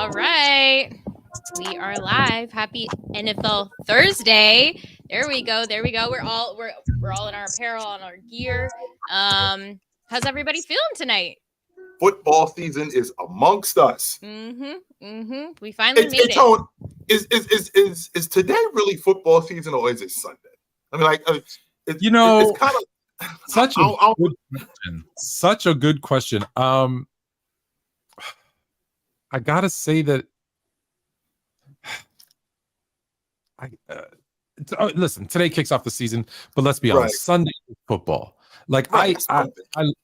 All right. We are live. Happy NFL Thursday. There we go. We're all in our apparel, on our gear. How's everybody feeling tonight? Football season is amongst us. We finally made it. Tone, is today really football season or is it Sunday? I mean, it's kind of such a good question. I gotta say that listen, today kicks off the season, but let's be honest, Sunday is football. I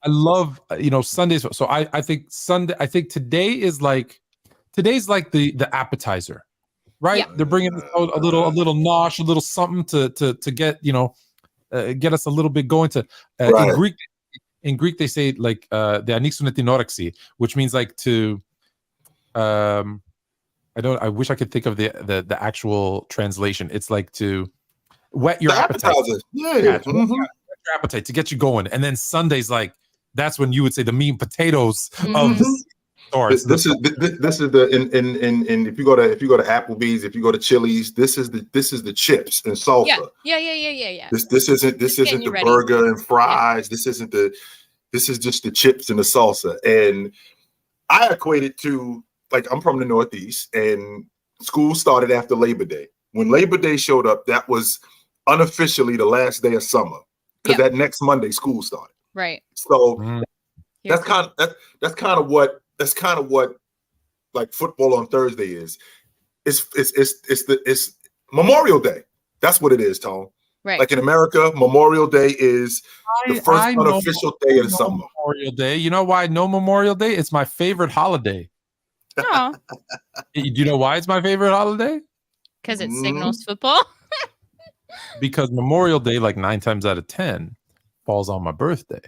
love Sundays. So I think today's like the appetizer, right? Yeah. They're bringing us a little nosh, a little something to get get us a little bit going to in Greek they say like the aniksunet tinoraxi, which means like to I wish I could think of the actual translation. It's like to whet your appetite. Your appetite to get you going. And then Sunday's like that's when you would say the meat and potatoes of the stores. This is the in if you go to Applebee's, if you go to Chili's, this is the chips and salsa. Yeah. This isn't the burger and fries. Yeah. This is just the chips and the salsa. And I equate it to, like, I'm from the Northeast, and school started after Labor Day. When Labor Day showed up, that was unofficially the last day of summer, because that next Monday school started. Right. So that's kind of what like football on Thursday is. It's Memorial Day. That's what it is, Tone. Right. Like in America, Memorial Day is the first unofficial day of the summer. Memorial Day. You know why no Memorial Day? It's my favorite holiday. Oh. Do you know why it's my favorite holiday? Because it signals football. Because Memorial Day, like 9 times out of 10, falls on my birthday.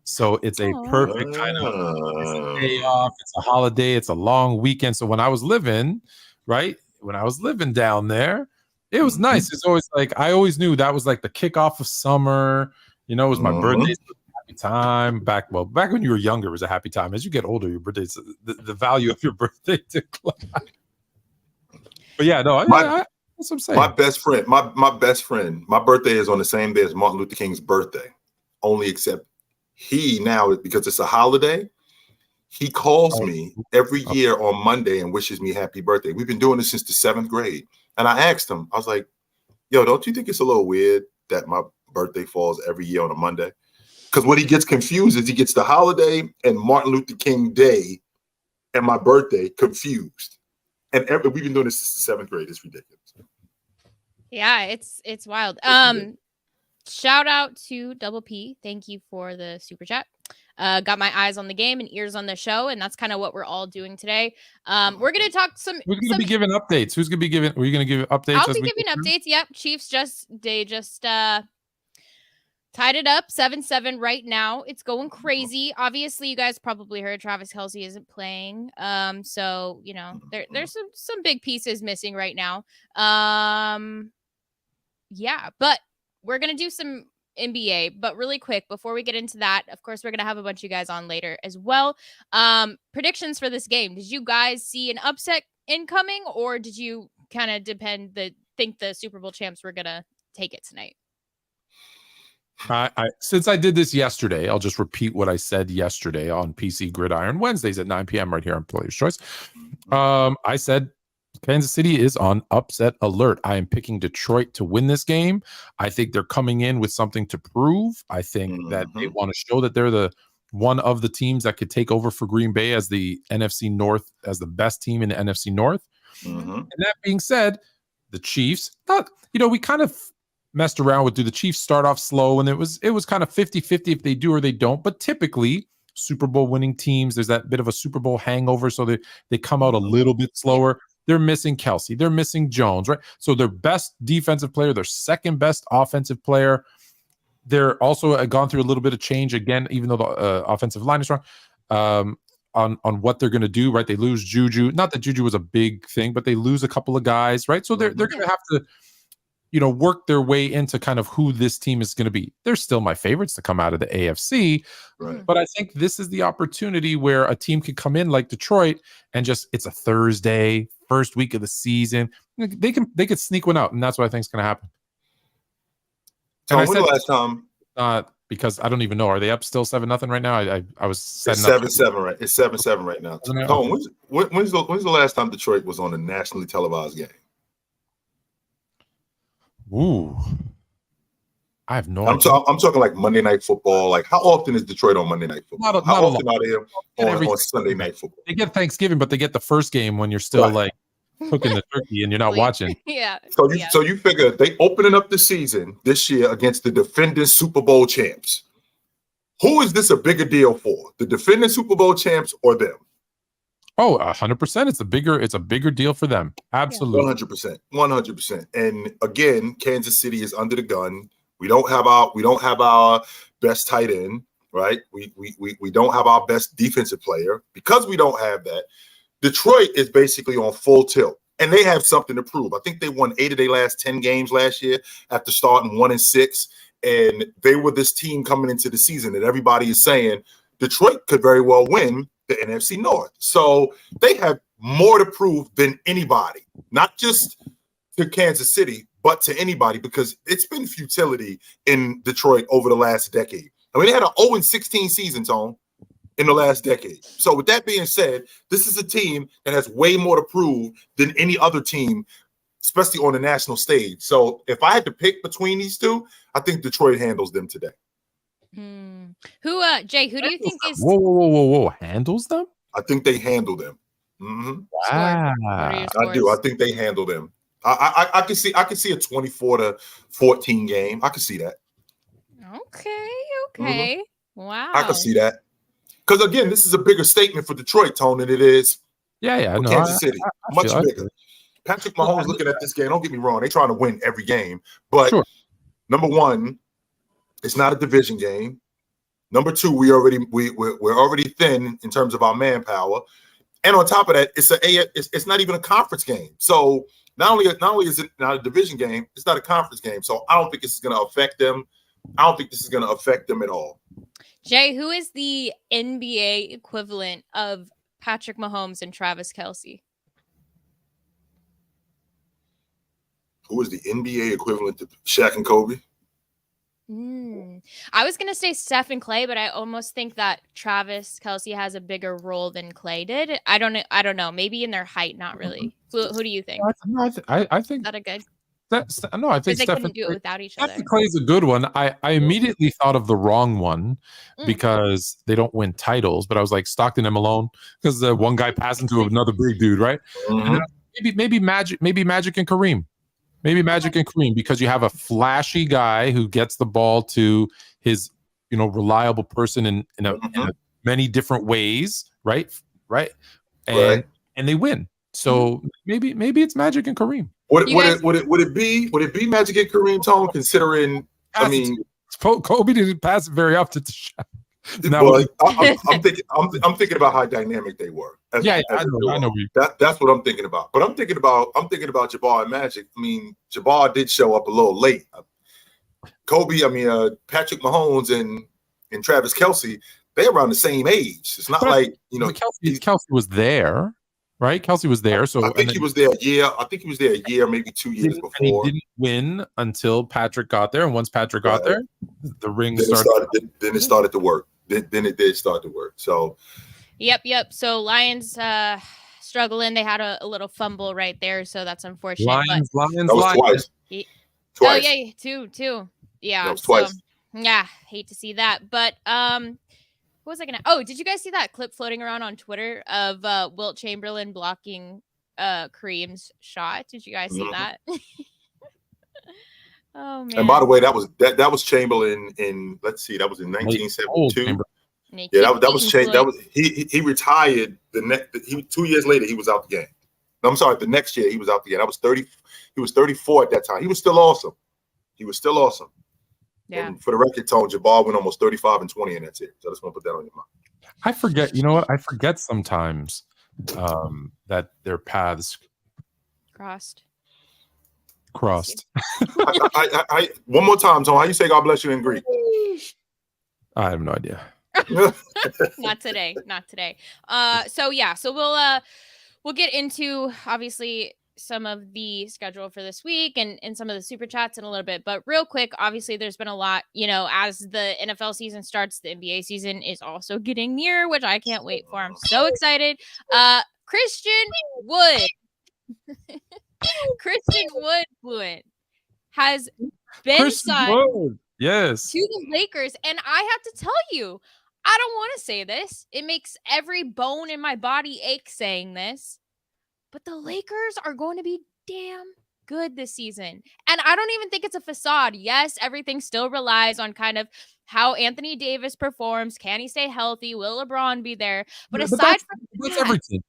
So it's a perfect kind of day off. It's a holiday. It's a long weekend. So when I was living down there, it was nice. It's always like, I always knew that was like the kickoff of summer. It was my birthday. Happy time. Back when you were younger, it was a happy time. As you get older, your birthday, the value of your birthday declines. But yeah, no, that's what I'm saying. My best friend, my birthday is on the same day as Martin Luther King's birthday. Only except he now, because it's a holiday, he calls me every year on Monday and wishes me happy birthday. We've been doing this since the 7th grade. And I asked him, I was like, yo, don't you think it's a little weird that my birthday falls every year on a Monday? Because what he gets confused is he gets the holiday and Martin Luther King Day and my birthday confused. And we've been doing this since the 7th grade. It's ridiculous. Yeah, it's wild. Shout out to Double P. Thank you for the super chat. Got my eyes on the game and ears on the show, and that's kind of what we're all doing today. We're gonna talk Who's gonna be giving updates? Who's gonna be giving? Are you gonna give updates? I'll be giving updates. Yep. Chiefs just tied it up 7-7 right now. It's going crazy. Obviously, you guys probably heard Travis Kelce isn't playing. So there's some big pieces missing right now. Yeah, but we're gonna do some NBA, but really quick before we get into that, of course, we're gonna have a bunch of you guys on later as well. Predictions for this game. Did you guys see an upset incoming, or did you kind of think the Super Bowl champs were gonna take it tonight? Since I did this yesterday, I'll just repeat what I said yesterday on PC Gridiron Wednesdays at 9 p.m. right here on Player's Choice. I said Kansas City is on upset alert. I am picking Detroit to win this game. I think they're coming in with something to prove. I think that they want to show that they're one of the teams that could take over for Green Bay as the NFC North, as the best team in the NFC North. And that being said, the Chiefs, we kind of messed around with, do the Chiefs start off slow? And it was kind of 50-50 if they do or they don't. But typically, Super Bowl winning teams, there's that bit of a Super Bowl hangover, so they come out a little bit slower. They're missing Kelce. They're missing Jones, right? So their best defensive player, their second best offensive player. They're also gone through a little bit of change again, even though the offensive line is strong, on what they're going to do, right? They lose Juju. Not that Juju was a big thing, but they lose a couple of guys, right? So they're going to have to work their way into kind of who this team is going to be. They're still my favorites to come out of the AFC, Right. but I think this is the opportunity where a team could come in like Detroit and it's a Thursday, first week of the season. They could sneak one out, and that's what I think is going to happen. And when the last time? Because I don't even know. Are they up still 7-0 right now? I was setting up 7-7 right. It's 7-7 right now. Tone, when's the last time Detroit was on a nationally televised game? Ooh, I have no idea. I'm talking like Monday Night Football. Like, how often is Detroit on Monday Night Football? How often are they on Sunday Night Football? They get Thanksgiving, but they get the first game when you're still like cooking the turkey and you're not watching. Yeah. So you figure they opening up the season this year against the defending Super Bowl champs. Who is this a bigger deal for? The defending Super Bowl champs or them? Oh, 100%. It's a bigger deal for them. Absolutely. 100%. And again, Kansas City is under the gun. We don't have our best tight end, right? We don't have our best defensive player. Because we don't have that, Detroit is basically on full tilt. And they have something to prove. I think they won 8 of their last 10 games last year after starting 1-6. And they were this team coming into the season that everybody is saying Detroit could very well win the NFC North. So they have more to prove than anybody, not just to Kansas City, but to anybody, because it's been futility in Detroit over the last decade. I mean, they had an 0-16 season, Tone, in the last decade. So with that being said, this is a team that has way more to prove than any other team, especially on the national stage. So if I had to pick between these two, I think Detroit handles them today. Jay, who do you think is... Whoa. Handles them? I think they handle them. Mm-hmm. Wow. I do. I think they handle them. I can see a 24-14 game. I can see that. Okay. Mm-hmm. Wow. I can see that. Because again, this is a bigger statement for Detroit, Tone, than it is for Kansas City. Much bigger. Patrick Mahomes looking at this game. Don't get me wrong; they're trying to win every game. But number one, it's not a division game. Number two, we're already thin in terms of our manpower. And on top of that, it's not even a conference game. So not only is it not a division game, it's not a conference game. So I don't think this is going to affect them. I don't think this is going to affect them at all. Jay, who is the NBA equivalent of Patrick Mahomes and Travis Kelce? Who is the NBA equivalent to Shaq and Kobe? I was going to say Steph and Clay, but I almost think that Travis Kelce has a bigger role than Clay did. I don't know. Maybe in their height, not really. Who do you think? I think that a good. I think they couldn't do it without each other. Clay's a good one. I immediately thought of the wrong one because they don't win titles, but I was like Stockton and Malone because the one guy passing to another big dude, right? Mm-hmm. Maybe Magic and Kareem. Maybe Magic and Kareem, because you have a flashy guy who gets the ball to his, reliable person in many different ways, right? And they win. So maybe it's Magic and Kareem. Would it be Magic and Kareem, Tone? Considering, Kobe didn't pass it very often to Shaq. I'm thinking about how dynamic they were. I know. That's what I'm thinking about. But I'm thinking about Jabbar and Magic. I mean, Jabbar did show up a little late. Patrick Mahomes and Travis Kelce, they're around the same age. It's not Kelce was there, right? Kelce was there. So I think he was there. Yeah, I think he was there a year, maybe 2 years before. And he didn't win until Patrick got there. And once Patrick got there, the ring started. Then it started to work. Then it did start to work. So, yep. So Lions struggling. They had a little fumble right there, so that's unfortunate. Lions. That was twice. Oh yeah, two. Yeah, that was twice. Yeah, hate to see that. But what was I gonna? Oh, did you guys see that clip floating around on Twitter of Wilt Chamberlain blocking Kareem's shot? Did you guys see that? Oh man! And by the way, that was Chamberlain in that was in 1972. Yeah, that was Chamberlain. That was he retired the next. 2 years later he was out the game. No, I'm sorry, the next year he was out the game. That was 30. He was 34 at that time. He was still awesome. Yeah. And for the record, Tone, Jabbar went almost 35 and 20 in that series. So I just want to put that on your mind. I forget. You know what? I forget sometimes that their paths crossed. Crossed. One more time, Tom. How you say God bless you in Greek? I have no idea. Not today. So we'll get into obviously some of the schedule for this week and some of the super chats in a little bit. But real quick, obviously there's been a lot, as the NFL season starts, the NBA season is also getting near, which I can't wait for. I'm so excited. Christian Wood. Christian Wood, Fluent, has been signed yes, to the Lakers. And I have to tell you, I don't want to say this. It makes every bone in my body ache saying this. But the Lakers are going to be damn good this season. And I don't even think it's a facade. Yes, everything still relies on kind of how Anthony Davis performs. Can he stay healthy? Will LeBron be there? But aside from that's that, every team.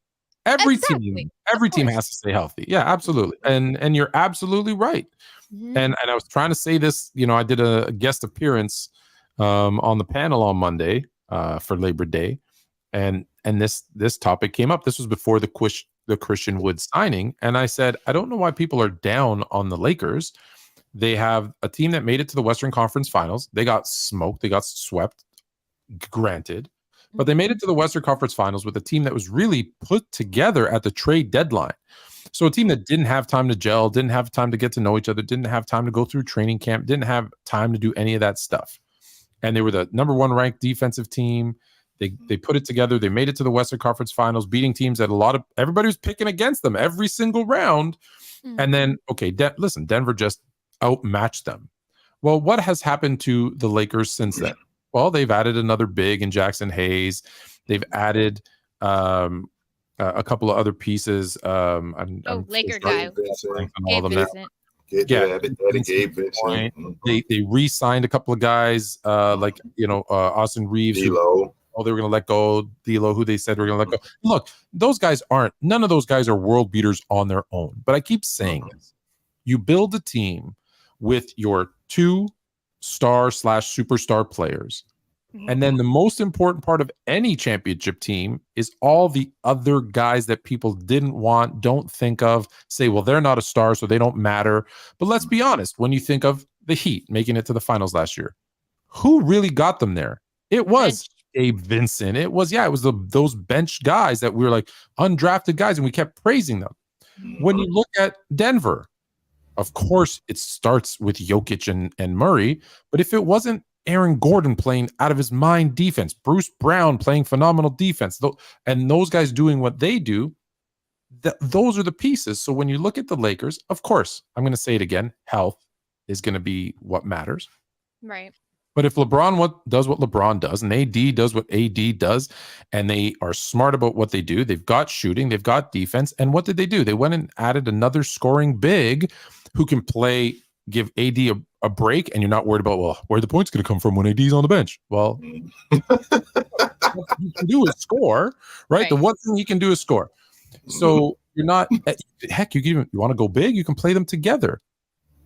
Every team has to stay healthy. Yeah, absolutely. And you're absolutely right. Mm-hmm. And I was trying to say this, I did a guest appearance on the panel on Monday for Labor Day. And this topic came up. This was before the Christian Wood signing. And I said, I don't know why people are down on the Lakers. They have a team that made it to the Western Conference Finals. They got smoked. They got swept, granted. But they made it to the Western Conference Finals with a team that was really put together at the trade deadline. So a team that didn't have time to gel, didn't have time to get to know each other, didn't have time to go through training camp, didn't have time to do any of that stuff. And they were the number one ranked defensive team. They put it together. They made it to the Western Conference Finals, beating teams that everybody was picking against them every single round. And then, listen, Denver just outmatched them. Well, what has happened to the Lakers since then? Well, they've added another big in Jackson Hayes. They've added a couple of other pieces. Laker guy. Gabe Vincent. Gabe Vincent. They re-signed a couple of guys Austin Reeves. They were going to let go D'Lo, who they said were going to let go. Look, none of those guys are world beaters on their own. But I keep saying this. You build a team with your 2 star/superstar players. And then the most important part of any championship team is all the other guys that people didn't want, don't think of, say, well, they're not a star, so they don't matter. But let's be honest, when you think of the Heat making it to the finals last year, who really got them there? It was Gabe Vincent. It was those bench guys that we were like undrafted guys, and we kept praising them. When you look at Denver, of course, it starts with Jokic and Murray. But if it wasn't Aaron Gordon playing out of his mind defense, Bruce Brown playing phenomenal defense, and those guys doing what they do, those are the pieces. So when you look at the Lakers, of course, I'm going to say it again, health is going to be what matters. Right. But if LeBron does what LeBron does, and AD does what AD does, and they are smart about what they do, they've got shooting, they've got defense, and what did they do? They went and added another scoring big who can give AD a break, and you're not worried about, well, where the points going to come from when AD's on the bench? Well, what he can do is score, right? The one thing he can do is score. So you're not, heck, you want to go big, you can play them together.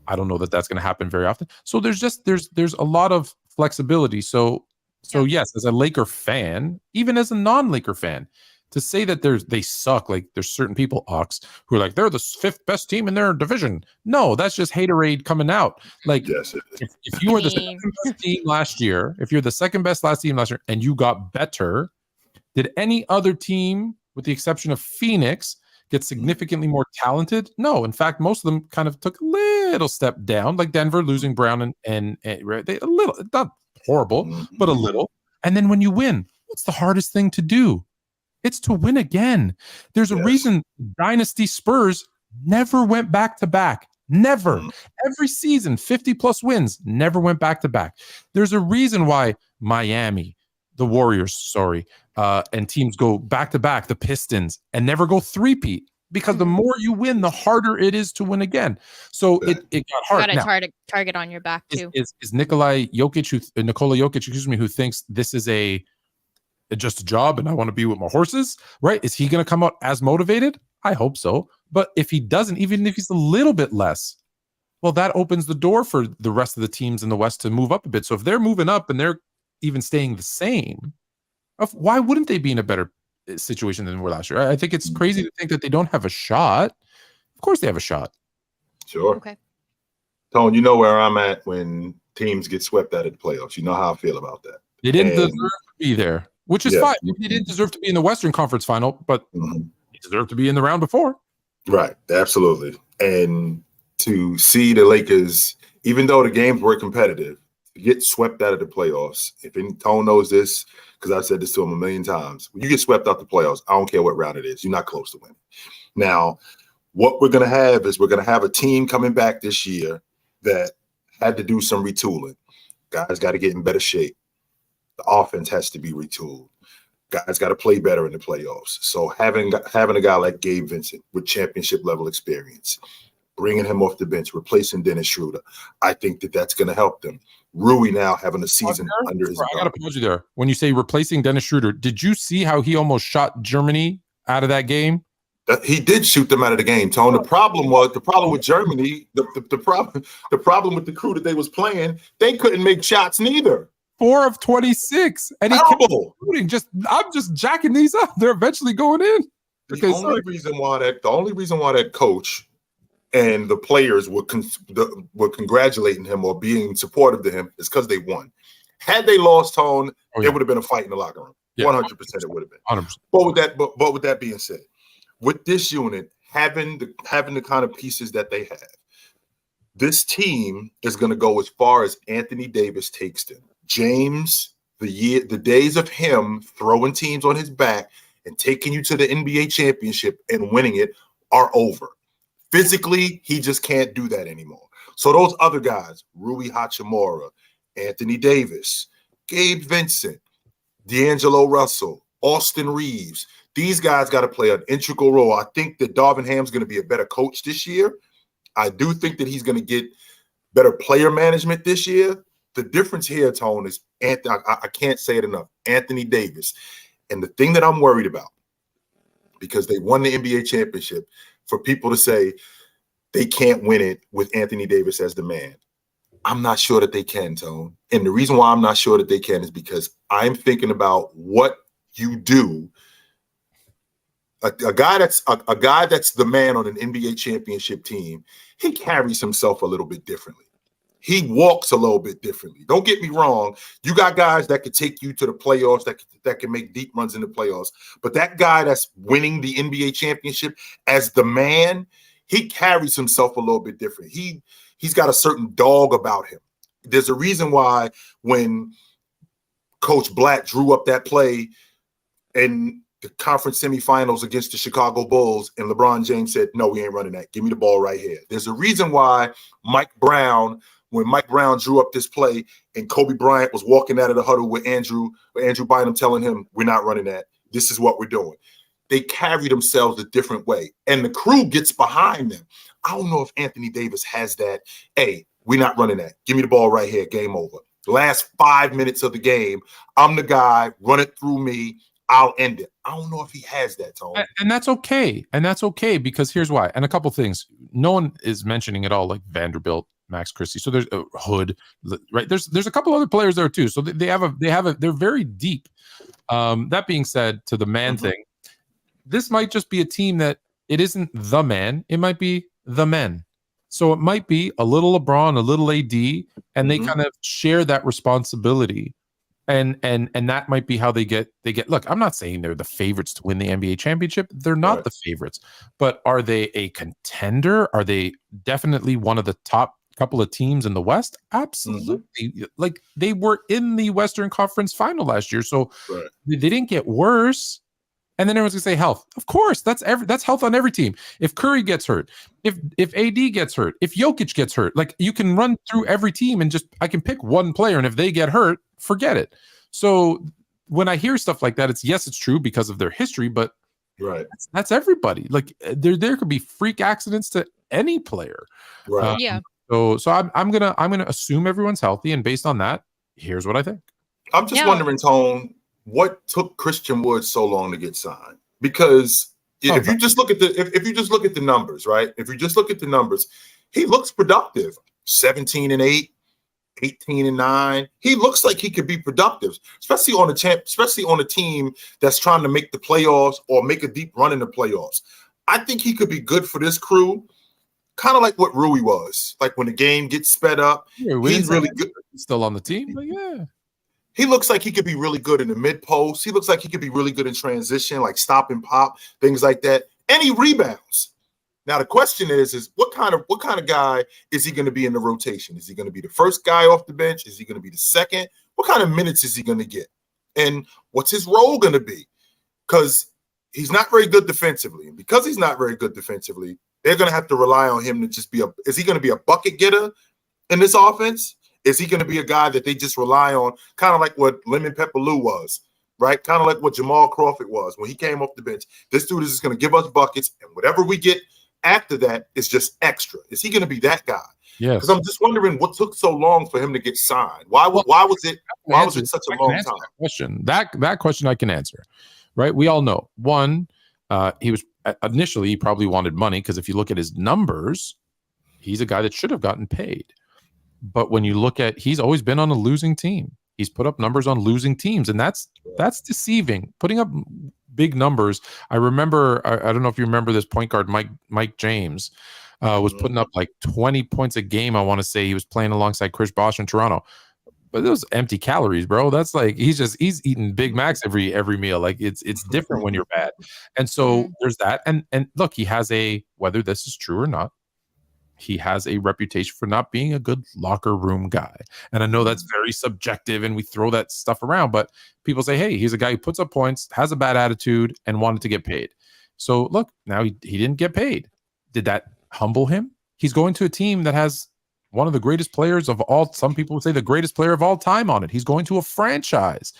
I don't know that that's going to happen very often. So there's a lot of flexibility. So yes, as a Laker fan, even as a non-Laker fan, to say that they suck, like there's certain people, Ox, who are like, they're the 5th best team in their division. No, that's just haterade coming out. Like, if you were the second best team last year, if you're the second best team last year and you got better, did any other team, with the exception of Phoenix, get significantly more talented? No. In fact, most of them kind of took a little step down, like Denver losing Brown and they a little, not horrible, but a little. And then when you win, what's the hardest thing to do? It's to win again. There's a reason Dynasty Spurs never went back to back. Never. Every season, 50 plus wins, never went back to back. There's a reason why Miami, the Warriors, and teams go back to back, the Pistons, and never go three-peat. Because the more you win, the harder it is to win again. So it got hard. You got a target on your back too. Is Nikola Jokic, who thinks this is just a job and I want to be with my horses, right? Is he going to come out as motivated? I hope so. But if he doesn't, even if he's a little bit less, well, that opens the door for the rest of the teams in the West to move up a bit. So if they're moving up and they're even staying the same, why wouldn't they be in a better situation than we were last year? I think it's crazy to think that they don't have a shot. Of course they have a shot. Sure. Okay. Tone, you know where I'm at when teams get swept out of the playoffs. You know how I feel about that. They didn't deserve to be there, which is fine. They didn't deserve to be in the Western Conference final, but they deserve to be in the round before. Right, absolutely. And to see the Lakers, even though the games were competitive, get swept out of the playoffs. If Tone knows this, because I've said this to him a million times, when you get swept out the playoffs, I don't care what round it is. You're not close to winning. Now, what we're going to have is we're going to have a team coming back this year that had to do some retooling. Guys got to get in better shape. The offense has to be retooled. Guys got to play better in the playoffs. So having a guy like Gabe Vincent with championship level experience, bringing him off the bench, replacing Dennis Schroeder, I think that's going to help them. Rui now having a season under his belt. I got to pause you there. When you say replacing Dennis Schroeder, did you see how he almost shot Germany out of that game? He did shoot them out of the game, Tone. The problem with Germany, the problem with the crew that they was playing, they couldn't make shots neither. 4 of 26, and he kept shooting. I'm just jacking these up. They're eventually going in. The only reason why that coach and the players were congratulating him or being supportive to him is because they won. Had they lost, Tone, it would have been a fight in the locker room. 100% it would have been. 100%. But with that being said, with this unit having the kind of pieces that they have, this team is going to go as far as Anthony Davis takes them. James, the days of him throwing teams on his back and taking you to the NBA championship and winning it are over. Physically, he just can't do that anymore. So those other guys, Rui Hachimura, Anthony Davis, Gabe Vincent, D'Angelo Russell, Austin Reeves, these guys got to play an integral role. I think that Darvin Ham's going to be a better coach this year. I do think that he's going to get better player management this year. The difference here, Tone, is I can't say it enough, Anthony Davis. And the thing that I'm worried about, because they won the NBA championship, for people to say they can't win it with Anthony Davis as the man, I'm not sure that they can, Tone. And the reason why I'm not sure that they can is because I'm thinking about what you do. A guy that's the man on an NBA championship team, he carries himself a little bit differently. He walks a little bit differently. Don't get me wrong. You got guys that could take you to the playoffs, that can make deep runs in the playoffs. But that guy that's winning the NBA championship as the man, he carries himself a little bit different. He's got a certain dog about him. There's a reason why when Coach Black drew up that play in the conference semifinals against the Chicago Bulls, and LeBron James said, "No, we ain't running that. Give me the ball right here." There's a reason why when Mike Brown drew up this play and Kobe Bryant was walking out of the huddle with Andrew Bynum telling him, "We're not running that. This is what we're doing." They carry themselves a different way, and the crew gets behind them. I don't know if Anthony Davis has that. Hey, we're not running that. Give me the ball right here. Game over. The last 5 minutes of the game, I'm the guy. Run it through me. I'll end it. I don't know if he has that, Tone. And that's okay. And that's okay, because here's why. And a couple things. No one is mentioning at all, like Vanderbilt, Max Christie. So there's Hood, right? There's a couple other players there too. So they're very deep. That being said, to the man thing, this might just be a team that it isn't the man. It might be the men. So it might be a little LeBron, a little AD, and they kind of share that responsibility. And that might be how they get. Look, I'm not saying they're the favorites to win the NBA championship. They're not the favorites, but are they a contender? Are they definitely one of the top couple of teams in the West? Absolutely. Like, they were in the Western Conference final last year, so they didn't get worse. And then everyone's gonna say health. Of course, that's health on every team. If Curry gets hurt, if AD gets hurt, if Jokic gets hurt, like, you can run through every team and I can pick one player, and if they get hurt, forget it. So when I hear stuff like that, it's true because of their history, but that's everybody. Like, there could be freak accidents to any player. So I'm gonna assume everyone's healthy, and based on that, here's what I think. I'm just wondering, Tone, what took Christian Wood so long to get signed? Because if you just look at the numbers, right? If you just look at the numbers, he looks productive. 17-8, 18-9. He looks like he could be productive, especially on a team that's trying to make the playoffs or make a deep run in the playoffs. I think he could be good for this crew. kind of like what Rui was. Like when the game gets sped up, he's really good. He's still on the team, but yeah. He looks like he could be really good in the mid post. He looks like he could be really good in transition, like stop and pop, things like that. And he rebounds. Now the question is what kind of guy is he going to be in the rotation? Is he going to be the first guy off the bench? Is he going to be the second? What kind of minutes is he going to get? And what's his role going to be? Because he's not very good defensively. And because he's not very good defensively, they're going to have to rely on him to just be is he going to be a bucket getter in this offense? Is he going to be a guy that they just rely on, kind of like what Lemon Pepper Lou was, right? Kind of like what Jamal Crawford was when he came off the bench. This dude is just going to give us buckets, and whatever we get after that is just extra. Is he going to be that guy? Yes. Because I'm just wondering what took so long for him to get signed. Why was it such a long time? That question I can answer, right? We all know. One, he was initially he probably wanted money because if you look at his numbers, he's a guy that should have gotten paid. But when you look at, he's always been on a losing team. He's put up numbers on losing teams, and that's deceiving. Putting up big numbers. I remember, I don't know if you remember this point guard, Mike James, was putting up like 20 points a game. I want to say he was playing alongside Chris Bosh in Toronto. But those empty calories, bro. That's like he's eating Big Macs every meal. Like it's different when you're bad. And so there's that. And look, he has whether this is true or not, he has a reputation for not being a good locker room guy. And I know that's very subjective and we throw that stuff around, but people say, hey, he's a guy who puts up points, has a bad attitude, and wanted to get paid. So look, now he didn't get paid. Did that humble him? He's going to a team that has one of the greatest players of all, some people would say the greatest player of all time on it. He's going to a franchise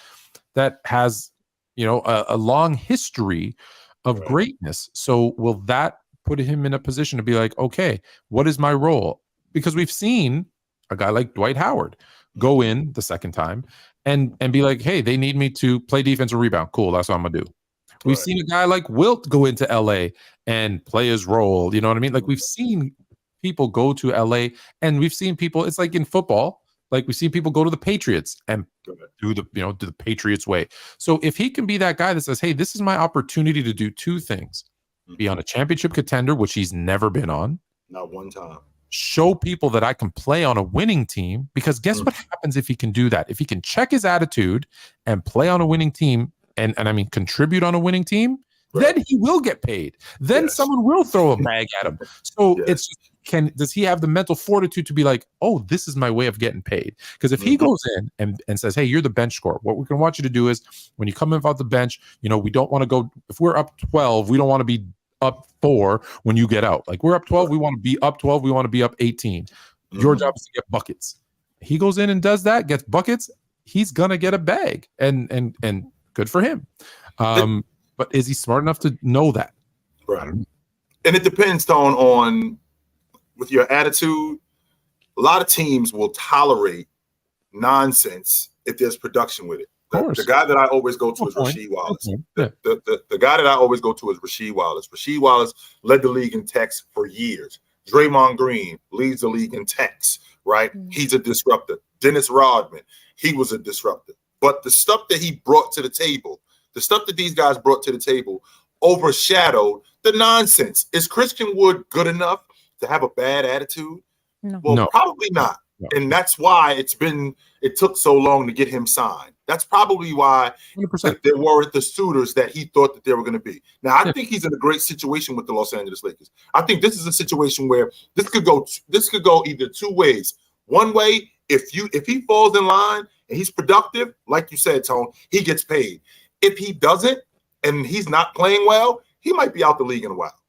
that has, a long history of greatness. So will that put him in a position to be like, okay, what is my role? Because we've seen a guy like Dwight Howard go in the second time and be like, hey, they need me to play defense or rebound. Cool, that's what I'm gonna do. We've seen a guy like Wilt go into LA and play his role. You know what I mean? Like we've seen people go to LA and we've seen people, it's like in football, like we see people go to the Patriots and do the Patriots way. So if he can be that guy that says, hey, this is my opportunity to do two things. Be on a championship contender, which he's never been on. Not one time. Show people that I can play on a winning team, because guess what happens if he can do that? If he can check his attitude and play on a winning team and I mean contribute on a winning team, then he will get paid. Then someone will throw a bag at him. So it's does he have the mental fortitude to be like, oh, this is my way of getting paid? Because if he goes in and says, hey, you're the bench scorer, what we're going to want you to do is when you come in off the bench, we don't want to go, if we're up 12, we don't want to be up 4 when you get out. Like we're up 12, we want to be up 12, we want to be up 18. Your job is to get buckets. He goes in and does that, gets buckets, he's going to get a bag and good for him. But is he smart enough to know that? Right. And it depends on with your attitude. A lot of teams will tolerate nonsense if there's production with it. The guy that I always go to is Rasheed Wallace. The guy that I always go to is Rasheed Wallace. Rasheed Wallace led the league in techs for years. Draymond Green leads the league in techs, right? He's a disruptor. Dennis Rodman, he was a disruptor. But the stuff that he brought to the table, the stuff that these guys brought to the table overshadowed the nonsense. Is Christian Wood good enough to have a bad attitude? No. Well, No. probably not. No. And that's why it took so long to get him signed. That's probably why there weren't the suitors that he thought that they were going to be. Now, I think he's in a great situation with the Los Angeles Lakers. I think this is a situation where this could go either two ways. One way, if he falls in line and he's productive, like you said, Tone, he gets paid. If he doesn't and he's not playing well, he might be out the league in a while.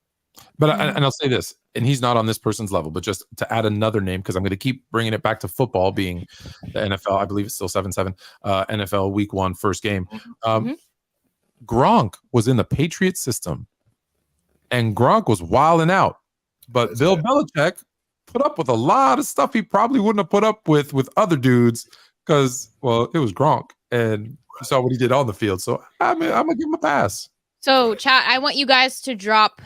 But and I'll say this, and he's not on this person's level, but just to add another name, because I'm going to keep bringing it back to football being the NFL. I believe it's still 7-7 NFL Week 1 first game. Gronk was in the Patriots system, and Gronk was wilding out. But Bill Belichick put up with a lot of stuff he probably wouldn't have put up with other dudes because, well, it was Gronk, and you saw what he did on the field. So I'm going to give him a pass. So, chat, I want you guys to drop,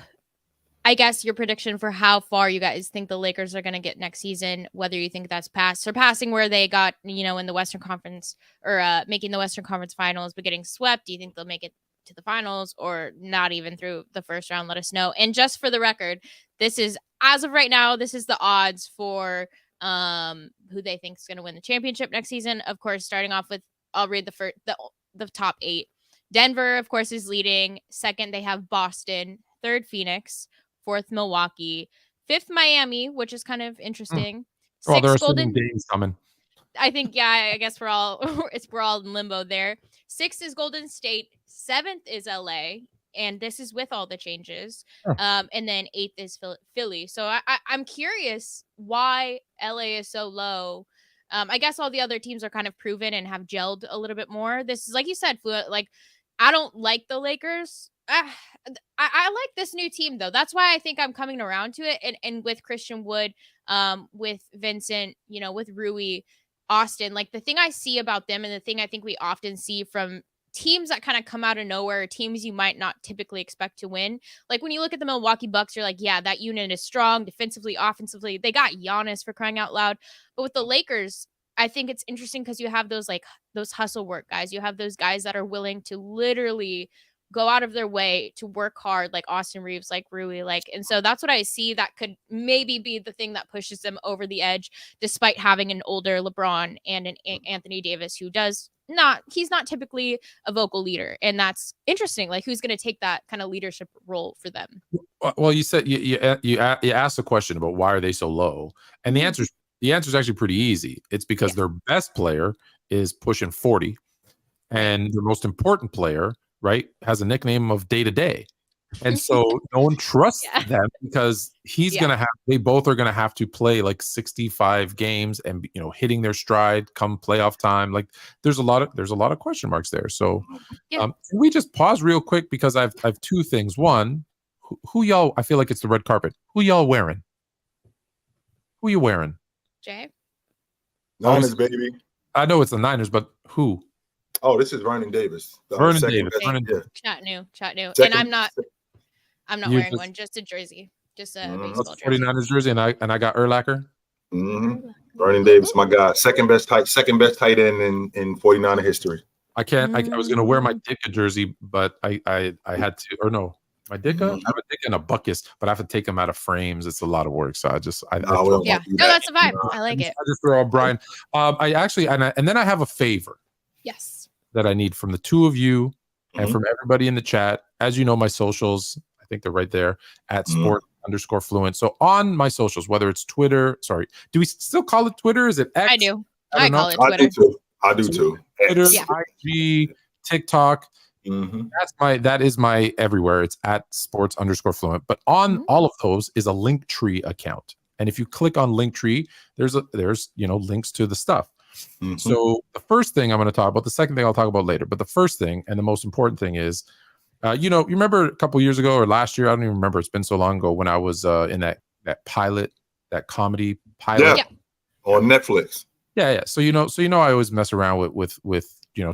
I guess, your prediction for how far you guys think the Lakers are going to get next season, whether you think that's surpassing where they got, in the Western Conference or making the Western Conference finals, but getting swept. Do you think they'll make it to the finals or not even through the first round? Let us know. And just for the record, this is as of right now, this is the odds for who they think is going to win the championship next season. Of course, starting off with, I'll read the top 8. Denver, of course, is leading. Second, they have Boston. Third, Phoenix. Fourth, Milwaukee. Fifth, Miami, which is kind of interesting. Well, there are Sixth, some games coming. I think, yeah, I guess we're all in limbo there. 6th is Golden State. 7th is LA, and this is with all the changes. And then 8th is Philly. So I'm curious why LA is so low. I guess all the other teams are kind of proven and have gelled a little bit more. This is, like you said, like, I don't like the Lakers. I like this new team, though. That's why I think I'm coming around to it. And with Christian Wood, with Vincent, with Rui, Austin, like, the thing I see about them, and the thing I think we often see from teams that kind of come out of nowhere, teams you might not typically expect to win. Like, when you look at the Milwaukee Bucks, you're like, yeah, that unit is strong defensively, offensively. They got Giannis, for crying out loud. But with the Lakers, I think it's interesting because you have those hustle work guys. You have those guys that are willing to literally go out of their way to work hard, like Austin Reeves, like Rui, and so that's what I see that could maybe be the thing that pushes them over the edge, despite having an older LeBron and an Anthony Davis who he's not typically a vocal leader. And that's interesting. Like, who's going to take that kind of leadership role for them? Well, you said you asked a question about why are they so low, and the answer is actually pretty easy. It's because their best player is pushing 40, and their most important player, right, has a nickname of day to day. And so no one trusts them because they both are going to have to play like 65 games and, hitting their stride come playoff time. Like, there's a lot of question marks there. So can we just pause real quick? Because I've 2 things. One, who y'all, I feel like it's the red carpet. Who y'all wearing? Who you wearing? Jay? Niners, baby. I know it's the Niners, but who? Oh, this is Vernon Davis. Vernon Davis. Chat new. And I'm not wearing one, just a jersey. Just a baseball jersey. 49ers jersey, and I got Urlacher. Vernon Davis, my guy. Second best tight end in 49er history. I was gonna wear my Dicka jersey, but I had to, or no. My Dicka, I have a Dicka and a Buckus, but I have to take them out of frames. It's a lot of work, so I that's a vibe. I like it. I just throw out Brian. I actually, and then I have a favor. Yes. That I need from the 2 of you and from everybody in the chat. As you know, my socials, I think they're right there at sport_fluent. So on my socials, whether it's Twitter, do we still call it Twitter? Is it X? I do. I call it Twitter. I do too. Twitter, IG, TikTok. That is my everywhere. It's at sports_fluent. But on all of those is a Linktree account. And if you click on Linktree, there's links to the stuff. So the first thing I'm going to talk about, the second thing I'll talk about later, but the first thing and the most important thing is, you remember a couple years ago or last year, I don't even remember, it's been so long ago, when I was in that pilot, that comedy pilot on Netflix. Yeah. So I always mess around with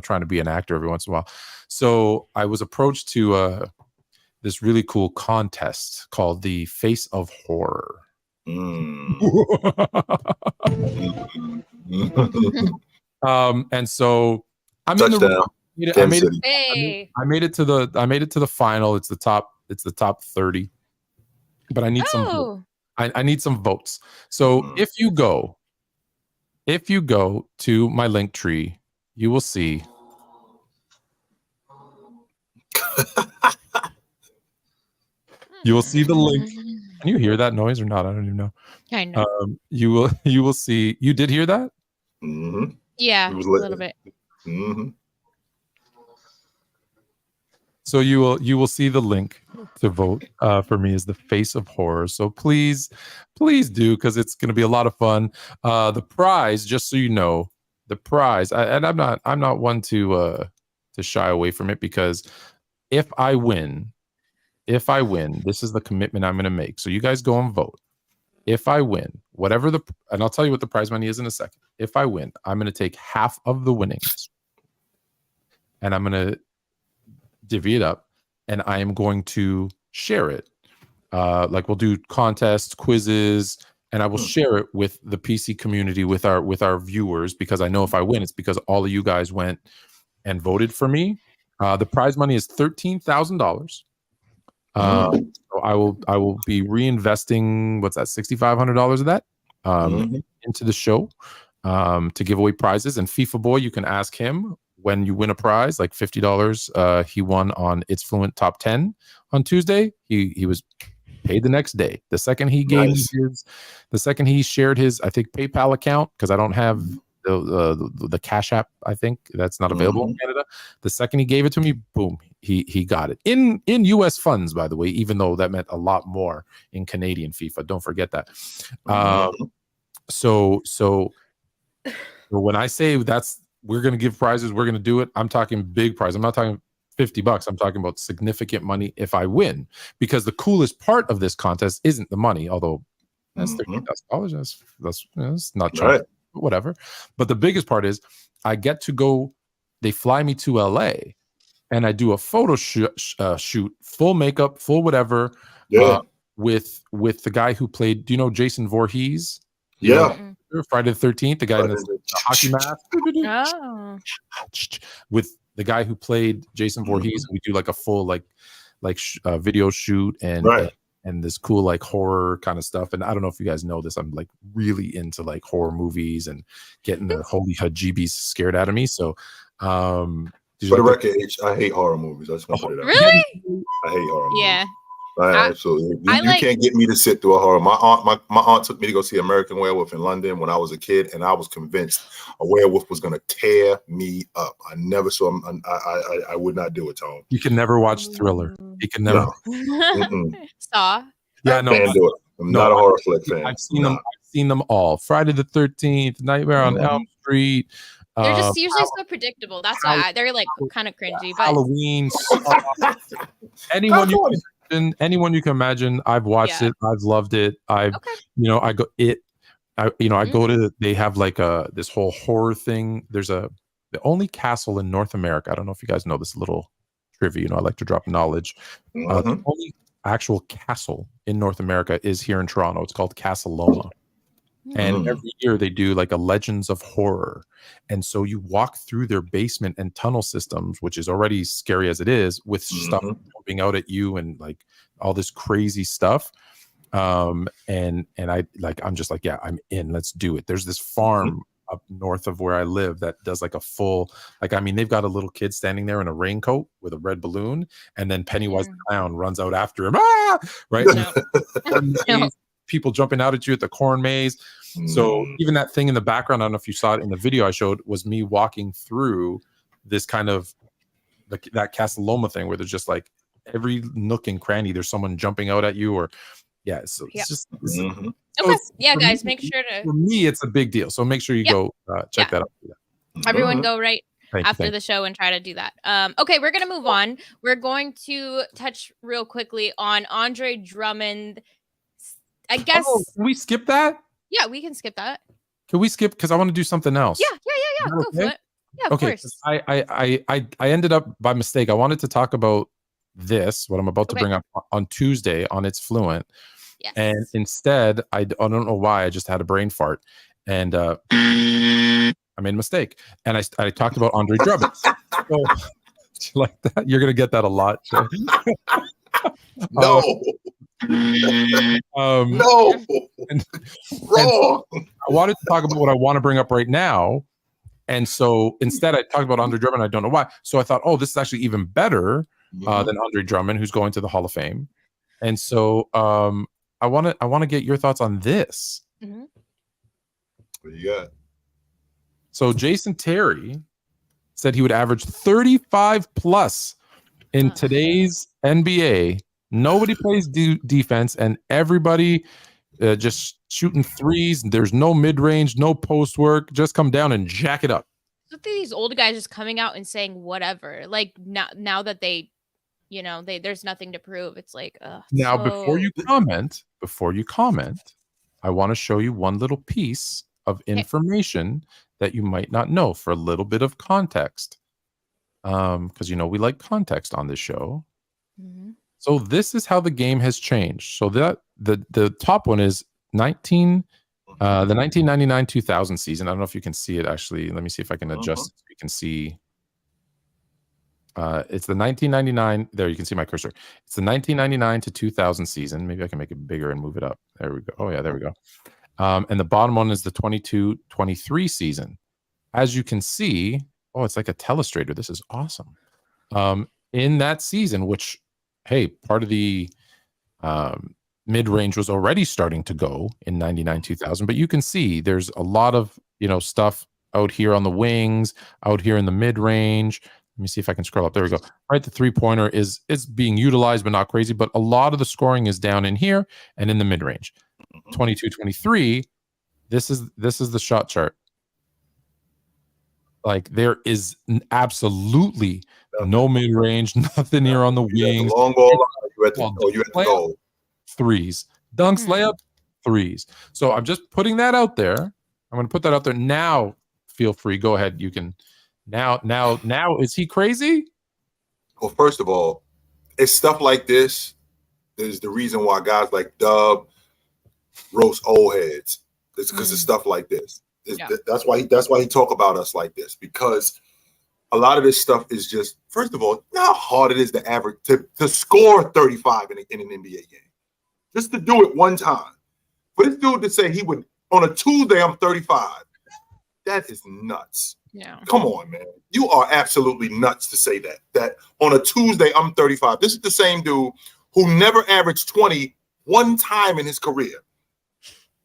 trying to be an actor every once in a while. So I was approached to this really cool contest called the Face of Horror. And so I'm in the I made it to the final. It's the top 30, but I need some I need some votes. So if you go to my Linktree, you will see the link. Can you hear that noise or not? I don't even know. I know. You will see. You did hear that? Yeah, a little bit. So you will see the link to vote for me as the Face of Horror. So please do, because it's going to be a lot of fun. The prize, just so you know, and I'm not one to shy away from it, because if I win, this is the commitment I'm going to make. So you guys go and vote. If I win, and I'll tell you what the prize money is in a second. If I win, I'm going to take half of the winnings and I'm going to divvy it up, and I am going to share it. Like, we'll do contests, quizzes, and I will share it with the PC community, with our viewers, because I know if I win, it's because all of you guys went and voted for me. The prize money is $13,000. So I will be reinvesting what's that, $6,500 of that into the show to give away prizes. And FIFA Boy, you can ask him when you win a prize, like $50. He won on It's Fluent Top 10 on Tuesday. He was paid the next day. The second he gave the second he shared his, I think, PayPal account, because I don't have the Cash App. I think that's not available in Canada. The second he gave it to me, boom, he got it in US funds, by the way, even though that meant a lot more in Canadian FIFA. Don't forget that. So when I say we're going to give prizes, we're going to do it, I'm talking big prize. I'm not talking $50. I'm talking about significant money if I win, because the coolest part of this contest isn't the money, although that's $13,000. That's not cheap, right, whatever. But the biggest part is I get to go. They fly me to LA, and I do a photo shoot, full makeup, full whatever, with the guy who played. Do you know Jason Voorhees? Friday the 13th, the guy in the hockey mask. With the guy who played Jason Voorhees, we do like a full video shoot and this cool like horror kind of stuff. And I don't know if you guys know this, I'm like really into like horror movies and getting the holy hajibis scared out of me. So for the record, I hate horror movies. I just want to put it out. Really? I hate horror movies. Yeah. Absolutely. You can't get me to sit through a horror. My aunt took me to go see American Werewolf in London when I was a kid, and I was convinced a werewolf was going to tear me up. I never saw him. I would not do it, Tom. You can never watch Thriller. You can never. Saw. Yeah, no. I'm not a horror flick fan. I've seen them all. Friday the 13th, Nightmare on Elm Street. They're just usually so predictable. That's why they're like kind of cringy. But Halloween. Anyone you can imagine, I've watched it. I've loved it. I go to, they have like this whole horror thing. There's the only castle in North America. I don't know if you guys know this little trivia. I like to drop knowledge. The only actual castle in North America is here in Toronto. It's called Castle Loma. And every year they do like a Legends of Horror. And so you walk through their basement and tunnel systems, which is already scary as it is, with stuff jumping out at you and like all this crazy stuff. And I'm just like, yeah, I'm in, let's do it. There's this farm up north of where I live that does like a full, they've got a little kid standing there in a raincoat with a red balloon, and then Pennywise the clown runs out after him. Right? No. People jumping out at you at the corn maze. So even that thing in the background, I don't know if you saw it in the video I showed, was me walking through this kind of that Castle Loma thing where there's just like every nook and cranny, there's someone jumping out at you, or it's just guys, make sure to. For me, it's a big deal. So make sure you go check that out. Everyone go after the show and try to do that. Okay, we're gonna move on. We're going to touch real quickly on Andre Drummond. I guess can we skip that? Yeah, we can skip that. Can we skip? Because I want to do something else. Yeah. Go for it. Yeah, of course. I ended up by mistake. I wanted to talk about what I'm about to bring up on Tuesday on It's Fluent. Yes. And instead, I don't know why, I just had a brain fart. And I made a mistake. And I talked about Andre Drummond. So, like that? You're going to get that a lot. No. No. Wrong. I wanted to talk about what I want to bring up right now. And so instead I talked about Andre Drummond. I don't know why. So I thought, this is actually even better than Andre Drummond, who's going to the Hall of Fame. And so I want to get your thoughts on this. What you got? So Jason Terry said he would average 35 plus in today's NBA. Nobody plays defense, and everybody just shooting threes. There's no mid-range, no post work. Just come down and jack it up. Look at these old guys just coming out and saying whatever. Like now that they there's nothing to prove. It's like, now before you comment, I want to show you one little piece of information that you might not know for a little bit of context. Because we like context on this show. So this is how the game has changed. So that the top one is the 1999-2000 season. I don't know if you can see it actually. Let me see if I can adjust it so you can see. It's the 1999. There, you can see my cursor. It's the 1999 to 2000 season. Maybe I can make it bigger and move it up. There we go. Oh yeah, there we go. And the bottom one is the 22-23 season. As you can see, oh, it's like a telestrator. This is awesome. In that season, which, hey, part of the mid-range was already starting to go in 99 2000, but you can see there's a lot of stuff out here on the wings, out here in the mid-range. Let me see if I can scroll up. There we go. Right, the three-pointer is being utilized, but not crazy. But a lot of the scoring is down in here and in the mid-range. 22-23. This is the shot chart. Like, there is absolutely no mid-range, nothing here on the wings. Long ball, you at the goal. Threes. Dunks, layup, threes. So I'm just putting that out there. I'm going to put that out there now. Feel free. Go ahead. You can. Now, is he crazy? Well, first of all, it's stuff like this. There's the reason why guys like Dub roast old heads. It's because of stuff like this. That's why he talk about us like this, because a lot of this stuff is just, first of all, you know how hard it is to average to score 35 in an NBA game. Just to do it one time. For this dude to say he would, on a Tuesday, I'm 35. That is nuts. Yeah. Come on, man. You are absolutely nuts to say that on a Tuesday, I'm 35. This is the same dude who never averaged 20 one time in his career.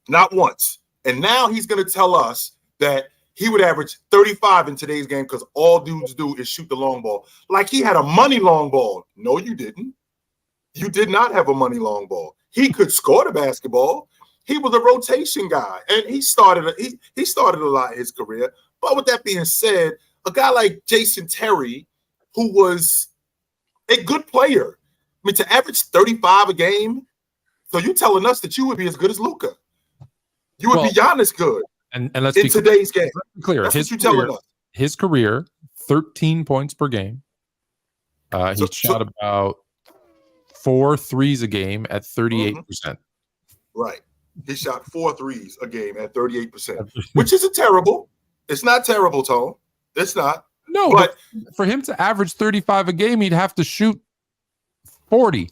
Not once. And now he's going to tell us that he would average 35 in today's game because all dudes do is shoot the long ball. Like he had a money long ball. No, you didn't. You did not have a money long ball. He could score the basketball. He was a rotation guy, and he started a lot in his career. But with that being said, a guy like Jason Terry, who was a good player, I mean, to average 35 a game, so you telling us that you would be as good as Luka. You would be Giannis good. And let's in today's game. Clear. That's what you telling us. His career, 13 points per game. He shot about 4 threes a game at 38%. Right. He shot 4 threes a game at 38%, which isn't terrible. It's not terrible, Tone. It's not. No, but for him to average 35 a game, he'd have to shoot 40.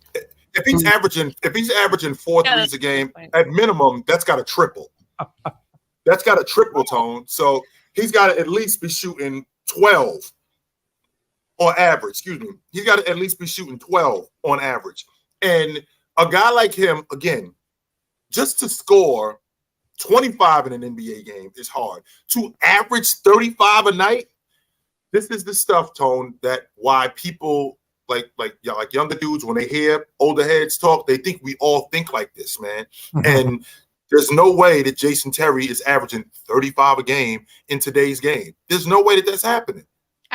If he's averaging 4 threes a game, at minimum, that's got to triple. That's got to triple, Tone. So he's got to at least be shooting 12 on average. Excuse me. He's got to at least be shooting 12 on average. And a guy like him, again, just to score 25 in an NBA game is hard. To average 35 a night, this is the stuff, Tone, that why people like younger dudes, when they hear older heads talk, they think we all think like this, man. And there's no way that Jason Terry is averaging 35 a game in today's game. There's no way that that's happening.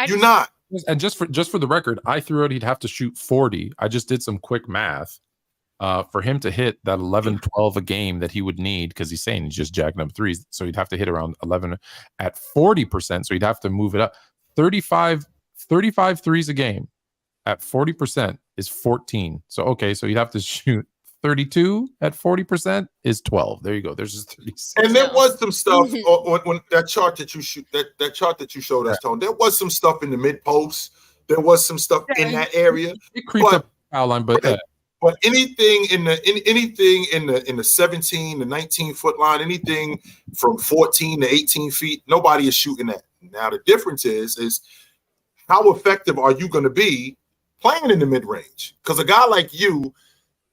You're not. And just for the record, I threw out he'd have to shoot 40. I just did some quick math. For him to hit that 11, 12 a game that he would need, because he's saying he's just jacking up threes, so he'd have to hit around 11 at 40%, so he'd have to move it up. 35 threes a game at 40% is 14. So he'd have to shoot 32 at 40% is 12. There you go. There's just 36. And there was some stuff on that chart that you shoot, that chart that you showed us, Tone. There was some stuff in the mid post. There was some stuff in that area. It creeped up the foul line, but but anything in the 17 to 19 foot line, anything from 14 to 18 feet, nobody is shooting that. Now the difference is how effective are you going to be playing in the mid range? Because a guy like you,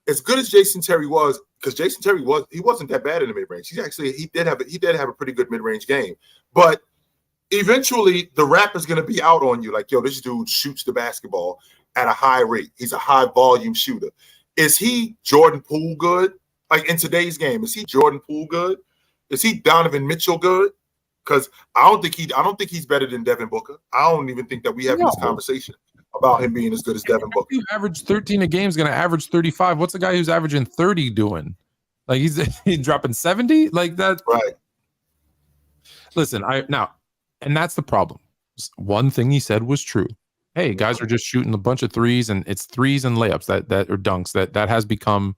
as good as Jason Terry was, because Jason Terry wasn't that bad in the mid range. He did have a pretty good mid range game, but eventually the rap is going to be out on you. Like, yo, this dude shoots the basketball at a high rate. He's a high volume shooter. Is he Jordan Poole good? Like in today's game, is he Jordan Poole good? Is he Donovan Mitchell good? Because I don't think he's better than Devin Booker. I don't even think that we have this conversation about him being as good as Devin Booker. Who averaged 13 a game is going to average 35. What's a guy who's averaging 30 doing? Like he's dropping 70 like that. Right. Listen, and that's the problem. One thing he said was true. Hey, guys are just shooting a bunch of threes, and it's threes and layups that or dunks that has become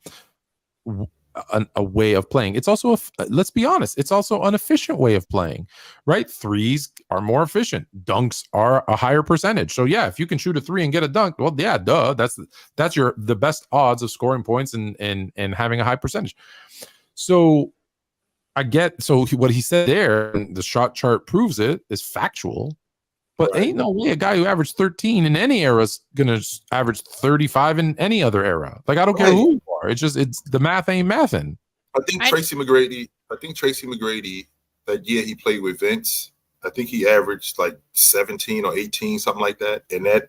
a way of playing. It's also let's be honest, it's also an efficient way of playing, right? Threes are more efficient. Dunks are a higher percentage. So yeah, if you can shoot a three and get a dunk, well, yeah, duh. That's the best odds of scoring points and having a high percentage. So what he said there, and the shot chart proves it, is factual. But ain't no way a guy who averaged 13 in any era is gonna average 35 in any other era. Like, I don't care who you are. It's the math ain't mathing. I think Tracy McGrady, that year he played with Vince, I think he averaged like 17 or 18, something like that. And that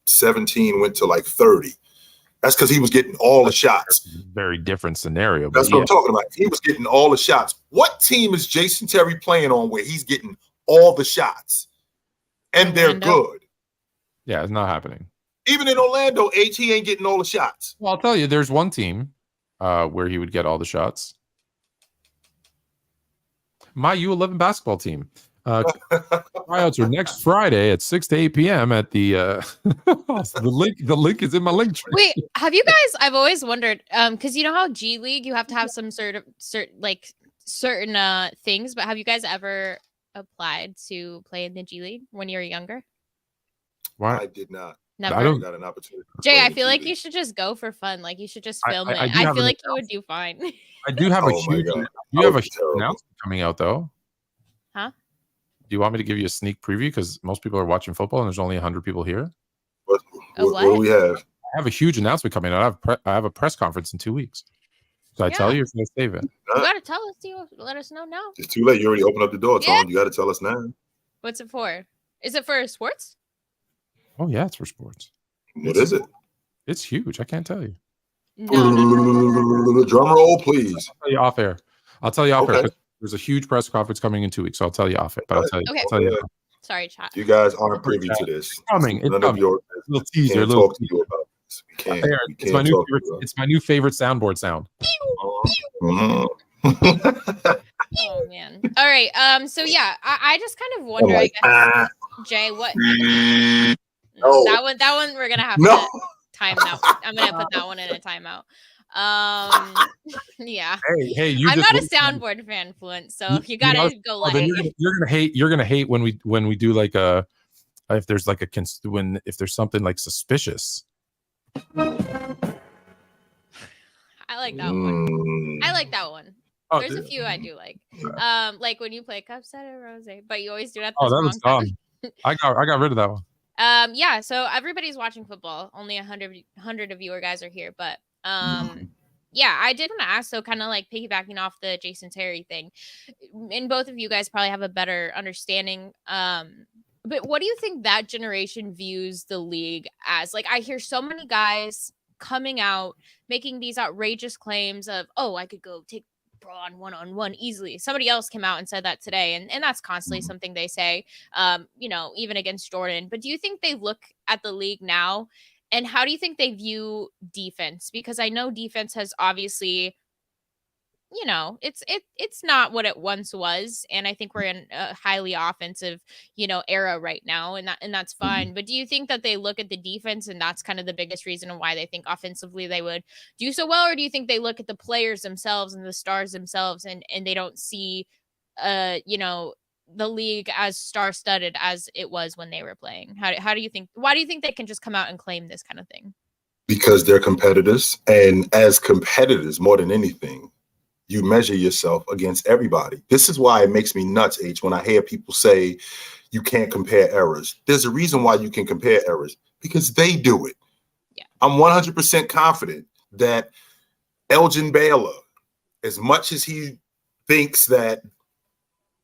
17 went to like 30. That's because he was getting all the shots. Very different scenario. That's what I'm talking about. He was getting all the shots. What team is Jason Terry playing on where he's getting all the shots? And they're good. Yeah, it's not happening. Even in Orlando, he ain't getting all the shots. Well, I'll tell you, there's one team where he would get all the shots. My U11 basketball team. Tryouts are next Friday at 6 to 8 p.m. at the the link is in my link tree. Wait, have you guys? I've always wondered, because you know how G League you have to have some certain things, but have you guys ever applied to play in the G League when you were younger? Why? I did not. Never. I got an opportunity. Jay, I feel like you should just go for fun. Like, you should just film it. I feel like you would do fine. I do have a huge announcement coming out, though. Huh? Do you want me to give you a sneak preview? Because most people are watching football and there's only 100 people here. What do we have? I have a huge announcement coming out. I have a press conference in 2 weeks. So I tell you, or should I save it? You got to tell us. Let us know now. It's too late. You already opened up the door, Tom. You got to tell us now. What's it for? Is it for sports? Oh, yeah, it's for sports. What is it? It's huge. I can't tell you. No. Drum roll, please. I'll tell you off air. Okay. There's a huge press conference coming in 2 weeks, so I'll tell you off it. But I'll tell you. Okay. I'll tell you. Sorry, chat. You guys aren't privy to this. It's coming. It's None coming. of your little teaser. Talk to you about this. We can't. It's my new favorite soundboard sound. Oh man. All right. So yeah, I just kind of wonder, I guess, Jay, what? No. That one we're gonna have to time out. I'm gonna put that one in a timeout. Yeah. Hey, I'm not a soundboard fan, Fluent, so you gotta go live. You're gonna hate when we do like if there's something like suspicious. I like that one. I like that one. Oh, there's a few I do like. Like when you play Cup Set or Rose, but you always do it at the wrong time. I got rid of that one. Yeah, so everybody's watching football. Only 100 of you guys are here, but yeah, I did want to ask, so kind of like piggybacking off the Jason Terry thing, and both of you guys probably have a better understanding. But what do you think that generation views the league as? Like, I hear so many guys coming out making these outrageous claims of, oh, I could go take Braun one-on-one easily. Somebody else came out and said that today, and that's constantly something they say, even against Jordan. But do you think they look at the league now, and how do you think they view defense? Because I know defense has obviously, it's not what it once was, and I think we're in a highly offensive, era right now, and that's fine. But do you think that they look at the defense, and that's kind of the biggest reason why they think offensively they would do so well, or do you think they look at the players themselves and the stars themselves, and they don't see, the league as star-studded as it was when they were playing? How do you think? Why do you think they can just come out and claim this kind of thing? Because they're competitors, and as competitors, more than anything, you measure yourself against everybody. This is why it makes me nuts, H, when I hear people say you can't compare errors. There's a reason why you can compare errors, because they do it. Yeah. I'm 100% confident that Elgin Baylor, as much as he thinks that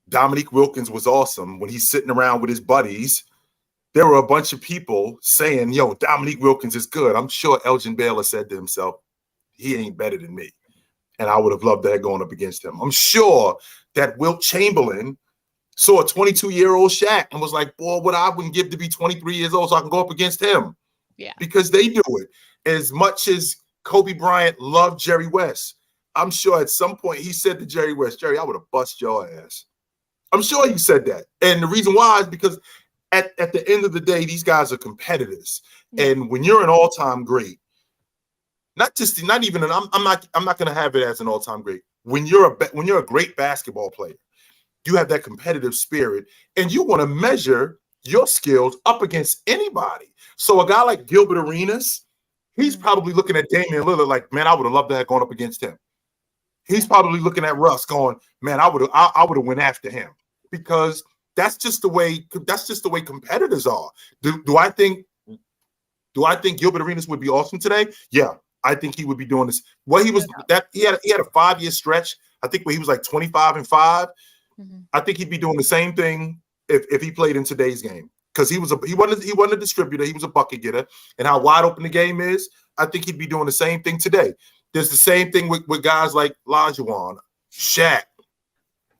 Dominique Wilkins was awesome when he's sitting around with his buddies, there were a bunch of people saying, yo, Dominique Wilkins is good. I'm sure Elgin Baylor said to himself, he ain't better than me. And I would have loved that going up against him. I'm sure that Wilt Chamberlain saw a 22-year-old Shaq and was like, boy, what I wouldn't give to be 23 years old so I can go up against him. Yeah. Because they do it. As much as Kobe Bryant loved Jerry West, I'm sure at some point he said to Jerry West, Jerry, I would have bust your ass. I'm sure he said that. And the reason why is because at the end of the day, these guys are competitors. Yeah. And when you're an all-time great, not even an, I'm not going to have it as an all-time great. When you're a great basketball player, you have that competitive spirit, and you want to measure your skills up against anybody. So a guy like Gilbert Arenas, he's probably looking at Damian Lillard like, man, I would have loved to have gone up against him. He's probably looking at Russ going, man, I would have went after him, because that's just the way competitors are. Do I think Gilbert Arenas would be awesome today? Yeah, I think he would be doing this. Well, he had a 5-year stretch, I think, where he was like 25-5. Mm-hmm. I think he'd be doing the same thing if he played in today's game, because he wasn't a distributor, he was a bucket getter, and how wide open the game is, I think he'd be doing the same thing today. There's the same thing with guys like Lajuan, Shaq,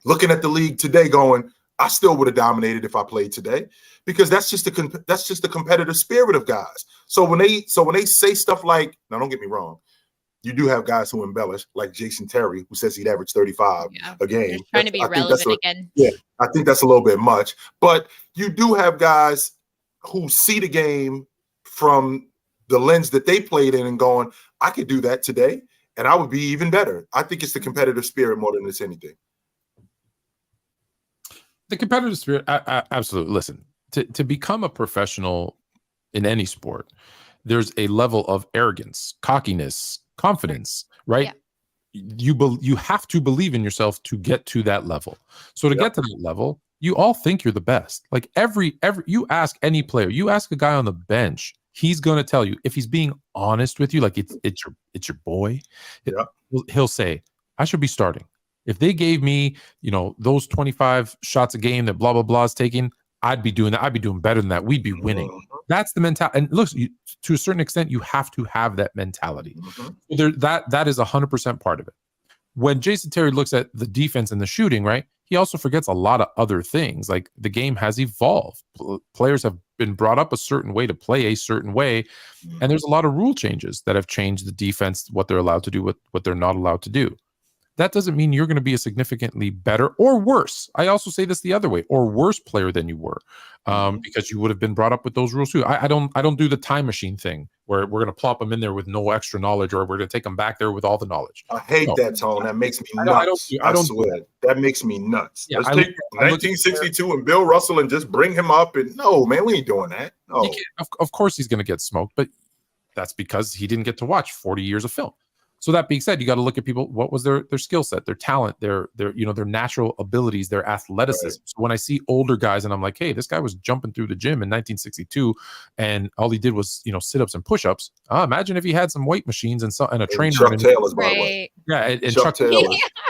looking at the league today going, I still would have dominated if I played today, because that's just the competitive spirit of guys. So when they say stuff like, now don't get me wrong, you do have guys who embellish, like Jason Terry, who says he'd average 35 a game. They're trying to be relevant again. Yeah, I think that's a little bit much. But you do have guys who see the game from the lens that they played in and going, I could do that today, and I would be even better. I think it's the competitive spirit more than it's anything. The competitive spirit, absolutely. Listen, to become a professional in any sport, there's a level of arrogance, cockiness, confidence, right? Yeah. You have to believe in yourself to get to that level. So to get to that level, you all think you're the best. Like every you ask any player, you ask a guy on the bench, he's going to tell you, if he's being honest with you, like it's your boy, he'll say, I should be starting. If they gave me, those 25 shots a game that blah blah blah is taking, I'd be doing that. I'd be doing better than that. We'd be winning. That's the mentality. And look, to a certain extent, you have to have that mentality. That is 100% part of it. When Jason Terry looks at the defense and the shooting, right, he also forgets a lot of other things. Like the game has evolved. Players have been brought up a certain way to play a certain way. And there's a lot of rule changes that have changed the defense, what they're allowed to do, what they're not allowed to do. That doesn't mean you're going to be a significantly better or worse. I also say this the other way, or worse player than you were, because you would have been brought up with those rules too. I don't do the time machine thing where we're going to plop them in there with no extra knowledge, or we're going to take them back there with all the knowledge. I hate that, Tone. That makes me nuts. I swear. That makes me nuts. Yeah, Let's take 1962 and Bill Russell and just bring him up. And no, man, we ain't doing that. No. Of course he's going to get smoked, but that's because he didn't get to watch 40 years of film. So that being said, you got to look at people. What was their skill set, their talent, their natural abilities, their athleticism. Right. So when I see older guys and I'm like, hey, this guy was jumping through the gym in 1962, and all he did was sit-ups and push-ups. Imagine if he had some weight machines and a trainer. Chuck Taylor's, by the way. Yeah, and Chuck Taylor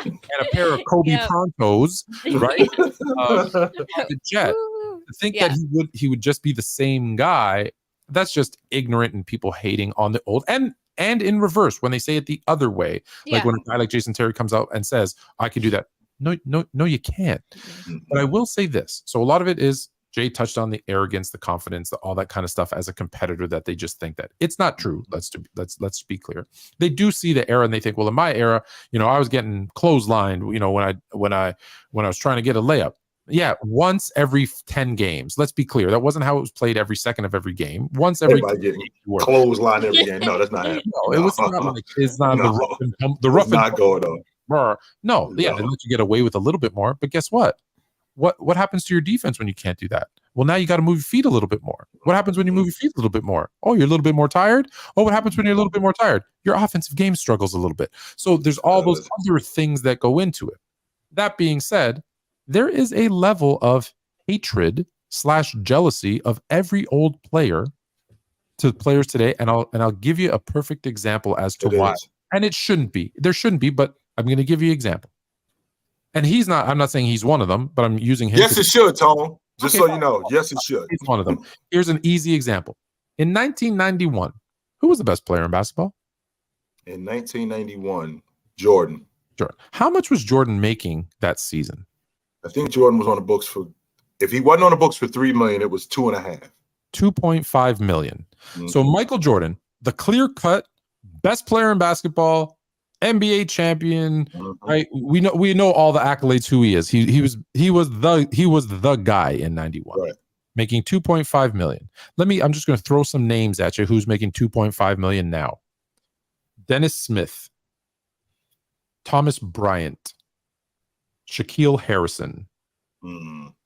and a pair of Kobe Prontos, right? The Jet. To think that he would just be the same guy, that's just ignorant and people hating on the old. And in reverse, when they say it the other way, like when a guy like Jason Terry comes out and says, I can do that. No, you can't. But I will say this. So a lot of it is, Jay touched on the arrogance, the confidence, all that kind of stuff as a competitor, that they just think that. It's not true. Let's be clear. They do see the era and they think, well, in my era, I was getting clotheslined, when I was trying to get a layup. Yeah, once every 10 games. Let's be clear. That wasn't how it was played every second of every game. Once every clothesline every game. No, that's not happening. No, it was not like it's not the rough and not going on. No, they let you get away with a little bit more. But guess what? What happens to your defense when you can't do that? Well, now you got to move your feet a little bit more. What happens when you move your feet a little bit more? Oh, you're a little bit more tired. Oh, what happens when you're a little bit more tired? Your offensive game struggles a little bit. So there's all those other things that go into it. That being said, there is a level of hatred / jealousy of every old player to players today, and I'll give you a perfect example as to why. And it shouldn't be. There shouldn't be, but I'm going to give you an example. And I'm not saying he's one of them, but I'm using him. Yes, it should, Tone. Just so you know. Yes, it should. He's one of them. Here's an easy example. In 1991, who was the best player in basketball? In 1991, Jordan. How much was Jordan making that season? I think Jordan was on the books if he wasn't on the books for $3 million, it was 2.5. 2.5 million. Mm-hmm. So Michael Jordan, the clear-cut best player in basketball, NBA champion, right? We know all the accolades who he is. He was the guy in 91. Right. Making 2.5 million. I'm just going to throw some names at you who's making 2.5 million now. Dennis Smith, Thomas Bryant, Shaquille Harrison,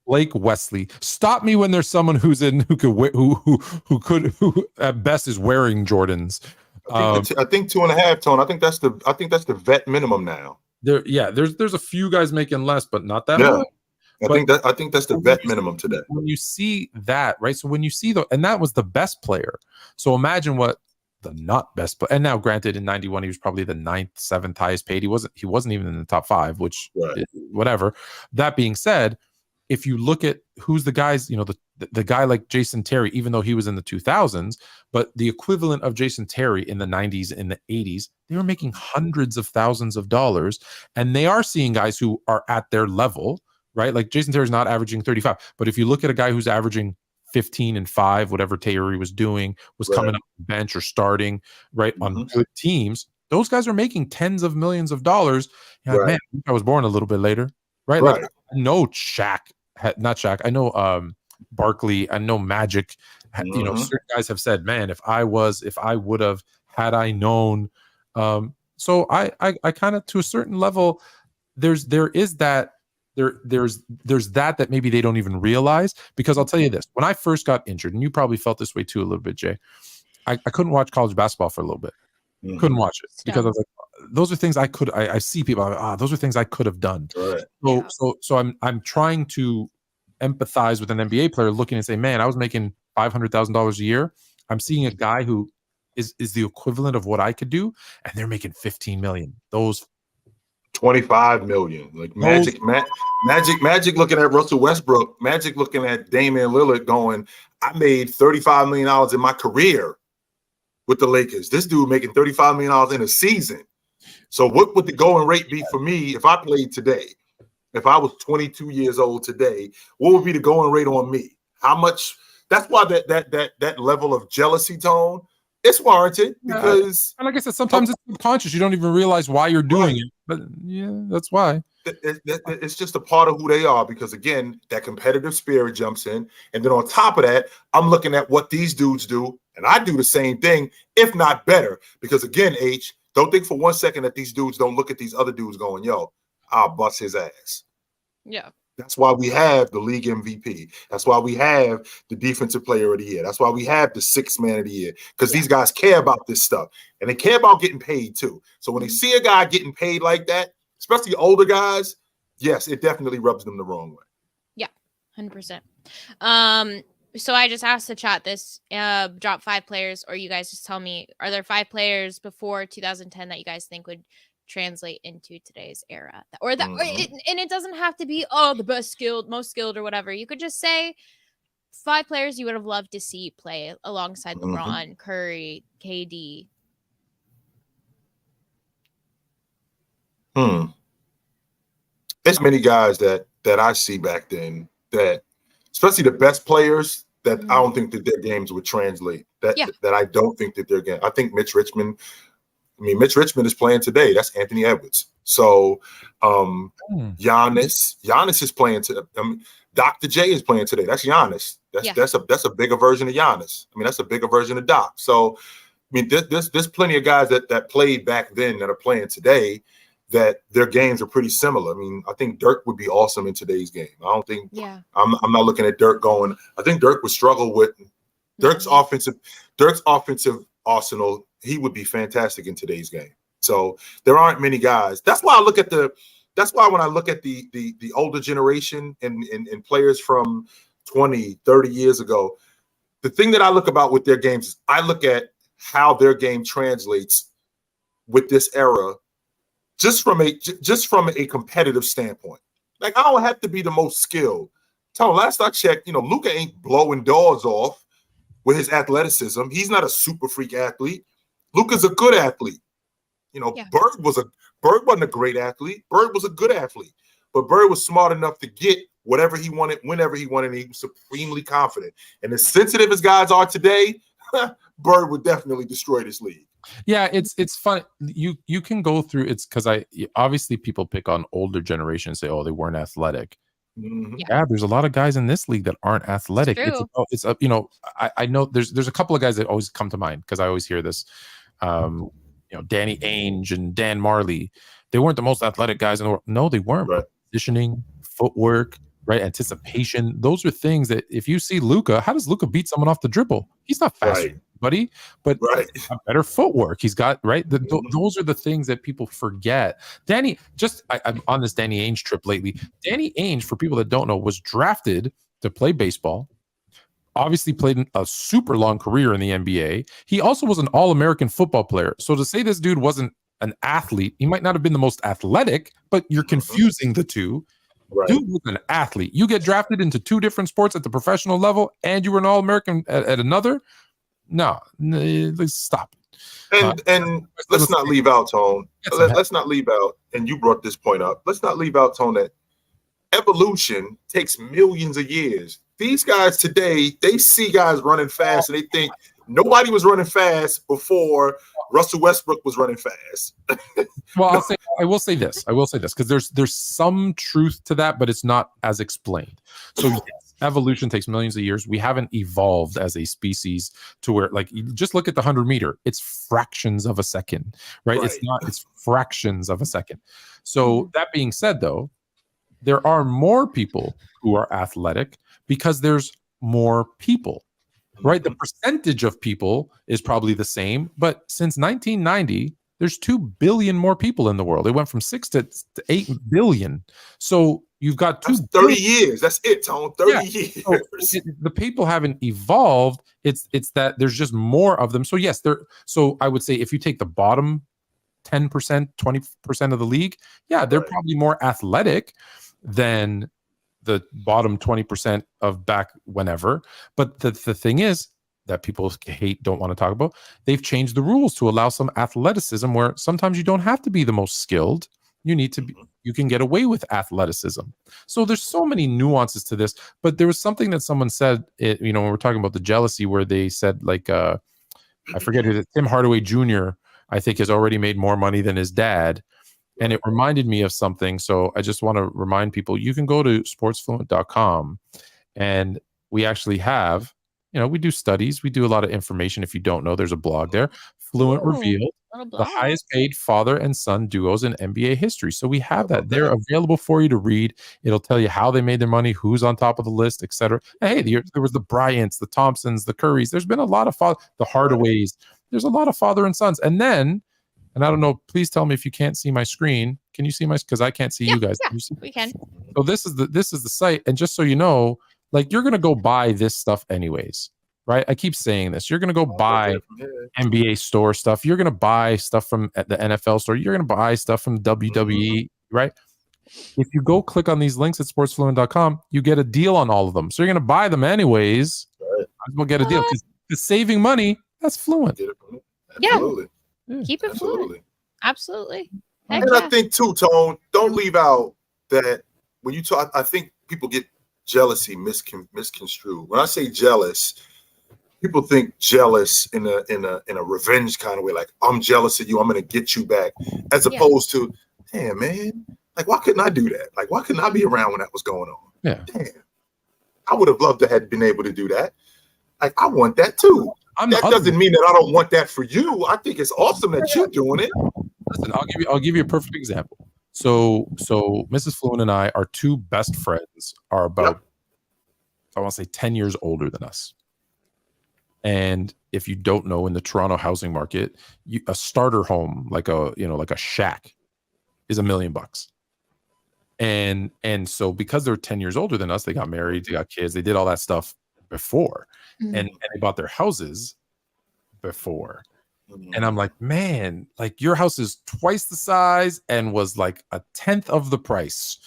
Blake Wesley. Stop me when there's someone who at best is wearing Jordans. I think 2.5 tone. I think that's the vet minimum now. There's a few guys making less, but not that much. I think that's the vet minimum today. When you see that, right? So when you see and that was the best player. So imagine what the not best player. And now, granted, in '91 he was probably the 9th, 7th highest paid. He wasn't even in the top 5, which whatever. That being said, if you look at who's the guys, the guy like Jason Terry, even though he was in the 2000s, but the equivalent of Jason Terry in the 90s, in the 80s, they were making hundreds of thousands of dollars, and they are seeing guys who are at their level, right? Like Jason Terry's not averaging 35, but if you look at a guy who's averaging 15 and 5, whatever Terry was doing, was coming up the bench or starting, right, on good teams, those guys are making tens of millions of dollars. Like, man, I was born a little bit later, right? Like, I know not Shaq. I know Barkley. I know Magic. Certain guys have said, "Man, if I would have, had I known." So I kind of, to a certain level, there's that maybe they don't even realize, because I'll tell you this: when I first got injured, and you probably felt this way too a little bit, Jay, I couldn't watch college basketball for a little bit. Couldn't watch it because I was like, those are things I could. I see people. Those are things I could have done. Right. So I'm trying to empathize with an NBA player looking and say, man, I was making $500,000 a year. I'm seeing a guy who is the equivalent of what I could do, and they're making 15 million. Those 25 million. Like Magic looking at Russell Westbrook, Magic looking at Damian Lillard going, I made $35 million in my career with the Lakers. This dude making $35 million in a season. So what would the going rate be for me if I played today? If I was 22 years old today, what would be the going rate on me? How much? That's why that level of jealousy tone, it's warranted, because and like I said, sometimes it's subconscious. You don't even realize why you're doing it. But yeah, that's why. It's just a part of who they are, because again, that competitive spirit jumps in. And then on top of that, I'm looking at what these dudes do, and I do the same thing, if not better. Because again, don't think for 1 second that these dudes don't look at these other dudes going, yo, I'll bust his ass. Yeah. That's why we have the league MVP. That's why we have the defensive player of the year. That's why we have the 6th man of the year, because these guys care about this stuff, and they care about getting paid too. So when they see a guy getting paid like that, especially older guys, yes, it definitely rubs them the wrong way. Yeah, 100%. So I just asked the chat this, drop 5 players, or you guys just tell me, are there 5 players before 2010 that you guys think would translate into today's era, or that, and it doesn't have to be the best skilled, most skilled, or whatever. You could just say 5 players you would have loved to see play alongside LeBron, Curry, KD. There's many guys that I see back then, that especially the best players, that I don't think that their games would translate. That I don't think that their game. I think Mitch Richmond is playing today. That's Anthony Edwards. So Giannis is playing today. Dr. J is playing today. That's Giannis. That's a bigger version of Giannis. That's a bigger version of Doc. So there's plenty of guys that played back then that are playing today, that their games are pretty similar. I think Dirk would be awesome in today's game. I don't think I'm not looking at Dirk going, I think Dirk would struggle with Dirk's offensive arsenal. He would be fantastic in today's game. So there aren't many guys. That's why when I look at the older generation and players from 20, 30 years ago, the thing that I look about with their games is I look at how their game translates with this era, just from a competitive standpoint. Like, I don't have to be the most skilled. Last I checked, Luka ain't blowing doors off with his athleticism. He's not a super freak athlete. Luka's a good athlete. Bird wasn't a great athlete. Bird was a good athlete, but Bird was smart enough to get whatever he wanted, whenever he wanted, and he was supremely confident. And as sensitive as guys are today, Bird would definitely destroy this league. Yeah, it's fun. You can go through, it's because obviously people pick on older generations, say, oh, they weren't athletic. Yeah, there's a lot of guys in this league that aren't athletic. I know there's a couple of guys that always come to mind, because I always hear this. Danny Ainge and Dan Marley. They weren't the most athletic guys in the world. No, they weren't. Right. Positioning, footwork, right? Anticipation. Those are things that if you see Luka, how does Luka beat someone off the dribble? He's not faster, buddy, but he's got better footwork. He's got, right? Those are the things that people forget. I'm on this Danny Ainge trip lately. Danny Ainge, for people that don't know, was drafted to play baseball. Obviously played a super long career in the NBA. He also was an All-American football player. So to say this dude wasn't an athlete, he might not have been the most athletic, but you're confusing the two. Right. Dude was an athlete. You get drafted into two different sports at the professional level, and you were an All-American at another. No, let's stop. And let's not leave out, Tone. Let's not leave out, and you brought this point up. Let's not leave out, Tone, that evolution takes millions of years. These guys today, they see guys running fast, and they think nobody was running fast before Russell Westbrook was running fast. Well, I will say this because there's some truth to that, but it's not as explained. So yes, evolution takes millions of years. We haven't evolved as a species to where, like, you just look at the 100-meter. It's fractions of a second, right? It's fractions of a second. So that being said, though, there are more people who are athletic because there's more people. Right, the percentage of people is probably the same, but since 1990, there's 2 billion more people in the world. It went from 6 to 8 billion. So you've got 30 years. That's it, Tone. 30 years. So the people haven't evolved. It's that there's just more of them. So yes, So I would say if you take the bottom 10%, 20% of the league, they're probably more athletic than the bottom 20% of back whenever. But the thing is that people don't want to talk about, they've changed the rules to allow some athleticism where sometimes you don't have to be the most skilled. You need to be, you can get away with athleticism. So there's so many nuances to this, but there was something that someone said, when we're talking about the jealousy, where they said, like, I forget who, Tim Hardaway Jr., I think, has already made more money than his dad. And it reminded me of something. So I just want to remind people, you can go to sportsfluent.com, and we actually have, we do studies. We do a lot of information. If you don't know, there's a blog there. Fluent revealed the highest paid father and son duos in NBA history. So we have that. They're available for you to read. It'll tell you how they made their money, who's on top of the list, etc. Hey, there was the Bryants, the Thompsons, the Currys. There's been a lot of the Hardaways. There's a lot of father and sons. And then, and I don't know, please tell me if you can't see my screen. Can you see because I can't see you guys. Yeah, we can. So this is the site. And just so you know, like, you're going to go buy this stuff anyways, right? I keep saying this. You're going to go buy NBA store stuff. You're going to buy stuff from the NFL store. You're going to buy stuff from WWE, right? If you go click on these links at sportsfluent.com, you get a deal on all of them. So you're going to buy them anyways. Right. Might as well get a deal, because saving money, that's Fluent. Absolutely. Yeah. Keep it fluent. Absolutely. And I think too, Tone, don't leave out that when you talk, I think people get jealousy misconstrued. When I say jealous, people think jealous in a revenge kind of way, like, I'm jealous of you, I'm gonna get you back, as opposed to, damn, man, like, why couldn't I do that? Like, why couldn't I be around when that was going on? Yeah. Damn. I would have loved to have been able to do that. Like, I want that too. That doesn't mean that I don't want that for you. I think it's awesome that you're doing it. Listen, I'll give you a perfect example. So Mrs. Fluent and I, our two best friends, are about, I want to say, 10 years older than us. And if you don't know, in the Toronto housing market, a starter home, like a shack, is $1 million. And so because they're 10 years older than us, they got married, they got kids, they did all that stuff before, and they bought their houses before. And I'm like, man, like, your house is twice the size and was like 1/10 of the price,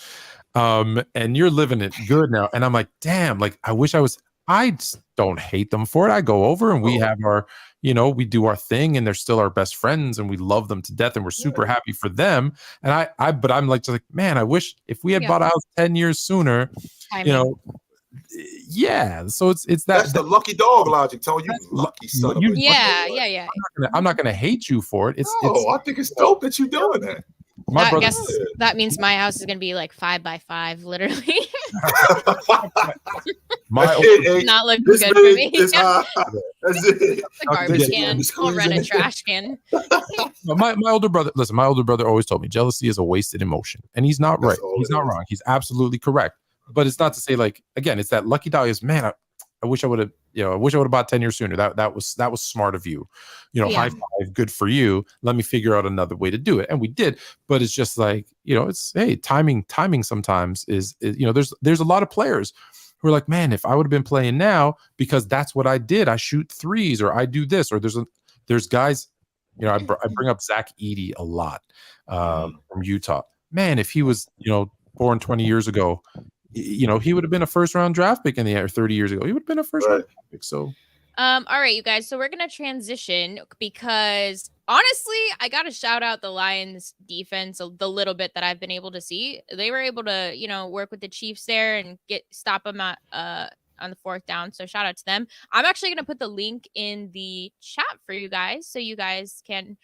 and you're living it good now. And I'm like, damn, like, I just don't hate them for it. I go over and we have our, we do our thing, and they're still our best friends, and we love them to death, and we're super happy for them. And but I'm like, just like, man, I wish if we had bought a house 10 years sooner, So that's the lucky dog logic. Tell you, lucky son. Yeah. I'm not gonna hate you for it. I think it's dope that you're doing that. My brother. guess that means my house is gonna be like 5 by 5, literally. Not looking good for me. That's it. A garbage can. I'll rent a trash can. My older brother. Listen, my older brother always told me jealousy is a wasted emotion, and he's not right. He's not wrong. He's absolutely correct. But it's not to say like again, it's that lucky dog is man. I wish I would have, I wish I would have bought 10 years sooner. That was smart of you. High five, good for you. Let me figure out another way to do it. And we did. But it's just like, it's hey, timing sometimes is there's a lot of players who are like, man, if I would have been playing now, because that's what I did. I shoot threes or I do this, or there's guys, I bring up Zach Edey a lot from Utah. Man, if he was, born 20 years ago, he would have been a first-round draft pick in the air 30 years ago. He would have been a first-round draft pick. So, all right, you guys. So we're gonna transition because honestly, I gotta shout out the Lions defense. The little bit that I've been able to see, they were able to, work with the Chiefs there and stop them at on the 4th down. So shout out to them. I'm actually gonna put the link in the chat for you guys, so you guys can.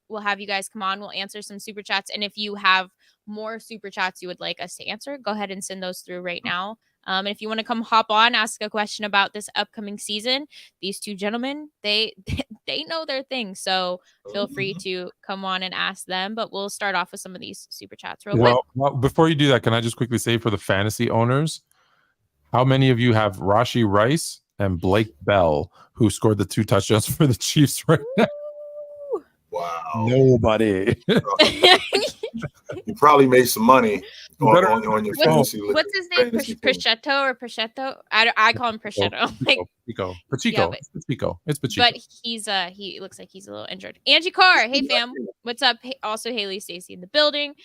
We'll have you guys come on. We'll answer some super chats, and if you have more super chats you would like us to answer, go ahead and send those through right now. And if you want to come hop on, ask a question about this upcoming season, these two gentlemen, they know their thing. So feel free to come on and ask them. But we'll start off with some of these super chats real quick. Well, before you do that, can I just quickly say for the fantasy owners, how many of you have Rashee Rice and Blake Bell, who scored the 2 touchdowns for the Chiefs right now? Wow. Nobody. You probably made some money on your fantasy. What's his name? Pacheco or Pacheco? I call him Pacheco. Pacheco. It's Pacheco. But he looks like he's a little injured. Angie Carr, hey fam, what's up? Hey, also Hailey Stacy in the building.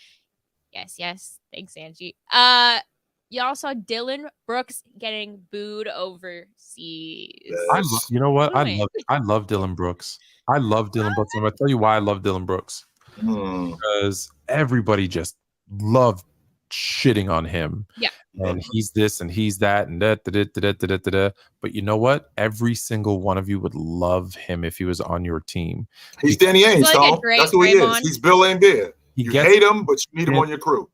Yes. Thanks, Angie. Y'all saw Dylan Brooks getting booed overseas. Yes. You know what? I love Dylan Brooks. I love Dylan Brooks. I'm going to tell you why I love Dylan Brooks. Because everybody just loved shitting on him. Yeah. And he's this and he's that and that. But you know what? Every single one of you would love him if he was on your team. He's Danny Ainge, Tom. That's who he is. He's Bill Laimbeer. You hate him, but you need him on your crew.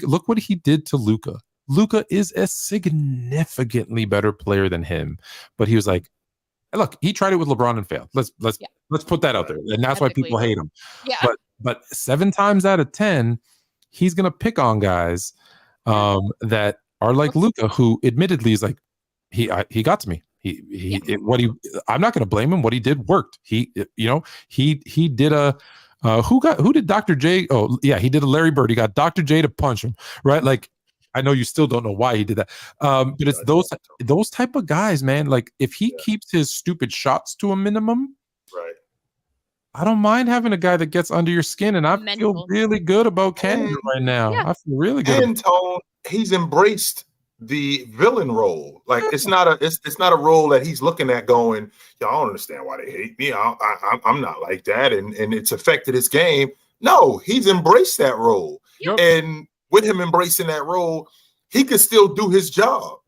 Look what he did to Luka. Luka is a significantly better player than him. But he was like, look, he tried it with LeBron and failed. Let's put that out there. And that's why people hate him. Yeah. But 7 times out of 10, he's gonna pick on guys that are like Luka, who admittedly is like, he got to me. I'm not gonna blame him. What he did worked. He did a who did Dr. J? Oh yeah, he did a Larry Bird. He got Dr. J to punch him, right? Like, I know you still don't know why he did that. But it's those type of guys, man. Like, if he keeps his stupid shots to a minimum, right? I don't mind having a guy that gets under your skin, and I feel really good about Canada right now. Yeah. I feel really good. And Tone, he's embraced the villain role. Like, it's not a role that he's looking at going, y'all don't understand why they hate me. I'm not like that, and it's affected his game. No, he's embraced that role, and with him embracing that role, he could still do his job.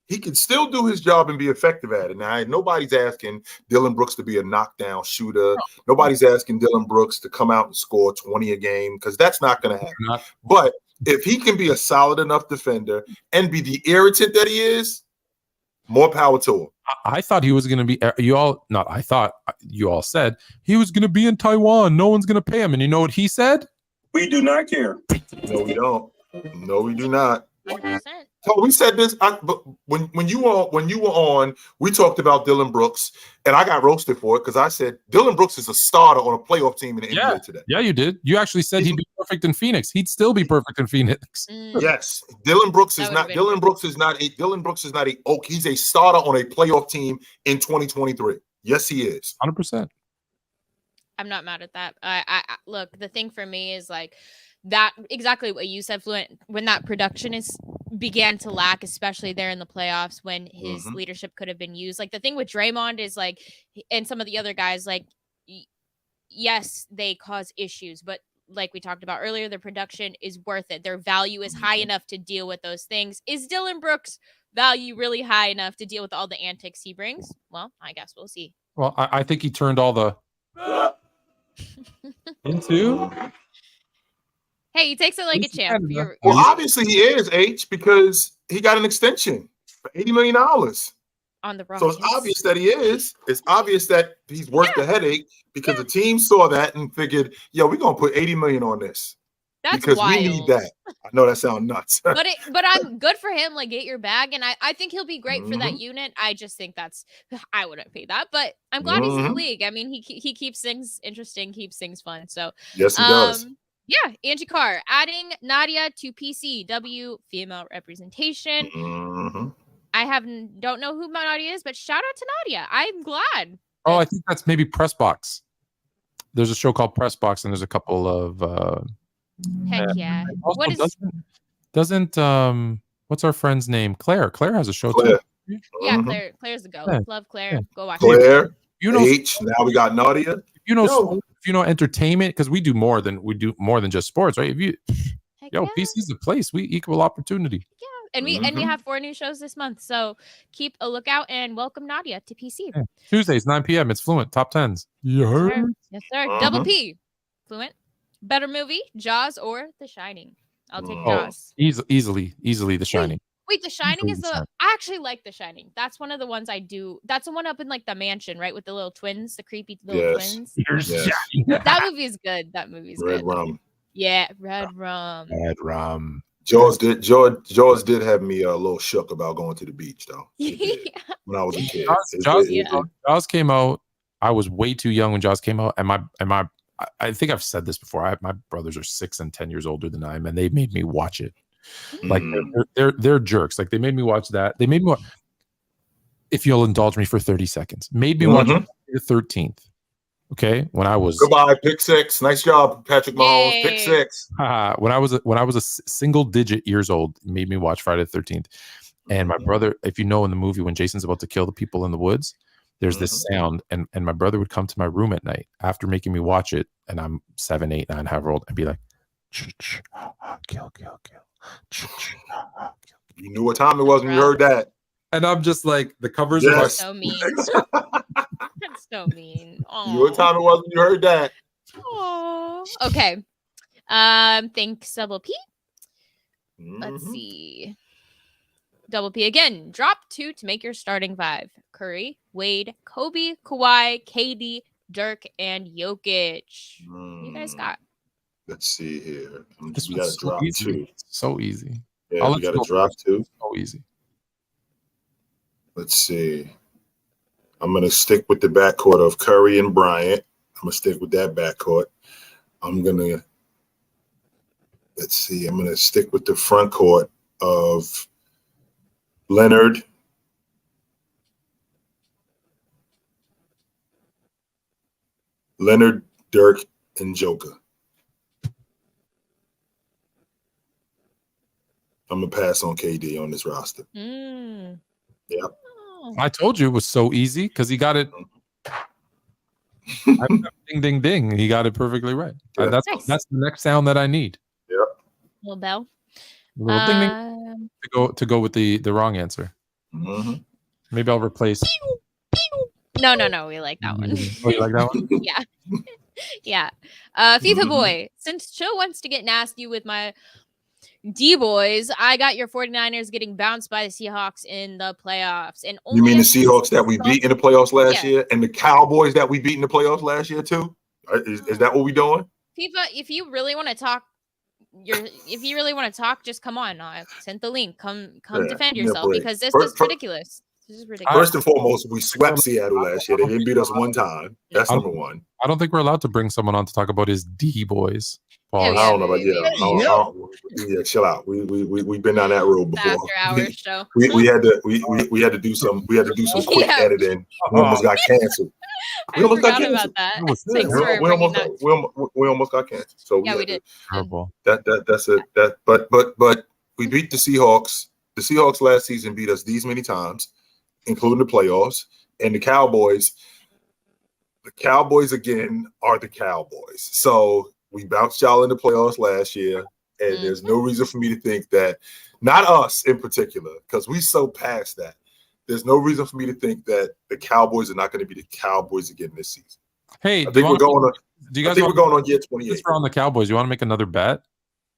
He can still do his job and be effective at it. Now, nobody's asking Dylan Brooks to be a knockdown shooter. Nobody's asking Dylan Brooks to come out and score 20 a game, because that's not going to happen. But if he can be a solid enough defender and be the irritant that he is, more power to him. I thought he was going to be you all said he was going to be in Taiwan. No one's going to pay him. And you know what he said? We do not care. No, we don't. No, we do not. 100%. So we said this, but when you were on, we talked about Dylan Brooks, and I got roasted for it because I said Dylan Brooks is a starter on a playoff team in the NBA today. Yeah, you did. You actually said he'd be perfect in Phoenix. He'd still be perfect in Phoenix. Yes, Dylan Brooks is not. Dylan Brooks is not a Oak. He's a starter on a playoff team in 2023. Yes, he is. 100%. I'm not mad at that. I look, the thing for me is like that exactly what you said, Fluent, when that production began to lack, especially there in the playoffs when his leadership could have been used. Like the thing with Draymond is like, and some of the other guys, like, yes, they cause issues, but like we talked about earlier, the production is worth it. Their value is high enough to deal with those things. Is Dylan Brooks' value really high enough to deal with all the antics he brings? Well, I guess we'll see. Well, I think he turned all the into he takes it like a champ. Well, obviously he is, H, because he got an extension for $80 million. On the Rockets. So it's obvious that he is. It's obvious that he's worth the headache because the team saw that and figured, yo, we're going to put $80 million on this. That's because wild. we need that. I know that sounds nuts. but I'm good for him. Like, get your bag. And I think he'll be great for that unit. I just think I wouldn't pay that. But I'm glad he's in the league. I mean, he keeps things interesting, keeps things fun. So, yes, he does. Yeah, Angie Carr adding Nadia to PCW female representation. I don't know who Nadia is, but shout out to Nadia. I'm glad. Oh, I think that's maybe Press Box. There's a show called Press Box, and there's a couple of. Heck yeah! Also, doesn't what's our friend's name? Claire. Claire has a show too. Yeah, Claire's the go. Yeah. Love Claire. Go watch Claire. it. You know, H. Now we got Nadia. If you know entertainment, because we do more than just sports, right? If you, PC's the place. We equal opportunity. Yeah, and we have 4 new shows this month, so keep a lookout and welcome Nadia to PC. Yeah. Tuesdays 9 p.m. It's Fluent top 10s. Yes, sir. Double P. Fluent. Better movie, Jaws or The Shining? I'll take Jaws. Easily The Shining. Wait, The Shining is I actually like The Shining. That's one of the ones I do. That's the one up in like the mansion, right? With the little twins, the creepy little twins. Yes. That movie is good. That movie's good. Red Rum. Yeah, Red Rum. Jaws did have me a little shook about going to the beach though. When I was a kid. Jaws came out. I was way too young when Jaws came out, and my I think I've said this before. My brothers are 6 and 10 years older than I am, and they made me watch it. Like they're jerks. Like they made me watch that. They made me watch. If you'll indulge me for 30 seconds, made me watch the 13th. Okay, when I was goodbye pick 6. Nice job, Patrick Mahomes. Pick 6. When I was a single digit years old, made me watch Friday the 13th. And my brother, if you know in the movie when Jason's about to kill the people in the woods, there's this sound, and my brother would come to my room at night after making me watch it, and I'm 7, 8, 9, however old, and be like, kill. You knew what time it was when you heard that. And I'm just like, the covers are so mean. That's so mean. Aww. You knew what time it was when you heard that. Aww. Okay. Thanks, Double P. Let's see. Double P again. Drop 2 to make your starting 5. Curry, Wade, Kobe, Kawhi, KD, Dirk, and Jokic. You guys got. Let's see here. We got to drop 2. So easy. Yeah, we got to drop 2. So easy. Let's see. I'm going to stick with the backcourt of Curry and Bryant. I'm going to stick with that backcourt. I'm going to stick with the front court of Leonard, Dirk, and Joker. I'm going to pass on KD on this roster. Yep. I told you it was so easy because he got it. Ding, ding, ding. He got it perfectly right. Yeah. That's the next sound that I need. Yep. Little bell. A little ding, ding to go with the wrong answer. Maybe I'll replace. No. We like that one. Oh, you like that one? Yeah. FIFA boy. Since Chill wants to get nasty with my D-boys, I got your 49ers getting bounced by the Seahawks in the playoffs. And you mean the Seahawks that we beat in the playoffs last year, and the Cowboys that we beat in the playoffs last year too? Is that what we're doing? FIFA, if you really want to talk, just come on. I sent the link. Come defend yourself because this is ridiculous. This is ridiculous. First and foremost, we swept Seattle last year. They didn't beat us one time. That's number one. I don't think we're allowed to bring someone on to talk about his D-boys. I don't know about chill out. We've been down that road before. After hours show. We had to do some quick editing. We almost got canceled. We almost got canceled. We almost got canceled. So we did. That's it. But we beat the Seahawks. The Seahawks last season beat us these many times, including the playoffs. And the Cowboys again are the Cowboys. So we bounced y'all in the playoffs last year, and there's no reason for me to think that, not us in particular, because we so past that. There's no reason for me to think that the Cowboys are not going to be the Cowboys again this season. Hey, I think we're going on year 28. Since we're on the Cowboys, you want to make another bet?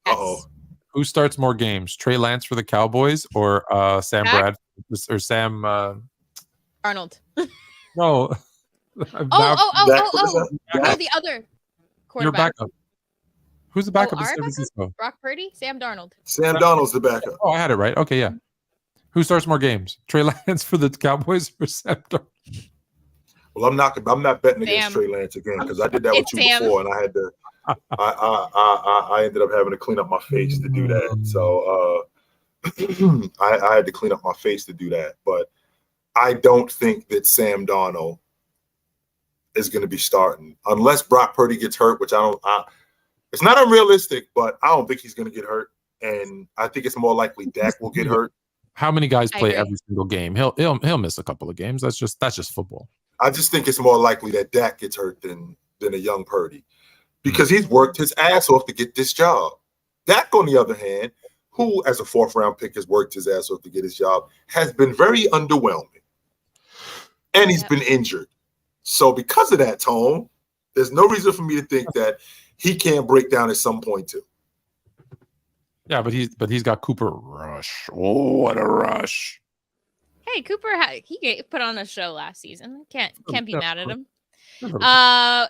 Uh-oh. Who starts more games? Trey Lance for the Cowboys or Sam Bradford or Sam Arnold. No. Oh, the other Your quarterback. backup. Who's the backup in our San backup? Francisco? Brock Purdy? Sam Darnold. Sam Darnold's the backup. Oh, I had it right. Okay, yeah. Who starts more games? Trey Lance for the Cowboys or Sam Darnold? Well, I'm not betting against Trey Lance again because I did that with you before, and I had to. I ended up having to clean up my face to do that. So I had to clean up my face to do that. But I don't think that Sam Darnold is going to be starting unless Brock Purdy gets hurt, which it's not unrealistic, but I don't think he's going to get hurt. And I think it's more likely Dak will get hurt. How many guys play every single game? He'll miss a couple of games. That's just football. I just think it's more likely that Dak gets hurt than a young Purdy because he's worked his ass off to get this job. Dak, on the other hand, who as a 4th-round pick has worked his ass off to get his job, has been very underwhelming. And he's been injured. So because of that, Tone, there's no reason for me to think that he can't break down at some point too. Yeah, but he's got Cooper Rush. Oh, what a rush! Hey, Cooper, he put on a show last season. Can't be mad at him.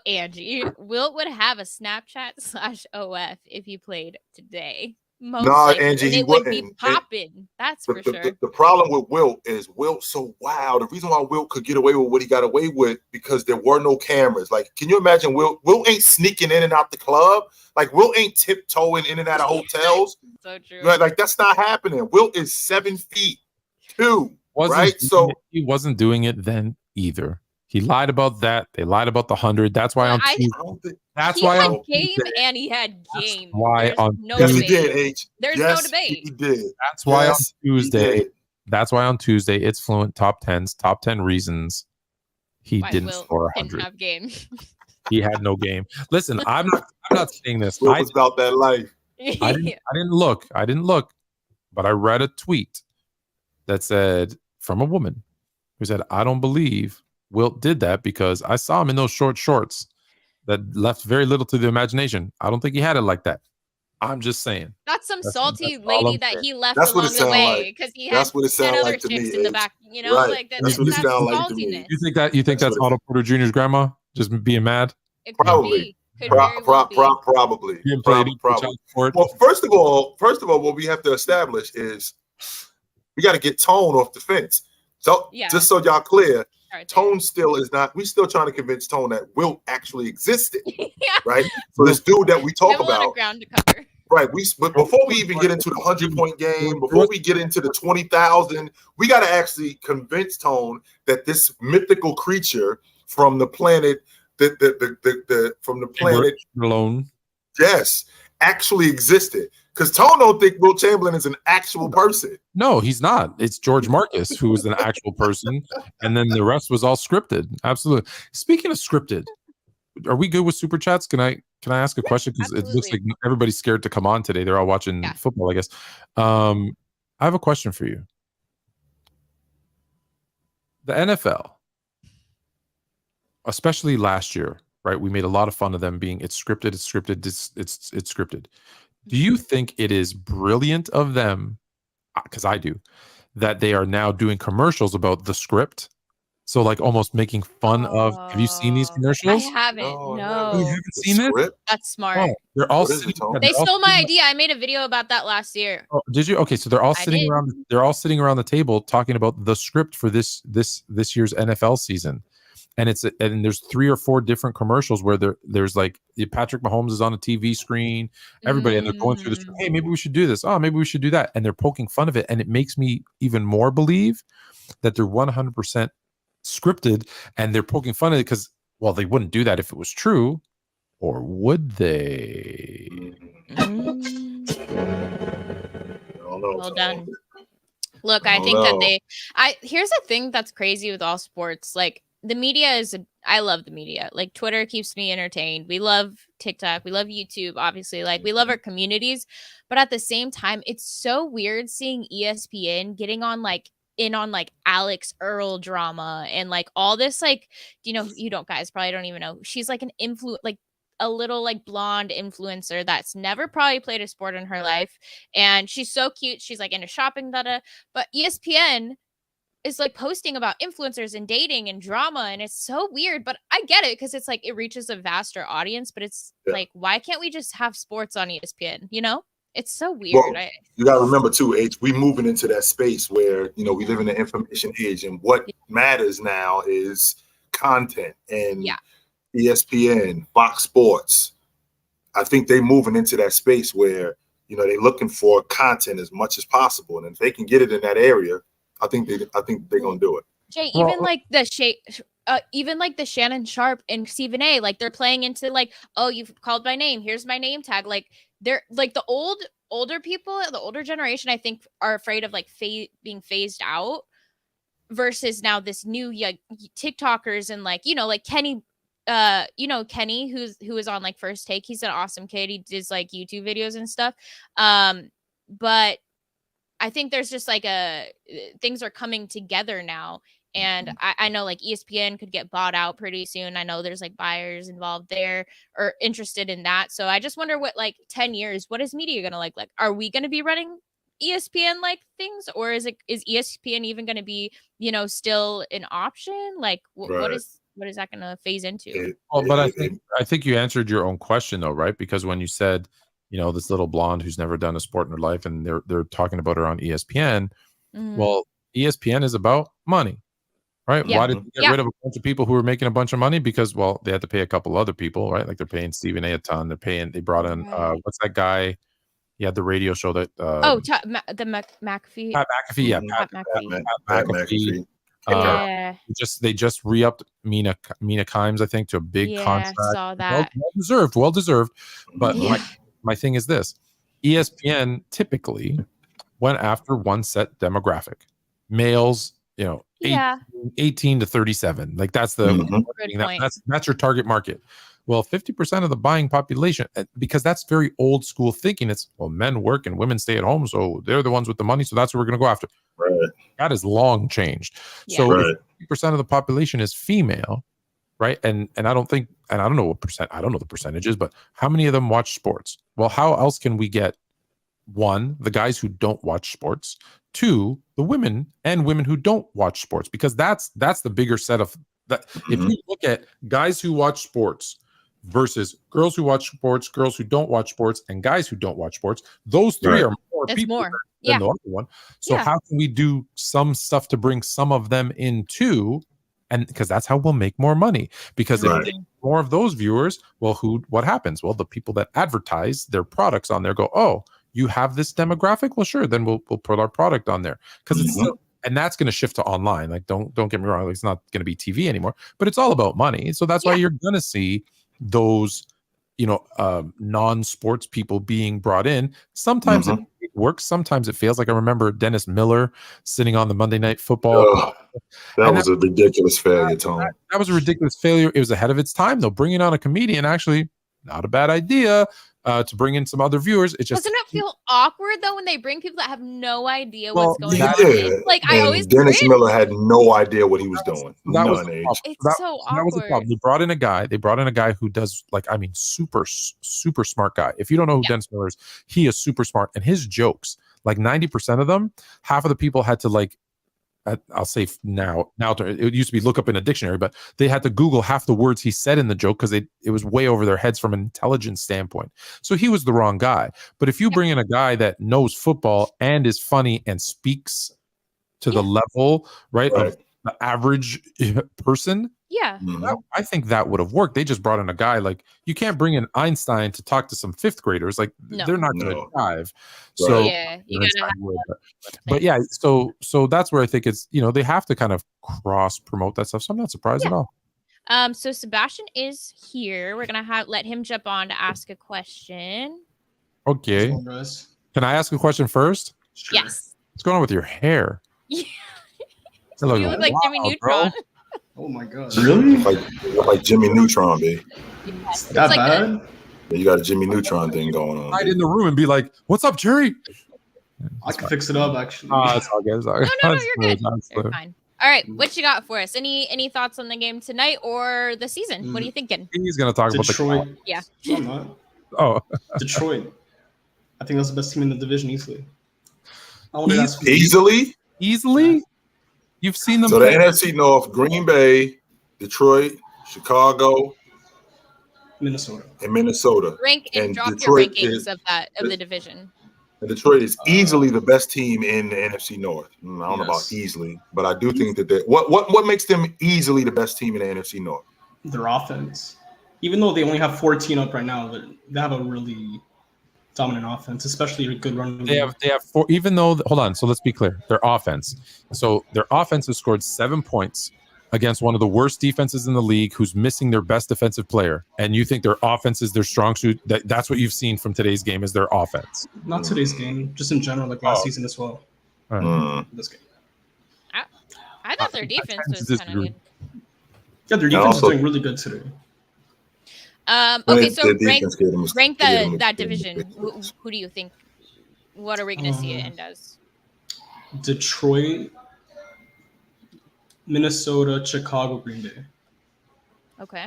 Angie, Wilt would have a Snapchat/OF if he played today. Angie, he would be popping. That's for sure. The problem with Wilt is Wilt's so wild. The reason why Wilt could get away with what he got away with because there were no cameras. Like, can you imagine Wilt ain't sneaking in and out the club? Like, Wilt ain't tiptoeing in and out of hotels. So true. Like, that's not happening. Wilt is 7'2", right? So he wasn't doing it then either. He lied about that. They lied about the 100. That's why he had game and he had game. Why on no yes, debate. he did, H. There's yes, no debate. He did. That's why on Tuesday. That's why on Tuesday it's Fluent top 10 reasons he didn't score 100. Didn't have game. He had no game. Listen, I'm not saying this. It was about that life. I didn't look, but I read a tweet that said from a woman who said, "I don't believe Wilt did that because I saw him in those short shorts that left very little to the imagination. I don't think he had it like that." I'm just saying. That's salty lady that he left that's along the way because he had 10 other chicks in the back. You know, right. like that's what it sounds like to me. You think that's Otto Porter Jr.'s grandma just being mad? It could probably. Be. Probably. Well, first of all, what we have to establish is we got to get Tone off the fence. So just so y'all clear, Tone still is not. We still trying to convince Tone that Wilt actually existed, right? So this dude that we talk about, ground to cover. right? But before we even get into the 100-point game, before we get into the 20,000, we got to actually convince Tone that this mythical creature from the planet, from the planet alone, yes, actually existed. Because Tone don't think Wilt Chamberlain is an actual person. No, he's not. It's George Marcus who was an actual person, and then the rest was all scripted. Absolutely. Speaking of scripted, are we good with super chats? Can I ask a question? Because it looks like everybody's scared to come on today. They're all watching football, I guess. I have a question for you. The NFL, especially last year, right? We made a lot of fun of them being it's scripted. It's scripted. Do you think it is brilliant of them, because I do, that they are now doing commercials about the script? So like almost making fun of, have you seen these commercials? I haven't. No. You haven't seen it? That's smart. Oh, they're all they stole my idea. I made a video about that last year. Oh, did you? Okay, so they're all sitting around. They're all sitting around the table talking about the script for this year's NFL season. And there's 3 or 4 different commercials where there's like Patrick Mahomes is on a TV screen, everybody, and they're going through this. Hey, maybe we should do this. Oh, maybe we should do that. And they're poking fun of it. And it makes me even more believe that they're 100% scripted and they're poking fun of it because, well, they wouldn't do that if it was true. Or would they? Well done. Look, I think that here's the thing that's crazy with all sports. Like, the media I love the media. Like, Twitter keeps me entertained. We love TikTok. We love YouTube, obviously. Like, we love our communities. But at the same time, it's so weird seeing ESPN getting on Alex Earl drama and like all this, like, you don't guys probably don't even know. She's like an a little like blonde influencer that's never probably played a sport in her life, and she's so cute. She's like into shopping, but ESPN is like posting about influencers and dating and drama, and it's so weird. But I get it because it's like it reaches a vaster audience. But it's like, why can't we just have sports on ESPN? You know, it's so weird. Well, you got to remember too, H, we moving into that space where, you know, we live in the information age, and what matters now is content. And ESPN, Fox Sports, I think they moving into that space where, you know, they're looking for content as much as possible, and if they can get it in that area, I think they're gonna do it. Jay, even like the Shannon Sharp and Stephen A, like they're playing into like, oh, you've called my name, here's my name tag. Like they're like the older people, the older generation, I think, are afraid of like being phased out, versus now this new TikTokers and like, you know, like Kenny, you know, Kenny, who is on like First Take. He's an awesome kid. He does like YouTube videos and stuff. But I think there's just like things are coming together now. And I know like ESPN could get bought out pretty soon. I know there's like buyers involved there or interested in that. So I just wonder what, like 10 years, what is media going to like, are we going to be running ESPN like things, or is ESPN even going to be, you know, still an option? Like what is that going to phase into? But I think you answered your own question though, right? Because when you said, you know, this little blonde who's never done a sport in her life, and they're talking about her on ESPN. Well, ESPN is about money, right? Why did they get rid of a bunch of people who were making a bunch of money? Because, well, they had to pay a couple other people, right? Like they're paying Stephen A. a ton. They brought in what's that guy? He had the radio show that the McAfee. Pat McAfee, yeah, Pat McAfee. They just re-upped Mina Kimes, I think, to a big contract. Saw that. Well deserved. But my thing is this: ESPN typically went after one set demographic, males, you know, 18 to 37. Like that's that's your target market. Well, 50% of the buying population, because that's very old school thinking. It's, well, men work and women stay at home, so they're the ones with the money, so that's what we're going to go after. Right. That is long changed. So if 50% of the population is female, right? And I don't think, and I don't know what percent, I don't know the percentages, but how many of them watch sports? Well, how else can we get, one, the guys who don't watch sports, two, the women and women who don't watch sports? Because that's the bigger set of that. If you look at guys who watch sports versus girls who watch sports, girls who don't watch sports, and guys who don't watch sports, those three are more people than the other one. So how can we do some stuff to bring some of them in too? And because that's how we'll make more money. Because if more of those viewers, well, what happens? Well, the people that advertise their products on there go, oh, you have this demographic? Well, sure, then we'll put our product on there. Because it's still, and that's going to shift to online. Like, don't get me wrong, like, it's not going to be TV anymore, but it's all about money. So that's why you're going to see those, you know, non-sports people being brought in. Sometimes it works, sometimes it fails. Like I remember Dennis Miller sitting on the Monday Night Football. That was a ridiculous failure, Tom. That was a ridiculous failure. It was ahead of its time, though. Bringing on a comedian, actually, not a bad idea. To bring in some other viewers. It just doesn't it feel awkward though when they bring people that have no idea what's going on? Like I always Dennis Miller had no idea what he was doing. It's so awkward. That was the problem. They brought in a guy who does, like, I mean, super smart guy. If you don't know who Dennis Miller is, he is super smart, and his jokes, like 90% of them, half of the people had to, like, I'll say now it used to be look up in a dictionary, but they had to Google half the words he said in the joke because it was way over their heads from an intelligence standpoint. So he was the wrong guy. But if you bring in a guy that knows football and is funny and speaks to the level, right, of the average person, I think that would have worked. They just brought in a guy, like, you can't bring in Einstein to talk to some fifth graders. Like, they're not going to dive. So you gotta but yeah, so that's where I think it's, you know, they have to kind of cross promote that stuff. So I'm not surprised at all. So Sebastian is here. We're gonna let him jump on to ask a question. Okay. Can I ask a question first? Sure. Yes. What's going on with your hair? You look like Jimmy Neutron. Oh my god! Really? Like Jimmy Neutron, babe. That like bad? You got a Jimmy Neutron thing going on. Hide in the room and be like, "What's up, Jerry?" I can fix it up, actually. It's all good. No, you're good. You're fine. All right, what you got for us? Any thoughts on the game tonight or the season? What are you thinking? He's going to talk Detroit. about the Yeah. No, I'm not. Oh, Detroit. I think that's the best team in the division easily. I wanted to ask you. Easily? easily? You've seen them So the play. NFC North, Green Bay, Detroit, Chicago, Minnesota. and Minnesota. Rank and And drop Detroit your rankings is- of the division. And Detroit is easily the best team in the NFC North. I don't know about Yes. easily, but I do think that what makes them easily the best team in the NFC North? Their offense. Even though they only have 14 up right now, they have a really dominant offense, especially a good running They game. have four, even though, hold on. So let's be clear. Their offense. So their offense has scored 7 points against one of the worst defenses in the league who's missing their best defensive player. And you think their offense is their strong suit. That's what you've seen from today's game is their offense. Not today's game, just in general, like last season as well. All right. This game. I thought their defense tend to was kind of disagree. good. Yeah, their defense is doing really good today. Okay, so Their rank defense gave them a- rank gave them a- that division. Who do you think? What are we going to see it end as? Detroit, Minnesota, Chicago, Green Bay. Okay.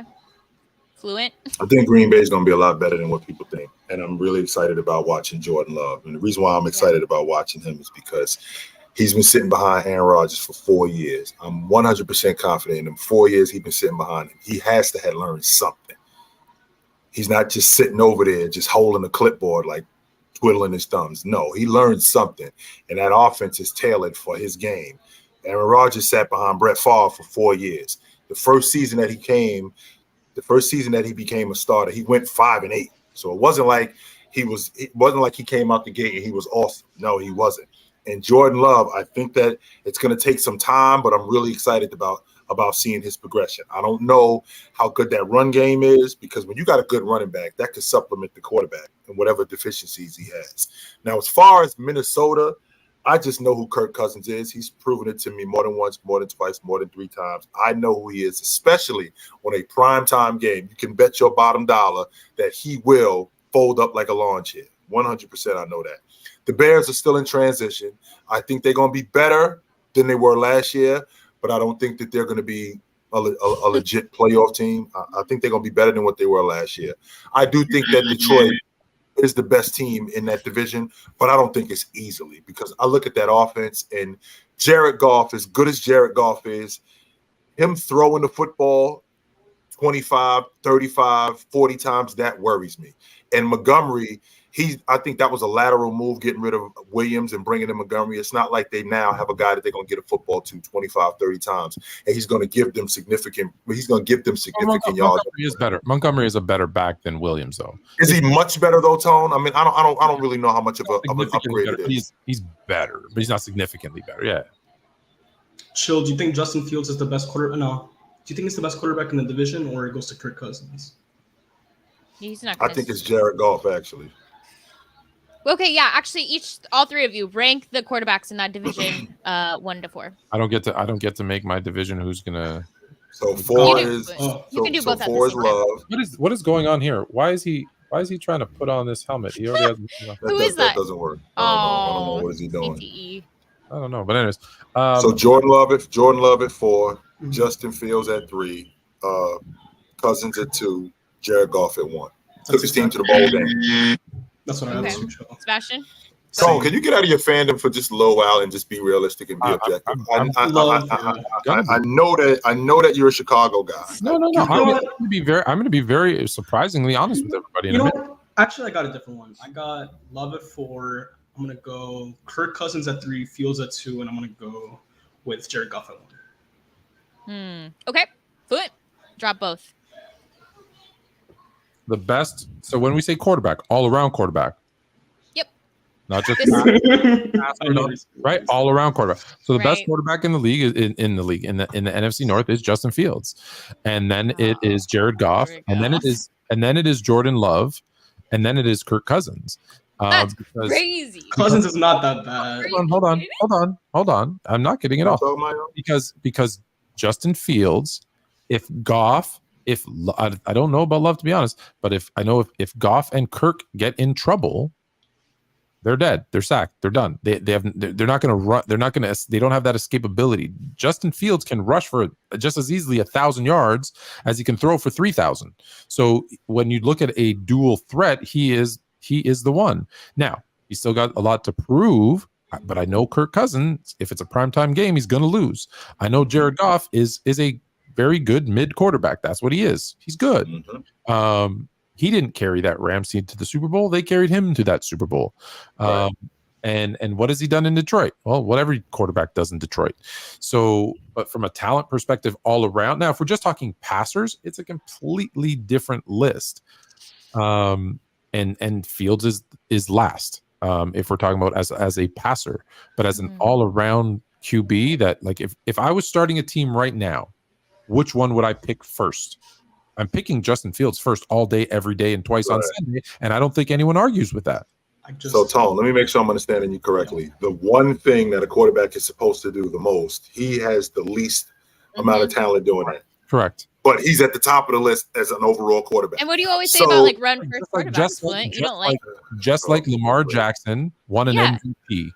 Fluent. I think Green Bay is going to be a lot better than what people think. And I'm really excited about watching Jordan Love. And the reason why I'm excited about watching him is because he's been sitting behind Aaron Rodgers for 4 years. I'm 100% confident in him. 4 years he's been sitting behind him. He has to have learned something. He's not just sitting over there, just holding a clipboard, like twiddling his thumbs. No, he learned something. And that offense is tailored for his game. Aaron Rodgers sat behind Brett Favre for 4 years. The first season that he became a starter, he went 5-8. So it wasn't like he came out the gate and he was awesome. No, he wasn't. And Jordan Love, I think that it's going to take some time, but I'm really excited about seeing his progression. I don't know how good that run game is because when you got a good running back, that could supplement the quarterback and whatever deficiencies he has. Now, as far as Minnesota, I just know who Kirk Cousins is. He's proven it to me more than once, more than twice, more than 3 times. I know who he is, especially on a primetime game. You can bet your bottom dollar that he will fold up like a lawn chair. 100% I know that. The Bears are still in transition. I think they're going to be better than they were last year, but I don't think that they're going to be a legit playoff team. I think they're going to be better than what they were last year. I do think that Detroit is the best team in that division, but I don't think it's easily because I look at that offense and Jared Goff, as good as Jared Goff is, him throwing the football 25, 35, 40 times, that worries me. And Montgomery, I think that was a lateral move, getting rid of Williams and bringing in Montgomery. It's not like they now have a guy that they're going to get a football to 25, 30 times, and he's going to give them significant yards. Montgomery is better. Montgomery is a better back than Williams, though. Is he much better though, Tone? I mean, I don't really know how much of an upgrade better, it is. He's better, but he's not significantly better. Yeah. Chill, do you think Justin Fields is the best quarterback? No. Do you think he's the best quarterback in the division, or it goes to Kirk Cousins? He's not. I think it's Jared Goff, actually. Okay, yeah. Actually, all 3 of you rank the quarterbacks in that division 1 to 4. I don't get to make my division. Who's gonna? So 4 is. You can do both. 4 is Love. What is going on here? Why is he trying to put on this helmet? He already has. Who is that? That doesn't work. I don't know. What is he doing? CTE. I don't know, but anyways. So Jordan Love at 4, Justin Fields at 3, Cousins at 2, Jared Goff at 1. Took his team to the bowl game. That's what I Okay. have. Sebastian. Tone, can you get out of your fandom for just a little while and just be realistic and be objective? I know that you're a Chicago guy. No. I'm going to be very surprisingly honest with everybody. You know what? Actually, I got a different one. I got Love at 4. I'm going to go Kirk Cousins at 3, Fields at 2, and I'm going to go with Jared Goff at 1. Okay. Fluent. Drop both. The best. So when we say quarterback, all around quarterback. Yep. Not just This- right, all around quarterback. So the best Right. quarterback in the league is in the NFC North is Justin Fields, and then it is Jared Goff, and then it is Jordan Love, and then it is Kirk Cousins. That's crazy. Cousins is not that bad. Hold on. I'm not getting it off because Justin Fields, if I don't know about Love, to be honest, but if Goff and Kirk get in trouble, they're dead. They're sacked. They're done. They're not going to run. They don't have that escapability. Justin Fields can rush for just as easily 1,000 yards as he can throw for 3,000. So when you look at a dual threat, he is the one. Now, he's still got a lot to prove, but I know Kirk Cousins, if it's a primetime game, he's going to lose. I know Jared Goff is a very good mid quarterback. That's what he is. He's good. Mm-hmm. He didn't carry that Rams team to the Super Bowl. They carried him to that Super Bowl. Right. And what has he done in Detroit? Well, what every quarterback does in Detroit. So, but from a talent perspective all around, now if we're just talking passers, it's a completely different list. And Fields is last if we're talking about as a passer, but as an all around QB that, like, if I was starting a team right now, which one would I pick first? I'm picking Justin Fields first all day, every day, and twice on Sunday, and I don't think anyone argues with that. So, Tone, let me make sure I'm understanding you correctly. The one thing that a quarterback is supposed to do the most, he has the least amount of talent doing that. Correct. But he's at the top of the list as an overall quarterback. And what do you always say about like run first quarterbacks? Like Lamar Jackson won an MVP.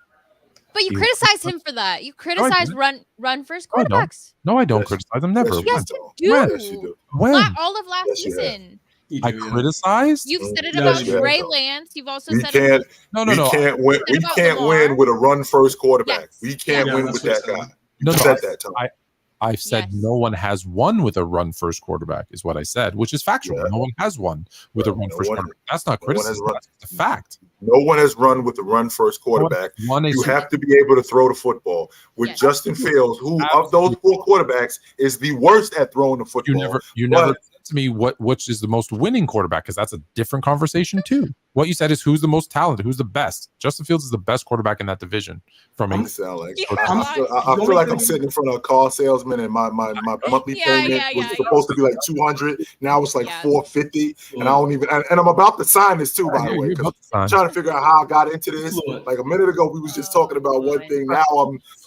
But you criticize him for that. You criticize run first quarterbacks. No, I don't criticize him. Never. Yes, you do. When? All of last season. I criticized. You've said it about Trey Lance. You've also said it. We can't win. We can't win with a run first quarterback. We can't win with that guy. You said that, Tom. I've said no one has won with a run first quarterback, is what I said, which is factual. No one has won with a run first quarterback. That's not criticism. That's a fact. No one has run with the run first quarterback. You have to be able to throw the football. With Justin Fields, who of those 4 quarterbacks is the worst at throwing the football. You never said to me which is the most winning quarterback, because that's a different conversation too. What you said is who's the most talented, who's the best. Justin Fields is the best quarterback in that division. I feel like I'm sitting in front of a car salesman, and my monthly payment was supposed to be like $200. Now it's like $450, and I don't even. And I'm about to sign this too, by the way, because I'm trying to figure out how I got into this. Like a minute ago, we was just talking about one thing. Now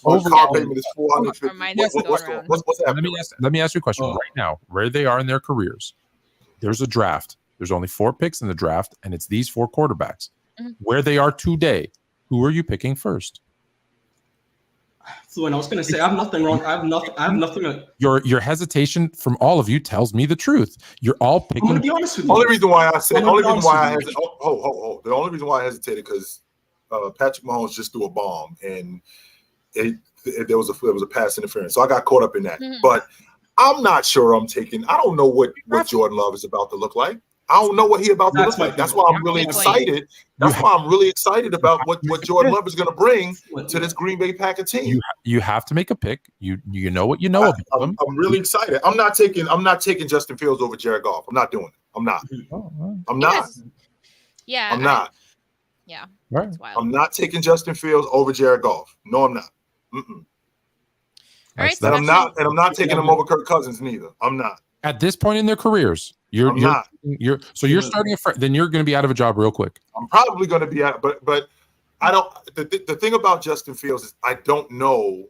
my car payment is $450. What's happening? Let me ask you a question right now. Where they are in their careers, there's a draft. There's only 4 picks in the draft, and it's these 4 quarterbacks. Where they are today, who are you picking first? Fluent, I was going to say, I have nothing wrong. I have nothing. Your hesitation from all of you tells me the truth. You're all picking. I'm going to be honest with you. The only reason why I hesitated because Patrick Mahomes just threw a bomb, and there was a pass interference, so I got caught up in that. But I'm not sure I'm taking. I don't know what Jordan Love is about to look like. I don't know what he about to look like. That's why I'm really excited. That's why I'm really excited about what Jordan Love is going to bring to this Green Bay Packer team. You have to make a pick. You know what you know about him. I'm really excited. I'm not taking Justin Fields over Jared Goff. I'm not doing it. I'm not. I'm not. Yeah. I'm not. Yeah. Right. I'm not taking Justin Fields over Jared Goff. No, I'm not. All right, and I'm not taking him over Kirk Cousins neither. I'm not. At this point in their careers, you're starting then you're going to be out of a job real quick. I'm probably going to be out, but I don't. The thing about Justin Fields is I don't know.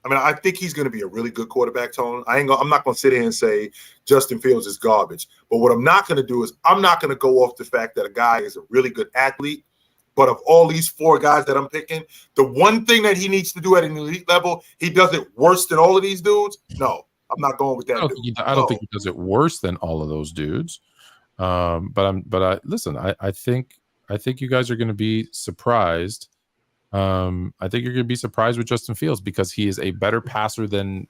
I mean, I think he's going to be a really good quarterback, Tone. I'm not going to sit here and say Justin Fields is garbage. But what I'm not going to do is I'm not going to go off the fact that a guy is a really good athlete. But of all these 4 guys that I'm picking, the one thing that he needs to do at an elite level, he does it worse than all of these dudes. No, I'm not going with that. I don't think he does it worse than all of those dudes. Listen, I think you guys are going to be surprised. I think you're going to be surprised with Justin Fields because he is a better passer than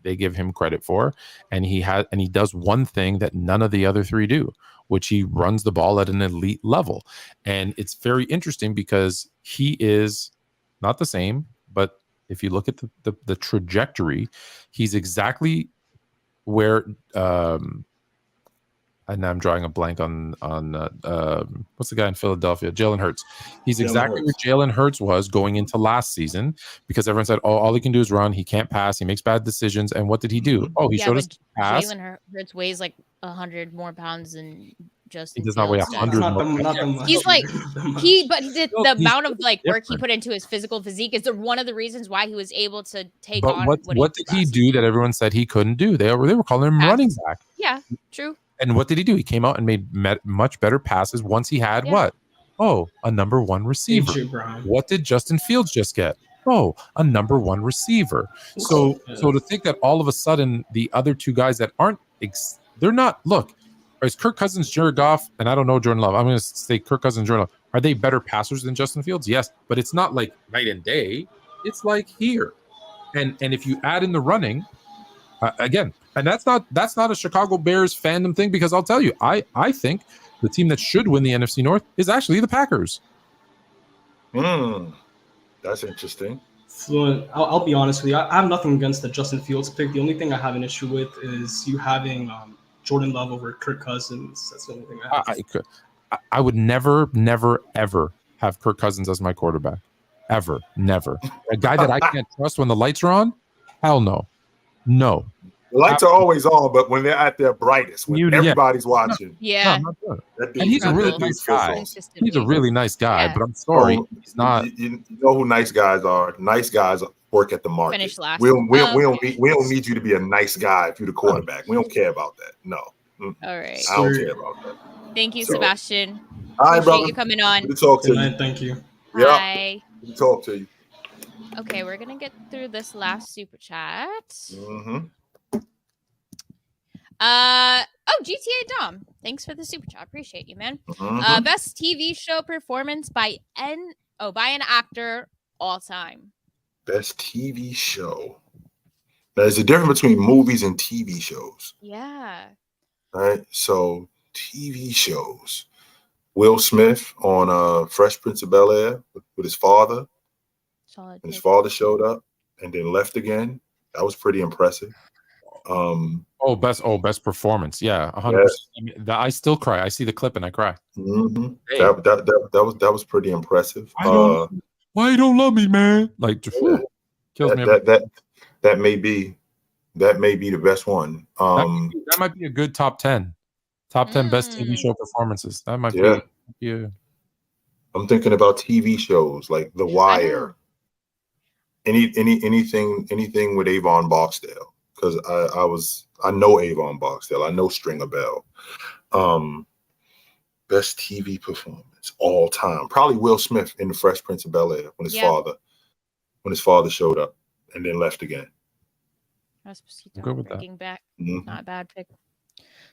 they give him credit for, and he does one thing that none of the other 3 do, which he runs the ball at an elite level. And it's very interesting because he is not the same, but if you look at the trajectory, he's exactly where and I'm drawing a blank on what's the guy in Philadelphia? Jalen Hurts. He's exactly where Jalen Hurts was going into last season because everyone said, oh, all he can do is run. He can't pass. He makes bad decisions. And what did he do? Oh, he showed us pass. Jalen Hurts weighs like 100 more pounds than Justin. He does not weigh 100 more. He's like the amount of like work he put into his physical physique is one of the reasons why he was able to take on. What did he do that everyone said he couldn't do? They were calling him running back. Yeah, true. And what did he do? He came out and made much better passes once he had what? Oh, a number one receiver. AJ Brown. What did Justin Fields just get? Oh, a number one receiver. So to think that all of a sudden the other two guys that aren't, they're not, look, is Kirk Cousins, Jared Goff, and I don't know Jordan Love. I'm going to say Kirk Cousins, Jordan Love. Are they better passers than Justin Fields? Yes, but it's not like night and day. It's like here. And if you add in the running, again, and that's not a Chicago Bears fandom thing, because I'll tell you, I think the team that should win the NFC North is actually the Packers. That's interesting. Fluent, I'll be honest with you. I have nothing against the Justin Fields pick. The only thing I have an issue with is you having Jordan Love over Kirk Cousins. That's the only thing I have. I would never, ever have Kirk Cousins as my quarterback. Ever. Never. A guy that I can't trust when the lights are on? Hell no. No. The lights are always on, but when they're at their brightest, when everybody's watching. Yeah. And he's a really nice guy. He's a really nice guy, but I'm sorry, he's not. You know who nice guys are? Nice guys work at the market. Finish last. We don't need you to be a nice guy if you're the quarterback. We don't care about that. No. All right. I don't care about that. Thank you, Sebastian. All right, brother. You coming on. Good to talk to you. Thank you. Hi. Good to talk to you. Okay, we're gonna get through this last super chat. GTA Dom. Thanks for the super chat. Appreciate you, man. Best TV show performance by an actor all time. Best TV show. There's a difference between movies and TV shows. Yeah. All right. So TV shows. Will Smith on Fresh Prince of Bel-Air with his father. Solid. And his father showed up and then left again. That was pretty impressive. Best performance. Yeah, 100%. I still cry. I see the clip and I cry. Hey. That was pretty impressive. Why you don't love me, man? Like, kills me. That may be the best one. That might be a good top 10 best TV show performances. That might be. Yeah. I'm thinking about TV shows like The Wire. Anything with Avon Barksdale, because I know Avon Barksdale. I know Stringer Bell. Best TV performance all time, probably Will Smith in The Fresh Prince of Bel-Air when his father showed up and then left again. I was supposed to go with that. Back. Not a bad pick.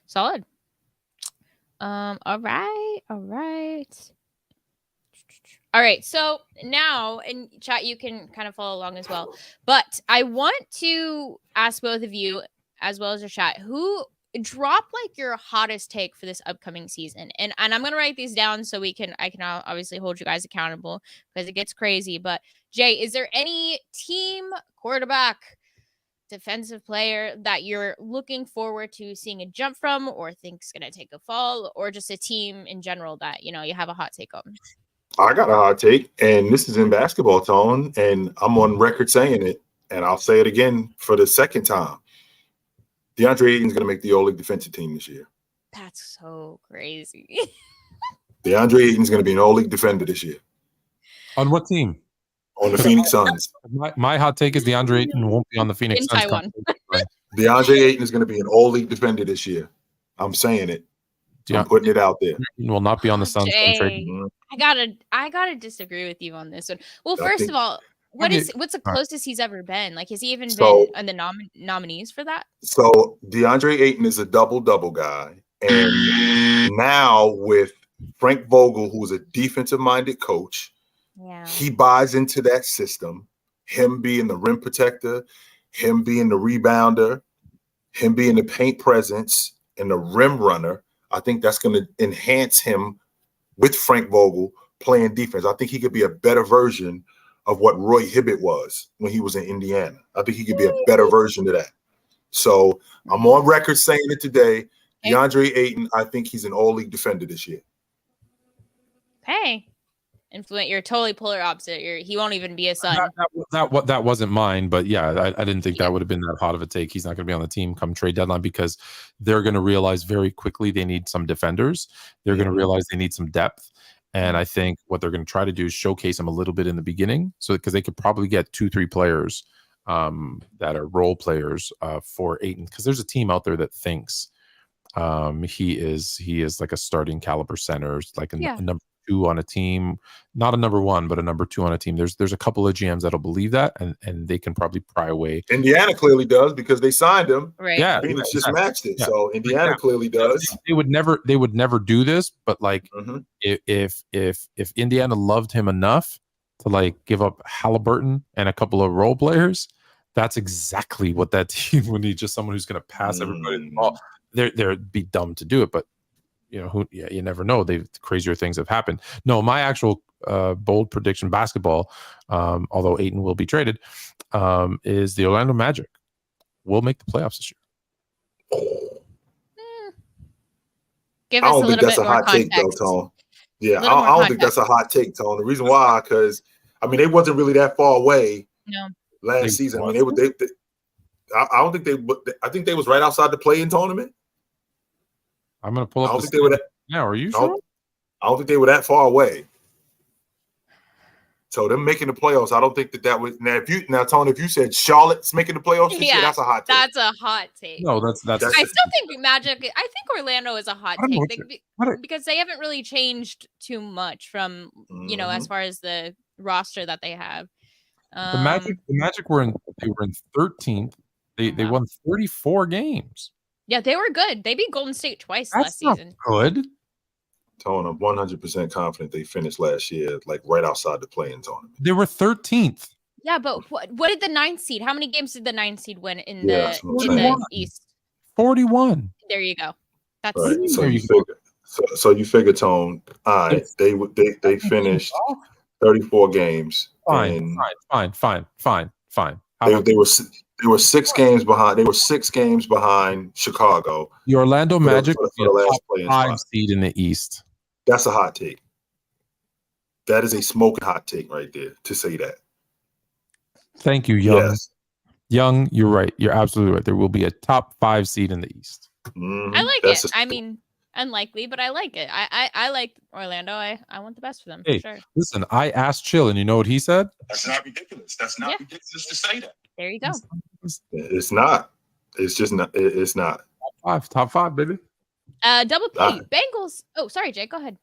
Solid. All right. So now in chat, you can kind of follow along as well. But I want to ask both of you, as well as your chat, who drop like your hottest take for this upcoming season. And I'm going to write these down so I can obviously hold you guys accountable because it gets crazy. But Jay, is there any team, quarterback, defensive player that you're looking forward to seeing a jump from, or think's going to take a fall, or just a team in general that, you have a hot take on? I got a hot take, and this is in basketball tone, and I'm on record saying it, and I'll say it again for the second time. DeAndre Ayton's going to make the All-League defensive team this year. That's so crazy. DeAndre Ayton's going to be an All-League defender this year. On what team? On the Phoenix Suns. My hot take is DeAndre Ayton won't be on the Phoenix Suns. In Taiwan. DeAndre Ayton is going to be an All-League defender this year. I'm saying it. I'm putting it out there. Will not be on the Suns. I gotta disagree with you on this one. Well, first of all, what's the closest he's ever been? Like, has he even been on the nominees for that? So DeAndre Ayton is a double-double guy, and now with Frank Vogel, who's a defensive-minded coach, he buys into that system. Him being the rim protector, him being the rebounder, him being the paint presence, and the rim runner. I think that's going to enhance him with Frank Vogel playing defense. I think he could be a better version of what Roy Hibbert was when he was in Indiana. I think he could be a better version of that. So I'm on record saying it today. DeAndre Ayton, I think he's an All-League defender this year. Hey. Influent, you're totally polar opposite. He won't even be a Sun. That wasn't mine, but yeah, I didn't think that would have been that hot of a take. He's not going to be on the team come trade deadline because they're going to realize very quickly they need some defenders. They're going to realize they need some depth, and I think what they're going to try to do is showcase them a little bit in the beginning, so because they could probably get 2-3 players that are role players for Ayton, because there's a team out there that thinks he is like a starting caliber center, like a number 2 on a team, not a number 1, but a number 2 on a team. There's a couple of GMs that'll believe that, and they can probably pry away. Indiana clearly does because they signed him. Right. Yeah, Phoenix just matched it, so Indiana clearly does. They would never do this, but like if Indiana loved him enough to like give up Halliburton and a couple of role players, that's exactly what that team would need. Just someone who's going to pass everybody the ball. They'd be dumb to do it, but you never know. Crazier things have happened. No, my actual bold prediction basketball, although Ayton will be traded, is the Orlando Magic will make the playoffs this year. Give us a little bit more context. Take, though, Tone. Yeah, I don't think that's a hot take, Tone. The reason why, because they wasn't really that far away. No. Last season, I don't think they. I think they was right outside the play-in tournament. I'm gonna pull up. I don't think they were that. Now, are you sure? I don't think they were that far away. So them making the playoffs, I don't think that was Tony. If you said Charlotte's making the playoffs this year, that's a hot take. That's a hot take. No, that's. I still think Magic. I think Orlando is a hot take because they haven't really changed too much from as far as the roster that they have. The Magic were in 13th. They won 34 games. Yeah, they were good. They beat Golden State twice last season. Good. Tone, I'm 100% confident they finished last year like right outside the play-in tournament. They were 13th. Yeah, but what did the 9th seed? How many games did the 9th seed win in the East? 41. There you go. That's right. So you figure, Tone. All right, they finished 34 games. Fine. They were 6 games behind. They were 6 games behind Chicago. The Orlando Magic for the last top 5 seed in the East. That's a hot take. That is a smoking hot take right there to say that. Thank you, Young. Yes. Young, you're right. You're absolutely right. There will be a top 5 seed in the East. I like it. I mean, unlikely, but I like it. I like Orlando. I want the best for them. Hey, for sure. Listen, I asked Chill, and you know what he said? That's not ridiculous. That's not ridiculous to say that. There you go. It's not. It's just not. It's not. Top 5, baby. Double P. Bengals. Oh, sorry, Jake. Go ahead.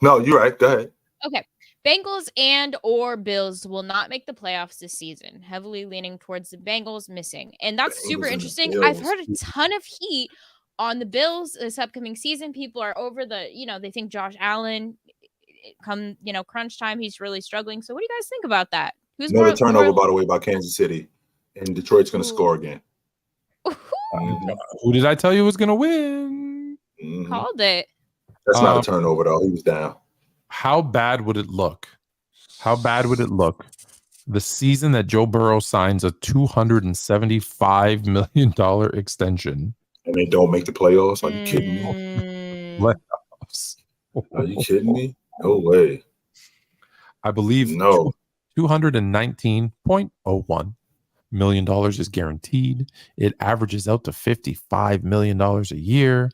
No, you're right. Go ahead. Okay. Bengals and or Bills will not make the playoffs this season. Heavily leaning towards the Bengals missing. And that's super interesting. I've heard a ton of heat on the Bills this upcoming season. People are over they think Josh Allen come, crunch time, he's really struggling. So what do you guys think about that? Who's another turnover, by the way, by Kansas City. And Detroit's going to score again. Who did I tell you was going to win? Called it. That's not a turnover, though. He was down. How bad would it look? The season that Joe Burrow signs a $275 million extension. And they don't make the playoffs? Are you kidding me? Playoffs. Are you kidding me? No way. I believe no. $219.01 million is guaranteed. It averages out to $55 million a year.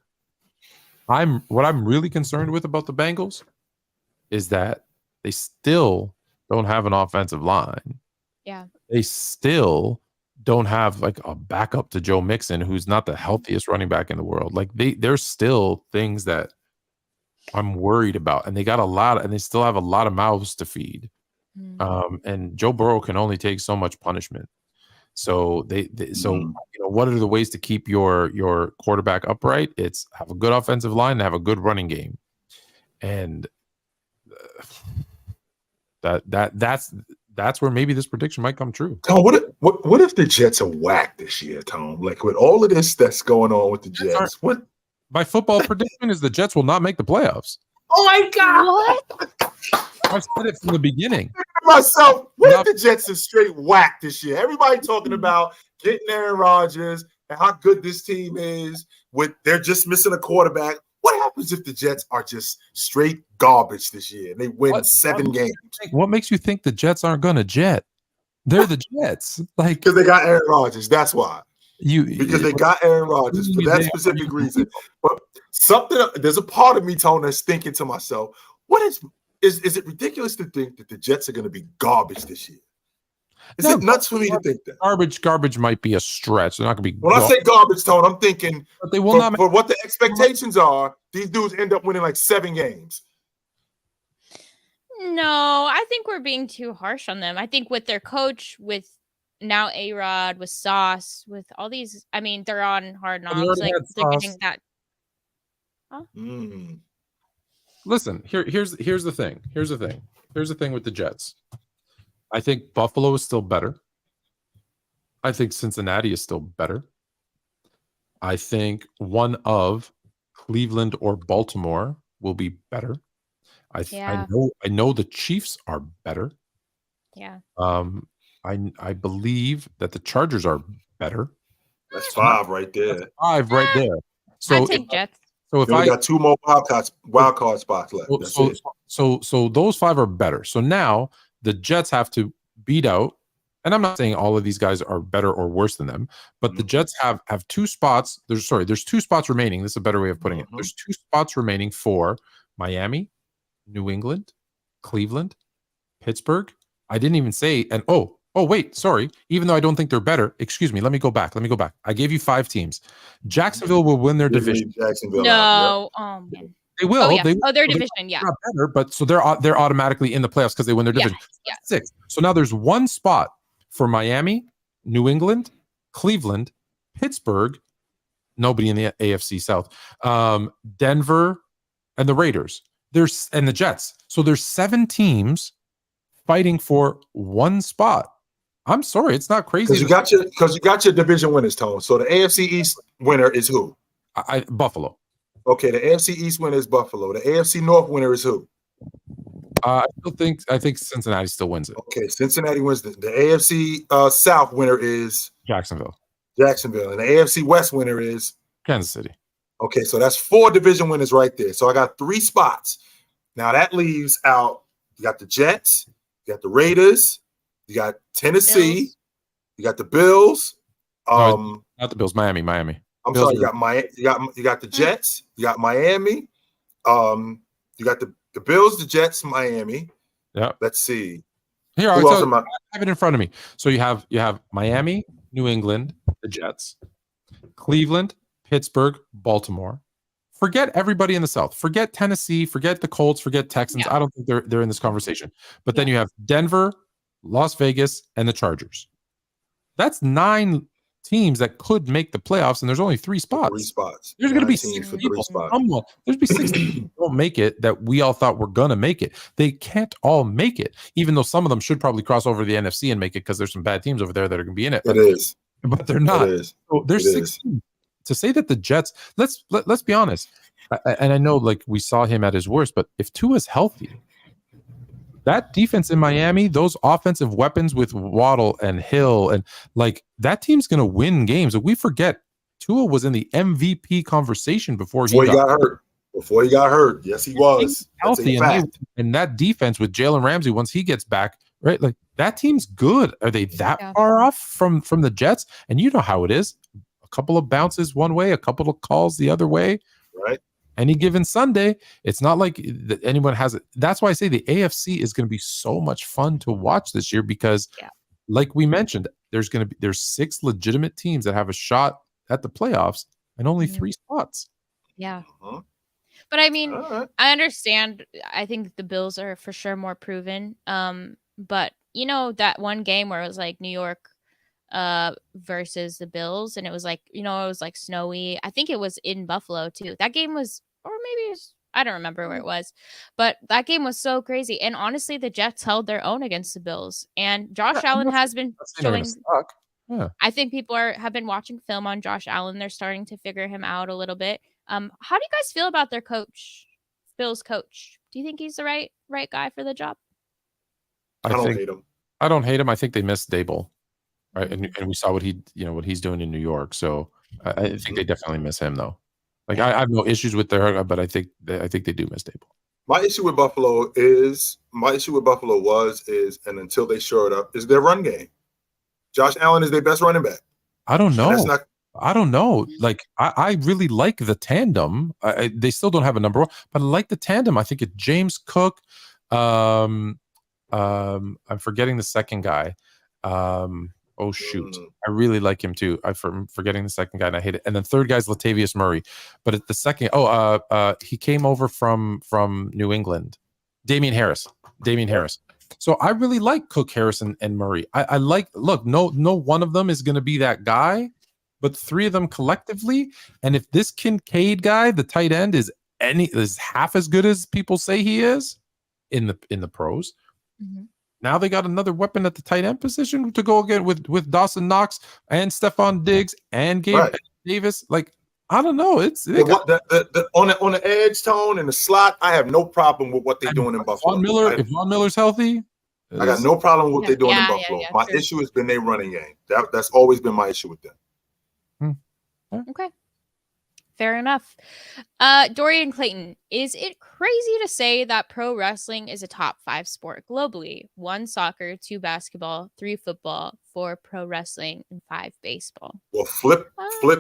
What I'm really concerned with about the Bengals is that they still don't have an offensive line. Yeah. They still don't have like a backup to Joe Mixon, who's not the healthiest running back in the world. Like there's still things that I'm worried about, and they still have a lot of mouths to feed. And Joe Burrow can only take so much punishment. So what are the ways to keep your quarterback upright? It's have a good offensive line and have a good running game. And that's where maybe this prediction might come true. Tom, what if the Jets are whacked this year, Tom? Like with all of this that's going on with the Jets, what? My football prediction is the Jets will not make the playoffs. Oh my God! What? I've said it from the beginning. Myself, what if the Jets are straight whacked this year? Everybody talking about getting Aaron Rodgers and how good this team is. They're just missing a quarterback. What happens if the Jets are just straight garbage this year and they win 7 games? What makes you think the Jets aren't going to jet? They're the Jets, because they got Aaron Rodgers. That's why. Because they got Aaron Rodgers for that specific reason. But there's a part of me, Tony, that's thinking to myself, what is it ridiculous to think that the Jets are going to be garbage this year? Is it nuts for me to think that? Garbage might be a stretch. They're not going to be. When I say garbage, Tone, I'm thinking but they will not for what the expectations are, these dudes end up winning like 7 games. No, I think we're being too harsh on them. I think with their coach, with now A-Rod, with Sauce, with all these, I mean, they're on Hard Well, they Knocks. already Like, had they're Sauce. getting that. Listen, here's the thing. Here's the thing with the Jets. I think Buffalo is still better. I think Cincinnati is still better. I think one of Cleveland or Baltimore will be better. I know the Chiefs are better. Yeah. I believe that the Chargers are better. That's 5 right there. That's 5 right there. So I take Jets. So if I got 2 more wild card spots left. That's it. So those 5 are better. So now the Jets have to beat out, and I'm not saying all of these guys are better or worse than them, but the Jets have 2 spots. There's 2 spots remaining. This is a better way of putting it. There's 2 spots remaining for Miami, New England, Cleveland, Pittsburgh. I didn't even say, and wait, sorry. Even though I don't think they're better, excuse me. Let me go back. I gave you 5 teams. Jacksonville will win their division. Jacksonville No, oh man, they will. Oh, yeah. Their so division, yeah. Not better, but so they're automatically in the playoffs because they win their division. Yeah. 6. So now there's 1 spot for Miami, New England, Cleveland, Pittsburgh. Nobody in the AFC South. Denver, and the Raiders. And the Jets. So there's 7 teams fighting for 1 spot. I'm sorry, it's not crazy. Because you got your division winners, Tone. So the AFC East winner is who? Buffalo. Okay, the AFC East winner is Buffalo. The AFC North winner is who? I think Cincinnati still wins it. Okay, Cincinnati wins the AFC South winner is Jacksonville, and the AFC West winner is Kansas City. Okay, so that's 4 division winners right there. So I got 3 spots. Now that leaves out, you got the Jets, you got the Raiders, you got Tennessee, Bills. You got the Bills. No, not the Bills, Miami. I'm Bills sorry, you got the Jets, you got Miami, you got the Bills, the Jets, Miami. Yeah. Let's see. Here, I have it in front of me. So you have Miami, New England, the Jets, Cleveland, Pittsburgh, Baltimore. Forget everybody in the South. Forget Tennessee. Forget the Colts. Forget Texans. Yeah. I don't think they're in this conversation. But then you have Denver, Las Vegas, and the Chargers. That's 9 teams that could make the playoffs, and there's only 3 spots. 3 spots. There's going to be 6 people. There's going to be 6 people who don't make it that we all thought were going to make it. They can't all make it, even though some of them should probably cross over the NFC and make it because there's some bad teams over there that are going to be in it. But they're not. So there's 6 teams. To say that the Jets, let's be honest, and I know like we saw him at his worst, but if Tua's healthy, that defense in Miami, those offensive weapons with Waddle and Hill, and like that team's going to win games. If we forget, Tua was in the MVP conversation before he got hurt. Before he got hurt, yes, he was healthy, and that defense with Jalen Ramsey once he gets back, right? Like that team's good. Are they that far off from the Jets? And you know how it is. A couple of bounces one way, a couple of calls the other way. Right. Any given Sunday, it's not like anyone has it. That's why I say the AFC is going to be so much fun to watch this year because, like we mentioned, there's 6 legitimate teams that have a shot at the playoffs and only 3 spots. Yeah. But I mean, I understand. I think the Bills are for sure more proven. But you know that one game where it was like New York versus the Bills, and it was like, it was like snowy. I think it was in Buffalo too. That game was, or maybe it's, I don't remember where it was, but that game was so crazy. And honestly, the Jets held their own against the Bills, and Josh Allen has been showing. Yeah. I think people have been watching film on Josh Allen. They're starting to figure him out a little bit. How do you guys feel about their coach, Bills coach? Do you think he's the right guy for the job? I don't hate him. I don't hate him. I think they missed Dable. Right. And we saw what he's doing in New York. So I think they definitely miss him though. Like I have no issues with their, but I think they do miss Dable. My issue with Buffalo was, and until they shore it up, is their run game. Josh Allen is their best running back. I don't know. I don't know. Like I really like the tandem. They still don't have a number 1, but I like the tandem. I think it's James Cook. I'm forgetting the second guy. Oh shoot! I really like him too. I'm forgetting the second guy, and I hate it. And then third guy's Latavius Murray, but at the second, he came over from New England. Damian Harris. So I really like Cook, Harrison, and Murray. I like. Look, no one of them is going to be that guy, but three of them collectively. And if this Kincaid guy, the tight end, is half as good as people say he is in the pros, now they got another weapon at the tight end position to go again with Dawson Knox and Stephon Diggs and Gabe Davis. Like, I don't know. It's on the edge tone and the slot. I have no problem with what they're doing in Buffalo. If Von Miller's healthy, I got no problem with what they're doing in Buffalo. My issue has been their running game. That's always been my issue with them. Okay. Fair enough. Dorian Clayton, is it crazy to say that pro wrestling is a top 5 sport globally? 1 soccer, 2 basketball, 3 football, 4 pro wrestling, and 5 baseball. Well, flip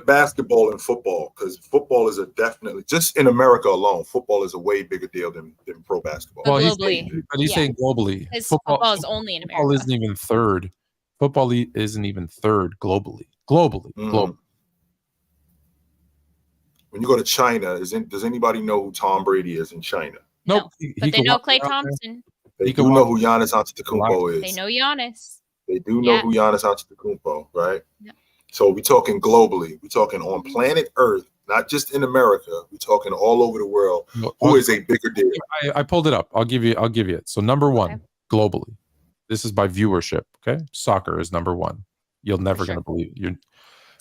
basketball and football, because football is definitely, just in America alone, football is a way bigger deal than pro basketball. Well, globally. He's saying globally. Football is only in America. Football isn't even third. Football isn't even third globally. Globally. When you go to China, does anybody know who Tom Brady is in China? Nope. But they know Klay Thompson. They do know who Giannis Antetokounmpo is. They know Giannis. They do know who Giannis Antetokounmpo, right? Yeah. So we're talking globally. We're talking on planet Earth, not just in America. We're talking all over the world. Who is a bigger deal? I pulled it up. I'll give you it. So number 1 globally. This is by viewership. Okay, soccer is number 1. You're never gonna believe it.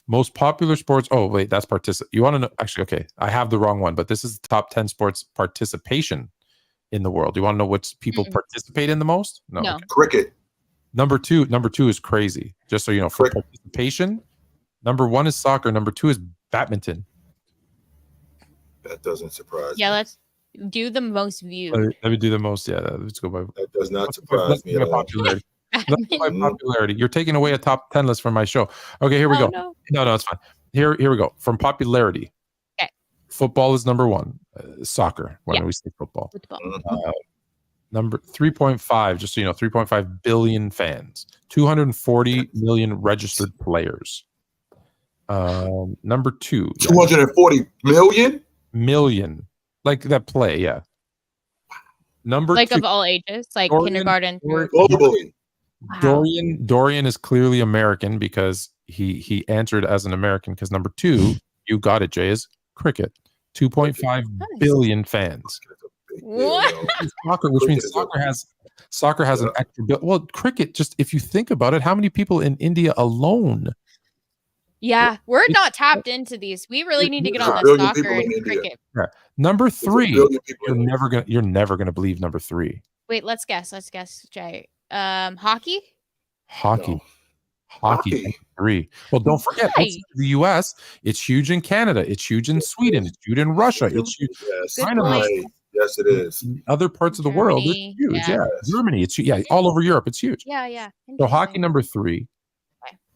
Most popular sports. Oh, wait, that's You want to know? Actually, okay, I have the wrong one, but this is the top 10 sports participation in the world. Do you want to know which people participate in the most? No. Okay. Cricket. Number two is crazy. Just so you know, for participation, number 1 is soccer. Number 2 is badminton. That doesn't surprise me. Yeah, let's do the most viewed. Let me do the most. Yeah, let's go by. That does not surprise me at all. By popularity. You're taking away a top 10 list from my show. Okay, here we go. No, it's fine. Here we go. From popularity. Okay. Football is number 1. Soccer. When we say football. Number 3.5, just so you know, 3.5 billion fans. 240 million registered players. Number 2. 240 million? Like that play, yeah. Number 2. Of all ages, like kindergarten. Globally. Wow. Dorian is clearly American because he answered as an American, because number 2, you got it, Jay, is cricket. 2.5 billion fans. What? Soccer, which means soccer has an extra well, cricket, just if you think about it, how many people in India alone? Yeah, we're not tapped into these. We really need to get on the soccer and cricket. Yeah. Number 3, you're never gonna believe number 3. Wait, let's guess, Jay. Hockey. No. Hockey. 3. Well, don't forget, the U.S. It's huge in Canada. It's huge in Sweden. It's huge in Russia. It's huge. Yes, it is. In other parts of the world, it's huge. Yeah, Germany. It's all over Europe. It's huge. Yeah. So hockey number 3.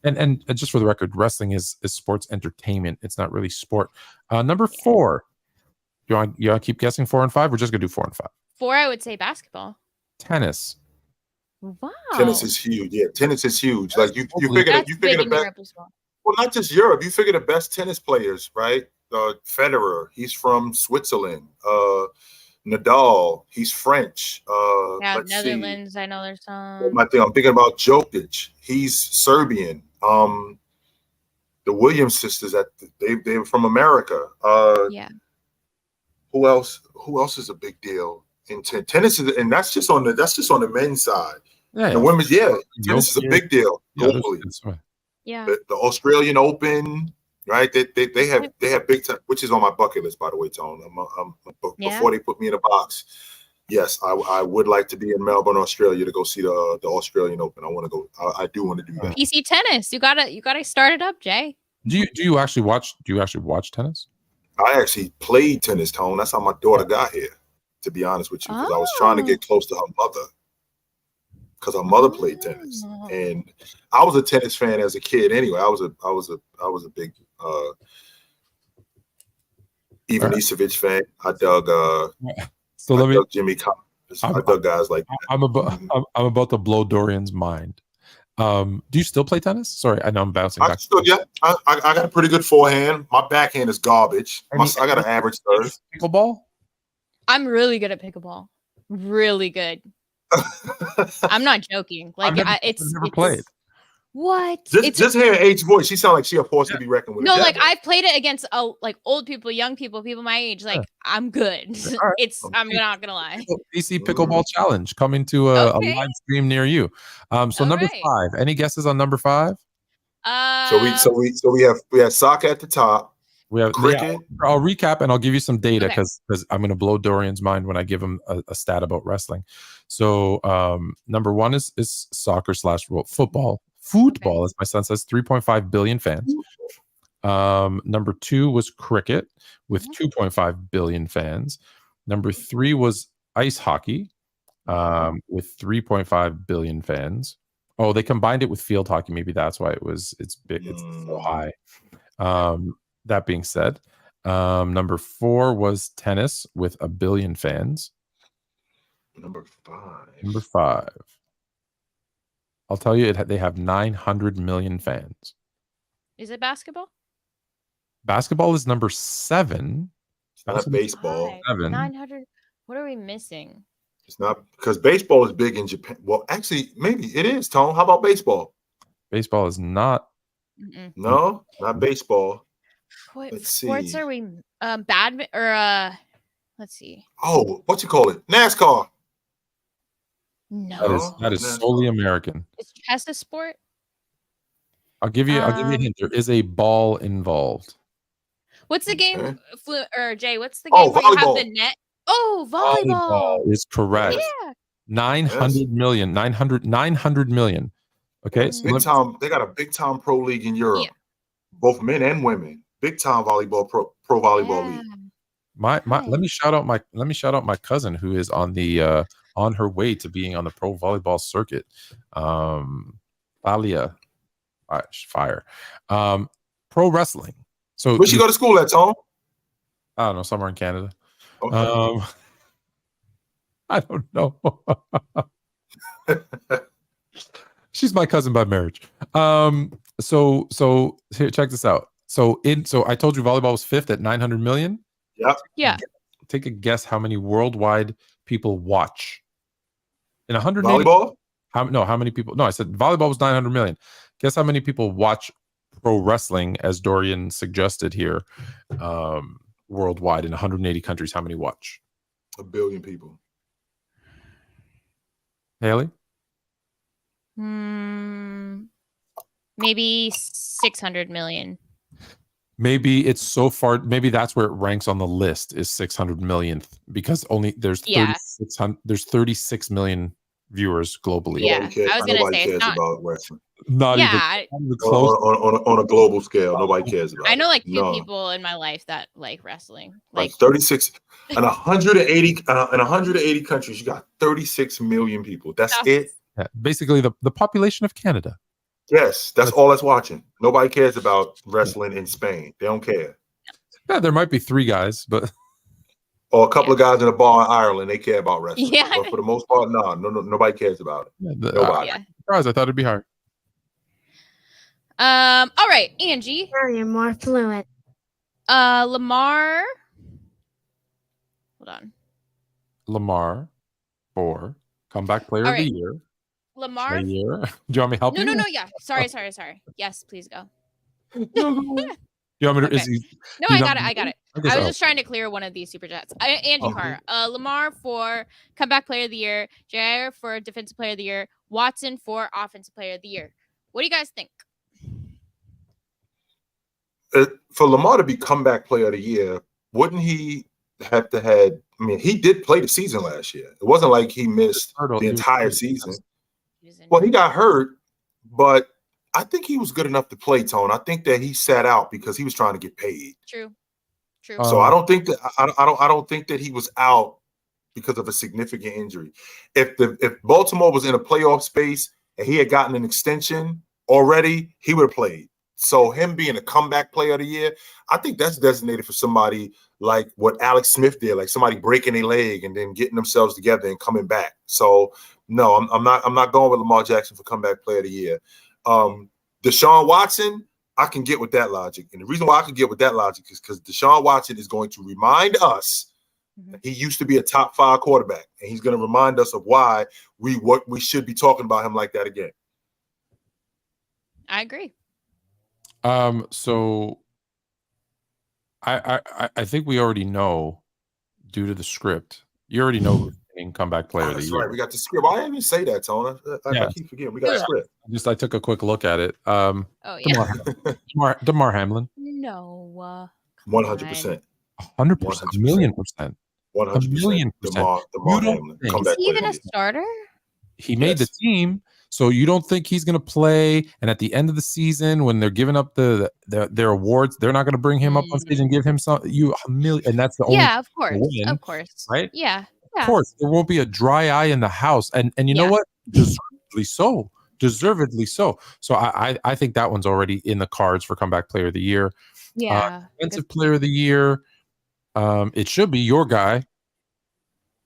And just for the record, wrestling is sports entertainment. It's not really sport. Number 4. You want to keep guessing 4 and 5? We're just gonna do 4 and 5. 4, I would say basketball. Tennis. Wow. Tennis is huge. Yeah, tennis is huge. Like you figure the best. Well, not just Europe. You figure the best tennis players, right? Federer, he's from Switzerland. Nadal, he's French. Netherlands. I know there's some. I'm thinking about Jokic. He's Serbian. The Williams sisters, they were from America. Who else is a big deal in tennis? And that's just on the men's side. Yeah, the women's, tennis is a big deal globally. Yeah, the Australian Open, right? They have big time, which is on my bucket list, by the way, Tone. Before they put me in a box, yes, I would like to be in Melbourne, Australia, to go see the Australian Open. I want to go. I do want to do that. PC tennis, you gotta start it up, Jay. Do you actually watch tennis? I actually played tennis, Tone. That's how my daughter got here, to be honest with you, because I was trying to get close to her mother, because her mother played tennis, and I was a tennis fan as a kid. Anyway, I was a big Ivan Isevich fan. I dug dug Jimmy Collins. I dug guys like that. I'm about to blow Dorian's mind. Do you still play tennis? Sorry, I know I'm bouncing back. I got a pretty good forehand. My backhand is garbage. I got an average serve. Pickleball? I'm really good at pickleball. really good. I'm not joking. Like I've never played. What? Just hearing H voice, she sounds like she a force to be reckoned with. No, like I've played it against like old people, young people, people my age. Like I'm good. Right. I'm not gonna lie. PC Pickleball Challenge coming to a live stream near you. So number 5. Any guesses on number 5? So we have soccer at the top. We have cricket. Yeah, I'll recap and I'll give you some data because I'm going to blow Dorian's mind when I give him a stat about wrestling. So number 1 is soccer / football. Football, as my son says, 3.5 billion fans. Number 2 was cricket with 2.5 billion fans. Number 3 was ice hockey with 3.5 billion fans. Oh, they combined it with field hockey. Maybe that's why it's big. It's so high. That being said, number 4 was tennis with 1 billion fans. Number 5. I'll tell you, they have 900 million fans. Is it basketball? Basketball is number 7. That's baseball. 7. 900. What are we missing? It's not because baseball is big in Japan. Well, actually, maybe it is, Tone. How about baseball? Baseball is not. No, not baseball. What Let's sports see. are we? Badminton or let's see. Oh, what you call it? NASCAR. No, that is solely American. Is chess a sport? I'll give you a hint. There is a ball involved. What's the game? Or Jay, what's the game where you have the net? Oh, volleyball is correct. Yeah. 900 million. 900 million. Okay. So big time. They got a big time pro league in Europe. Yeah. Both men and women. Big time volleyball pro volleyball league. Let me shout out my cousin who is on the on her way to being on the pro volleyball circuit. Alia. Fire. Pro wrestling. So where'd she go to school at, Tom? I don't know, somewhere in Canada. Okay. I don't know. She's my cousin by marriage. So here, check this out. So I told you volleyball was 5th at 900 million. Yeah. Take a guess how many worldwide people watch in 100 volleyball. How many people? No, I said volleyball was 900 million. Guess how many people watch pro wrestling, as Dorian suggested here, worldwide in 180 countries? How many watch? 1 billion people. Hailey? Maybe 600 million. Maybe it's so far. Maybe that's where it ranks on the list is 600 millionth because only there's 36 million viewers globally. Yeah, I was gonna say it's not about wrestling. Not even close. On a global scale, nobody cares about. I know like 2 people in my life that like wrestling. Like 36 and 180 countries. You got 36 million people. That's it. Yeah, basically the population of Canada. Yes, that's all that's watching. Nobody cares about wrestling in Spain. They don't care. Yeah, there might be 3 guys, but or a couple of guys in a bar in Ireland. They care about wrestling. Yeah, but for the most part, no, nobody cares about it. Yeah, nobody. Surprised. I thought it'd be hard. All right, Angie. You're more fluent. Lamar. Hold on. Lamar for comeback player of the year. Lamar. Do you want me to help you? No. Yeah. Sorry. Yes, please go. Do you want me to? Okay. No, I got it. I was just trying to clear one of these super chats. Angie Carr. Lamar for comeback player of the year. Jaire for defensive player of the year. Watson for offensive player of the year. What do you guys think? For Lamar to be comeback player of the year, wouldn't he have to had? I mean, he did play the season last year. It wasn't like he missed the entire season. Well, he got hurt, but I think he was good enough to play, Tone. I think that he sat out because he was trying to get paid. True. So I don't think that I don't think that he was out because of a significant injury. If Baltimore was in a playoff space and he had gotten an extension already, he would have played. So him being a comeback player of the year, I think that's designated for somebody like what Alex Smith did, like somebody breaking a leg and then getting themselves together and coming back. So no, I'm not going with Lamar Jackson for comeback player of the year. Deshaun Watson, I can get with that logic. And the reason why I can get with that logic is because Deshaun Watson is going to remind us He used to be a top 5 quarterback, and he's going to remind us of why we should be talking about him like that again. I agree. So I think we already know, due to the script, you already know who's winning comeback player of the year. Right. We got the script. I didn't even say that, Tony. I keep forgetting. We got a script. I took a quick look at it. Oh yeah. Damar Hamlin. No. 100%. 100%. A million percent. 100%. Damar Hamlin. Is he even a starter? He made the team. So you don't think he's going to play? And at the end of the season, when they're giving up their awards, they're not going to bring him up on stage and give him a million. And that's the only of course, right? Yeah, of course. There won't be a dry eye in the house, and you know what? Deservedly so. So I think that one's already in the cards for comeback player of the year. Yeah, defensive player of the year. It should be your guy.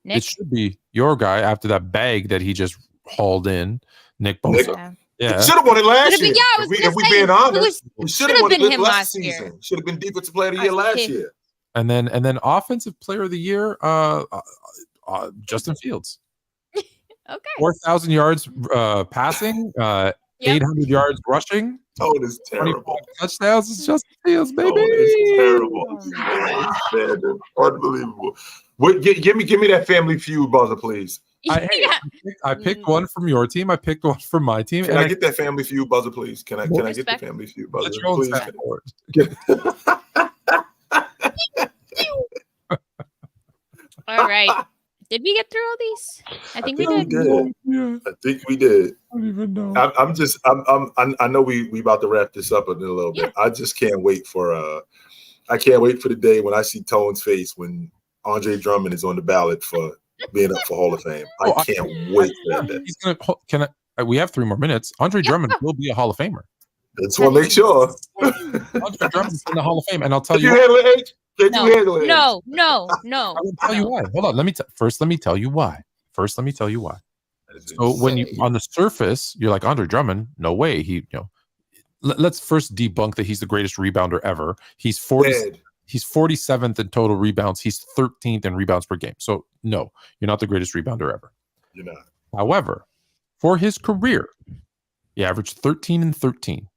Nick? It should be your guy after that bag that he just hauled in. Nick Bosa. Yeah. Should have won it last year. Yeah, if we being honest, it should have been him last season. Should have been defensive player of the year last year. And then offensive player of the year, Justin Fields. Okay. 4,000 yards passing, 800 yards rushing. Oh, it is terrible. Touchdowns is Justin Fields, baby. Oh, it's terrible. Unbelievable. Give me that Family Feud buzzer, please. I picked one from your team. I picked one from my team. Can I get that Family Feud buzzer, please? Can I get the Family Feud buzzer, please? All right. Did we get through all these? I think we did. Yeah. I think we did. I don't even know. I know we about to wrap this up in a little bit. I just can't wait for the day when I see Tone's face when Andre Drummond is on the ballot for being up for Hall of Fame. I can't wait for that. We have 3 more minutes. Andre Drummond will be a Hall of Famer. Just want to make sure. Andre Drummond's in the Hall of Fame, and I'll tell you. Handle it, H? No. I will tell you why. Hold on. Let me tell you why. So when you on the surface, you're like Andre Drummond. No way. Let's first debunk that he's the greatest rebounder ever. He's 47th in total rebounds. He's 13th in rebounds per game. So no, you're not the greatest rebounder ever. You're not. However, for his career, he averaged 13 and 13.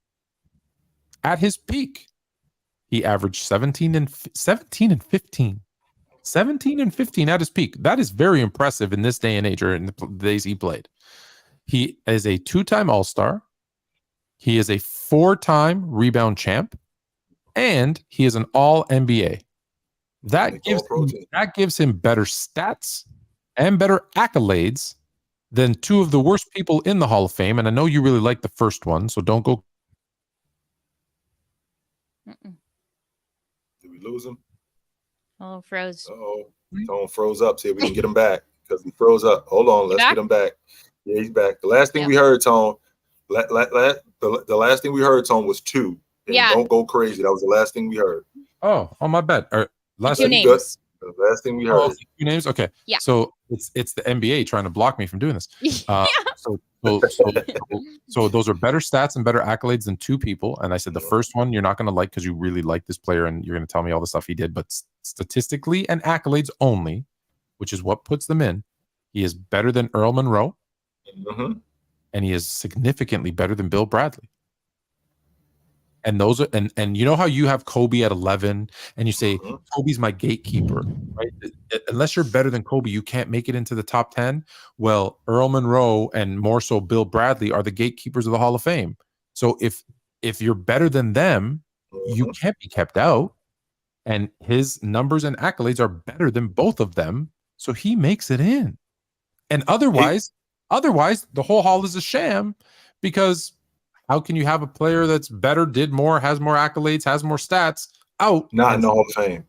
At his peak, he averaged 17 and 15. 17 and 15 at his peak. That is very impressive in this day and age, or in the days he played. He is a 2-time All-Star. He is a 4-time rebound champ. And he is an All-NBA. That gives him better stats and better accolades than 2 of the worst people in the Hall of Fame. And I know you really like the first one, so don't go. Did we lose him? Oh, froze. Tone froze up. See if we can get him back because he froze up. Hold on, let's get him back. Yeah, he's back. The last thing we heard, Tone. The last thing we heard, Tone, was 2. Don't go crazy. That was the last thing we heard. Oh, my bad. Last thing we heard. 2 names. Okay. Yeah. So it's the NBA trying to block me from doing this. So those are better stats and better accolades than 2 people. And I said the first one you're not going to like because you really like this player and you're going to tell me all the stuff he did. But statistically and accolades only, which is what puts them in, he is better than Earl Monroe, and he is significantly better than Bill Bradley. And those are and you know how you have Kobe at 11 and you say Kobe's my gatekeeper, right? Unless you're better than Kobe, you can't make it into the top 10. Well, Earl Monroe and more so Bill Bradley are the gatekeepers of the Hall of Fame. So if you're better than them, you can't be kept out. And his numbers and accolades are better than both of them. So he makes it in. And otherwise, the whole hall is a sham because how can you have a player that's better, did more, has more accolades, has more stats out? Not in the Hall of Fame.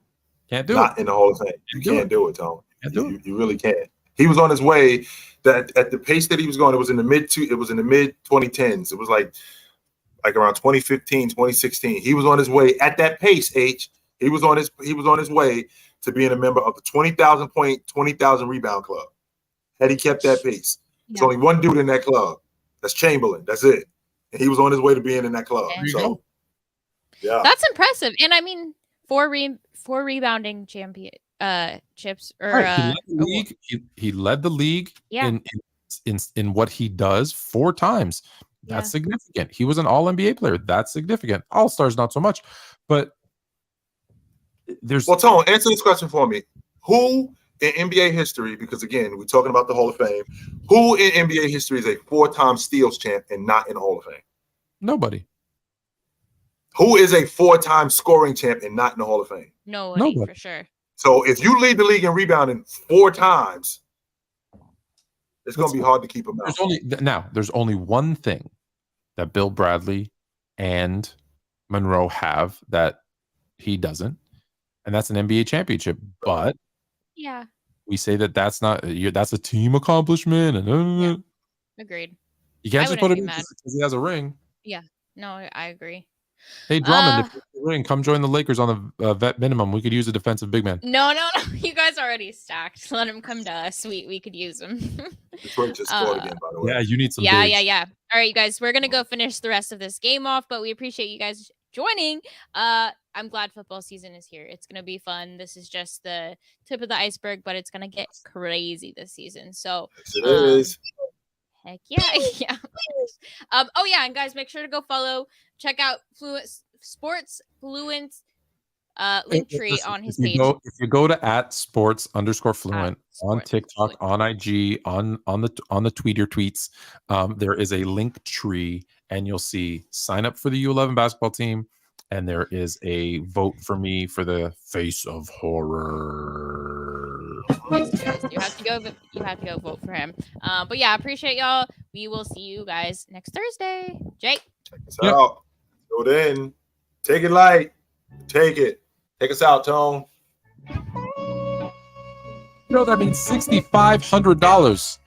Can't do it. Not in the Hall of Fame. You can't do it, Tom. You really can't. He was on his way. That at the pace that he was going, it was in the mid 2010s. It was like around 2015, 2016. He was on his way at that pace. He was on his way to being a member of the 20,000 point, 20,000 rebound club. Had he kept that pace, there's only one dude in that club. That's Chamberlain. That's it. And he was on his way to being in that club. Yeah, that's impressive. And I mean, four rebounding champion. chips or Right. He led the league. He led the league in what he does 4 times. That's significant. He was an all NBA player. That's significant. All stars, not so much. But there's Tone, answer this question for me. Who in NBA history, because again, we're talking about the Hall of Fame, who in NBA history is a 4-time steals champ and not in the Hall of Fame? Nobody. Who is a 4-time scoring champ and not in the Hall of Fame? Nobody. For sure. So if you lead the league in rebounding 4 times, it's going to be hard to keep him out. There's only one thing that Bill Bradley and Monroe have that he doesn't, and that's an NBA championship. But we say that's not that's a team accomplishment. And agreed. You can't just put it in because he has a ring. Yeah, no, I agree. Hey, Drummond, if you have a ring, come join the Lakers on the vet minimum. We could use a defensive big man. No. You guys are already stacked. Let him come to us. We could use him. Detroit just scored again, by the way. Yeah, you need some. Yeah. All right, you guys, we're gonna go finish the rest of this game off, but we appreciate you guys joining. I'm glad football season is here. It's gonna be fun. This is just the tip of the iceberg, but it's gonna get crazy this season. So it is. Heck yeah. And guys, make sure to go follow, check out Fluent Linktree on his page. If you go to @sports_fluent on TikTok, on IG, on the tweets, there is a link tree, and you'll see sign up for the U11 basketball team, and there is a vote for me for the face of horror. You have to go vote for him. But yeah, appreciate y'all. We will see you guys next Thursday. Jake, check us out. Go then. Take it light. Take it. Take us out, Tone. That means $6,500.